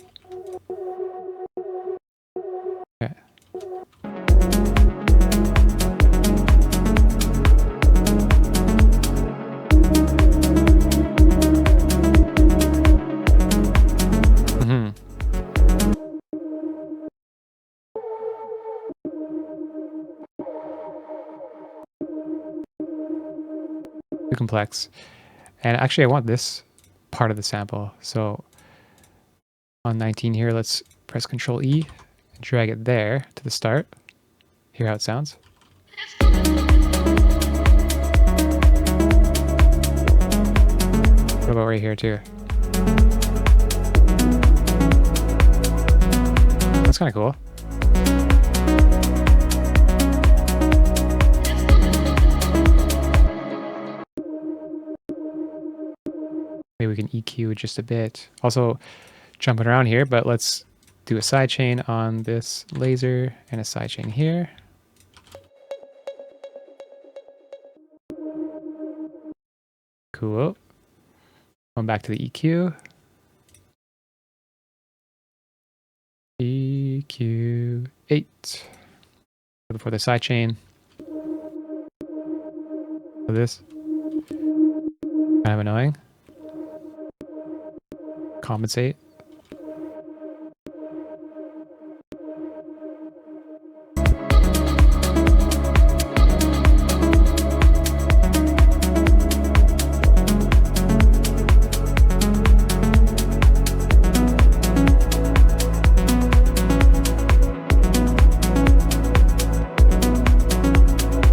Okay. Too complex. And actually I want this part of the sample. So on 19 here, let's press Control E and drag it there to the start. Hear how it sounds. What about right here too? That's kind of cool. Maybe we can EQ just a bit. Also jumping around here, but let's do a sidechain on this laser and a sidechain here. Cool. Going back to the EQ. EQ 8. Before the sidechain. So this. Kind of annoying. Compensate.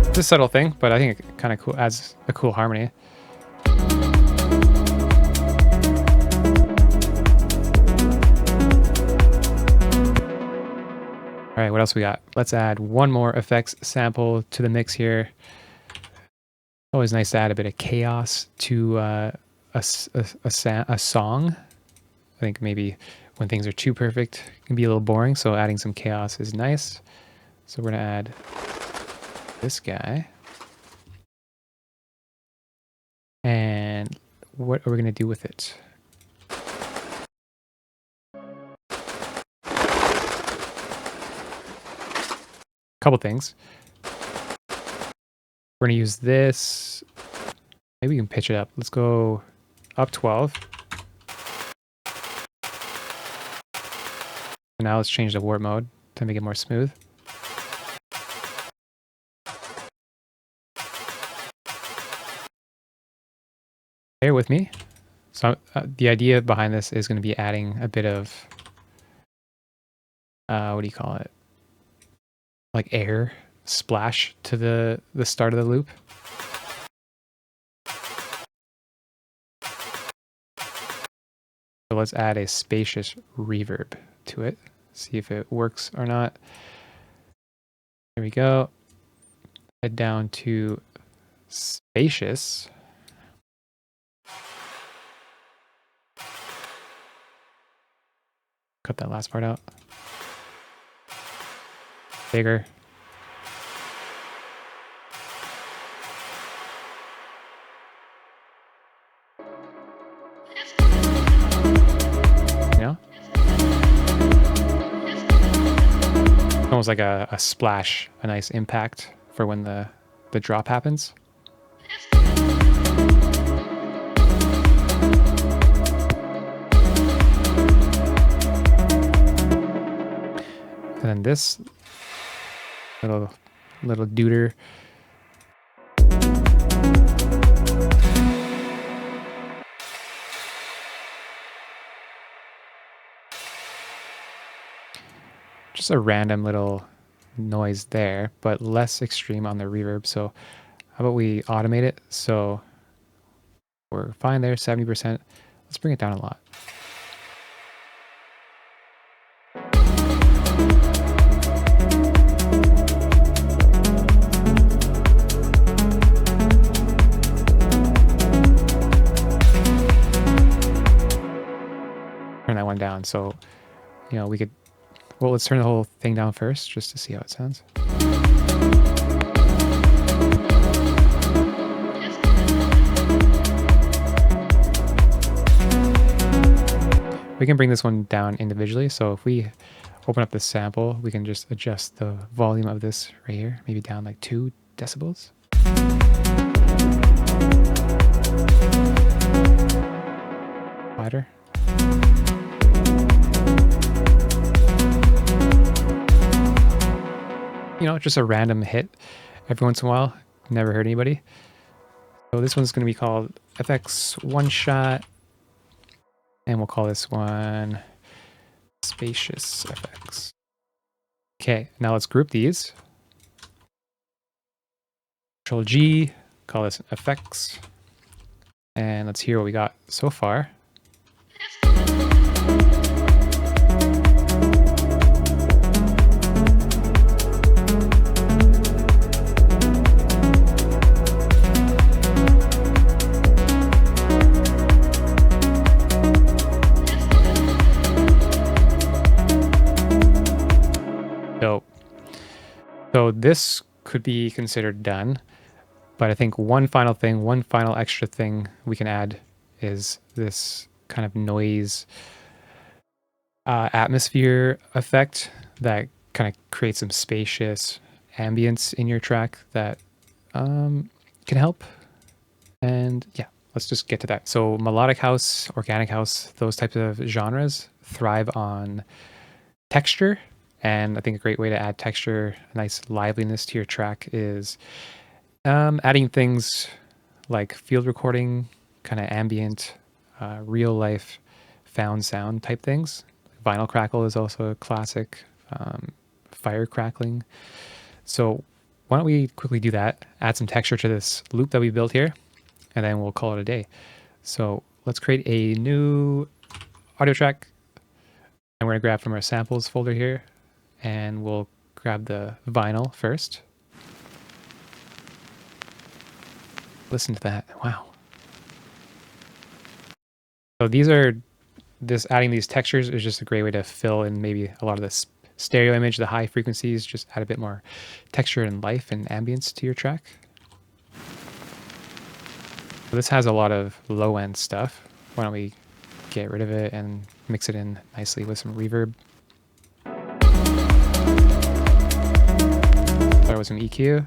It's a subtle thing, but I think it kind of cool, adds a cool harmony. All right, what else we got? Let's add one more effects sample to the mix here. Always nice to add a bit of chaos to a song. I think maybe when things are too perfect, it can be a little boring, so adding some chaos is nice. So we're gonna add this guy. And what are we gonna do with it? Couple things. We're gonna use this. Maybe we can pitch it up. Let's go up 12. And now let's change the warp mode to make it more smooth. Bear with me. So the idea behind this is going to be adding a bit of, what do you call it? Like air splash to the start of the loop. So let's add a spacious reverb to it. See if it works or not. There we go. Head down to spacious. Cut that last part out. Bigger. Yeah. Almost like a splash, a nice impact for when the drop happens. And then this little duder. Just a random little noise there, but less extreme on the reverb. So How about we automate it? So we're fine there, 70%. Let's bring it down a lot. Turn that one down. So, you know, we could, well, let's turn the whole thing down first just to see how it sounds. We can bring this one down individually. So if we open up the sample, we can just adjust the volume of this right here, maybe down like 2 decibels. Wider. You know, just a random hit every once in a while. Never hurt anybody. So this one's going to be called FX One Shot. And we'll call this one Spacious FX. Okay, now let's group these. Control G, call this effects. And let's hear what we got so far. So this could be considered done, but I think one final extra thing we can add is this kind of noise atmosphere effect that kind of creates some spacious ambience in your track that can help. And yeah, let's just get to that. So melodic house, organic house, those types of genres thrive on texture. And I think a great way to add texture, a nice liveliness to your track is adding things like field recording, kind of ambient, real life found sound type things. Vinyl crackle is also a classic, fire crackling. So why don't we quickly do that, add some texture to this loop that we built here, and then we'll call it a day. So let's create a new audio track, and we're gonna grab from our samples folder here, and we'll grab the vinyl first. Listen to that. Wow. So adding these textures is just a great way to fill in maybe a lot of this stereo image, the high frequencies, just add a bit more texture and life and ambience to your track. So this has a lot of low end stuff. Why don't we get rid of it and mix it in nicely with some reverb. Start with some EQ.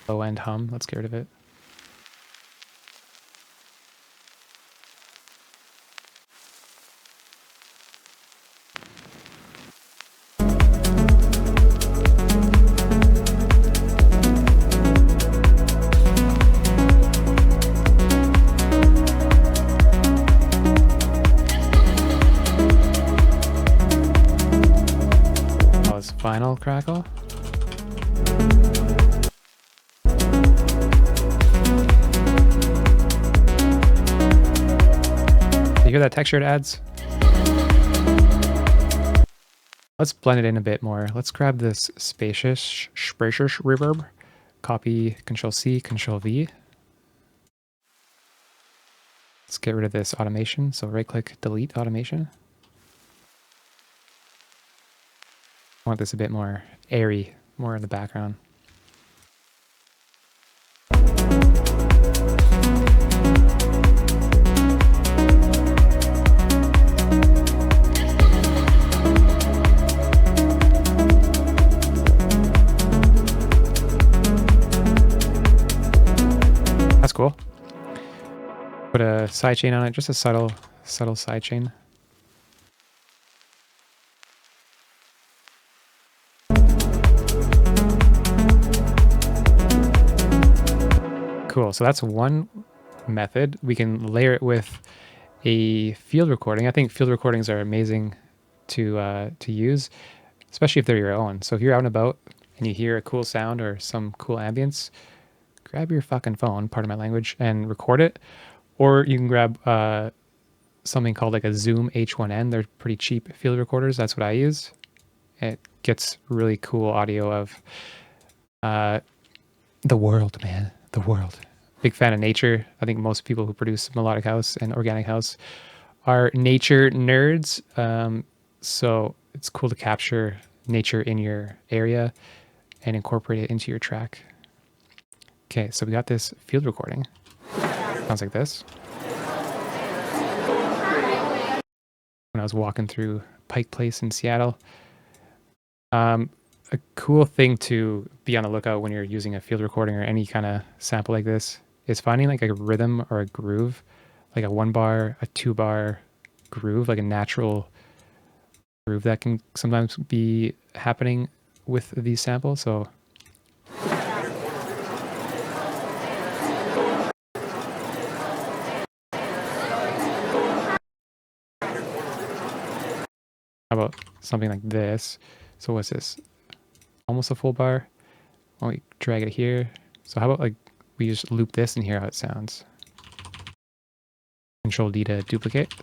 Low end hum, let's get rid of it. Vinyl crackle. You hear that texture it adds? Let's blend it in a bit more. Let's grab this spacious reverb. Copy, Control C, Control V. Let's get rid of this automation. So right click, delete automation. I want this a bit more airy, more in the background. That's cool. Put a sidechain on it, just a subtle sidechain. Cool, so that's one method. We can layer it with a field recording. I think field recordings are amazing to use. especially if they're your own. So if you're out and about and you hear a cool sound or some cool ambience, grab your fucking phone, pardon my language, and record it. Or you can grab something called like a Zoom H1N. They're pretty cheap field recorders. That's what I use. It gets really cool audio of the world, man. The world. Big fan of nature. I think most people who produce melodic house and organic house are nature nerds. So it's cool to capture nature in your area and incorporate it into your track. Okay, so we got this field recording. Sounds like this. When I was walking through Pike Place in Seattle. A cool thing to be on the lookout when you're using a field recording or any kind of sample like this is finding like a rhythm or a groove, like a 1 bar, a 2 bar groove, like a natural groove that can sometimes be happening with these samples. So how about something like this? So what's this? Almost a full bar. Oh, we drag it here. So how about like we just loop this and hear how it sounds. Control D to duplicate.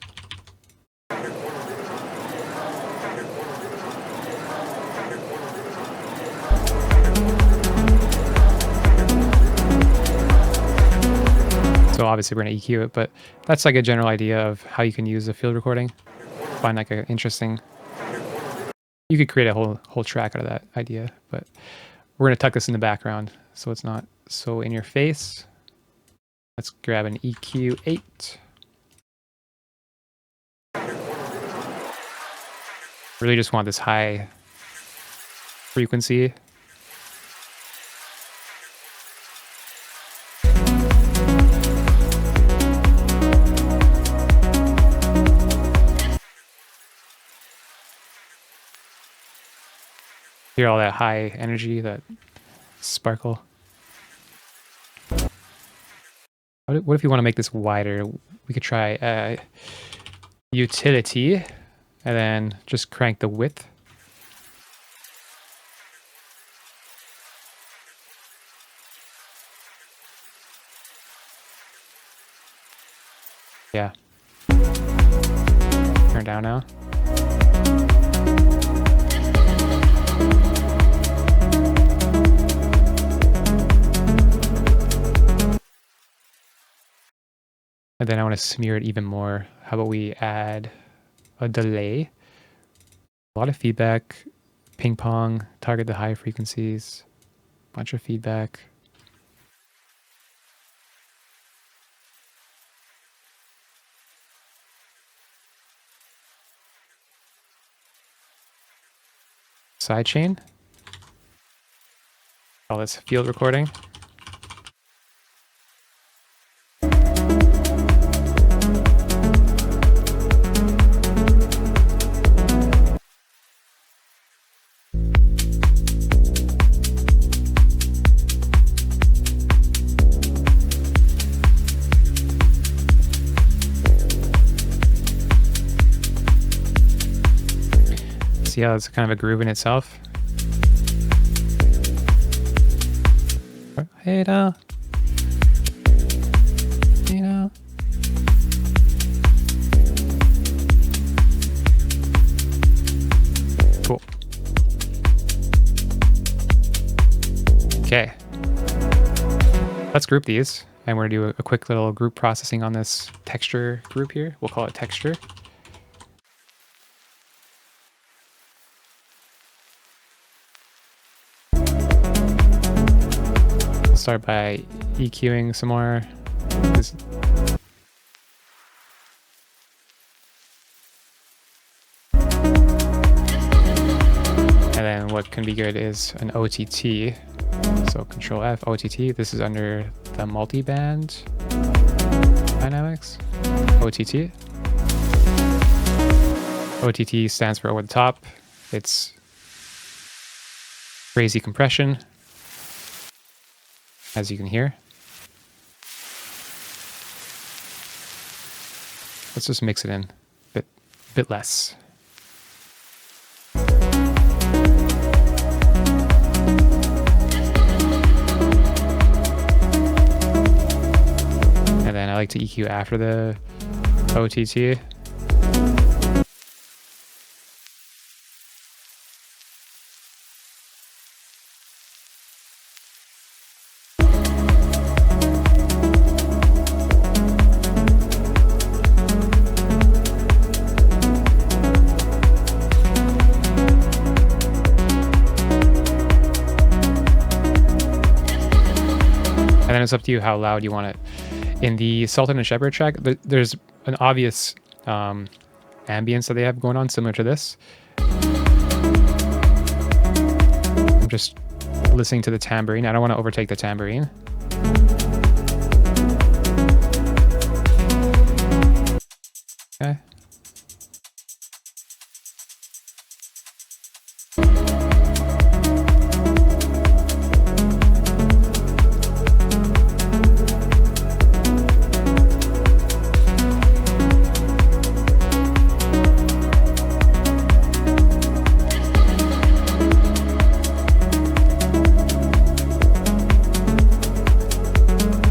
So obviously we're going to EQ it, but that's like a general idea of how you can use a field recording. Find like an interesting, you could create a whole track out of that idea, but we're going to tuck this in the background so it's not so in your face. Let's grab an EQ8. Really just want this high frequency. Hear all that high energy, that sparkle. What if you want to make this wider? We could try utility and then just crank the width. Yeah. Turn down now. And then I want to smear it even more. How about we add a delay? A lot of feedback, ping pong, target the high frequencies, bunch of feedback. Sidechain. Call this field recording. See how it's kind of a groove in itself. Hey now. You know. Cool. Okay. Let's group these. And we're going to do a quick little group processing on this texture group here. We'll call it texture. Start by EQing some more. And then what can be good is an OTT. So Control F, OTT. This is under the multi-band dynamics. OTT. OTT stands for over the top. It's crazy compression, as you can hear. Let's just mix it in a bit less. like to EQ after the OTT. And then it's up to you how loud you want it. In the Sultan and Shepherd track, there's an obvious ambience that they have going on, similar to this. I'm just listening to the tambourine. I don't want to overtake the tambourine. Okay.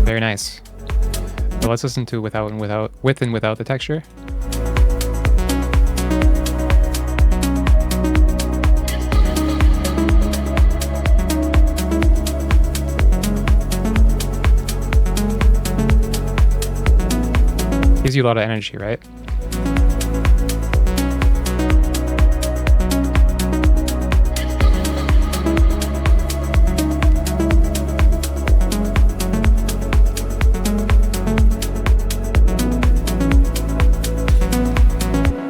Very nice. So let's listen to with and without the texture. Gives you a lot of energy, right?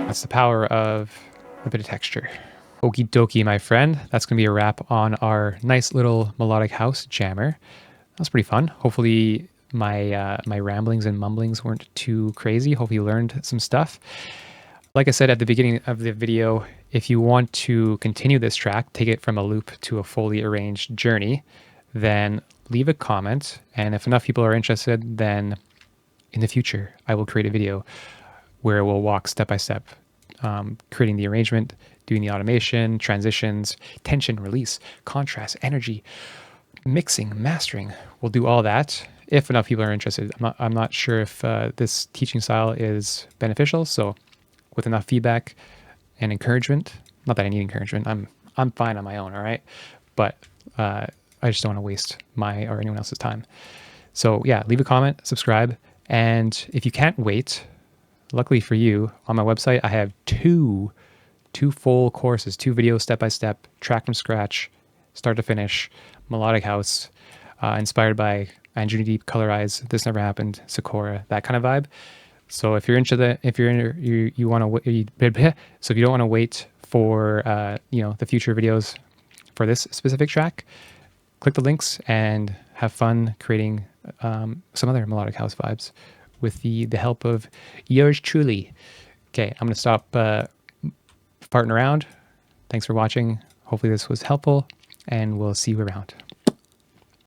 That's the power of a bit of texture. Okie dokie, my friend. That's going to be a wrap on our nice little melodic house jammer. That was pretty fun. Hopefully my ramblings and mumblings weren't too crazy. Hopefully you learned some stuff. Like I said at the beginning of the video, if you want to continue this track, take it from a loop to a fully arranged journey, then leave a comment. And if enough people are interested, then in the future, I will create a video where we'll walk step by step, creating the arrangement, doing the automation, transitions, tension, release, contrast, energy, mixing, mastering. We'll do all that if enough people are interested. I'm not sure if this teaching style is beneficial. So with enough feedback and encouragement, not that I need encouragement, I'm fine on my own, all right? But I just don't want to waste my or anyone else's time. So yeah, leave a comment, subscribe. And if you can't wait, luckily for you, on my website, I have two full courses, 2 videos, step-by-step, track from scratch, start to finish, melodic house, inspired by Andrew Deep, Color Eyes, This Never Happened, Sakura, that kind of vibe. So if you're into that, if you're in, you want to, so if you don't want to wait for, the future videos for this specific track, click the links and have fun creating some other melodic house vibes with the help of yours truly. Okay, I'm going to stop farting around. Thanks for watching. Hopefully this was helpful, and we'll see you around.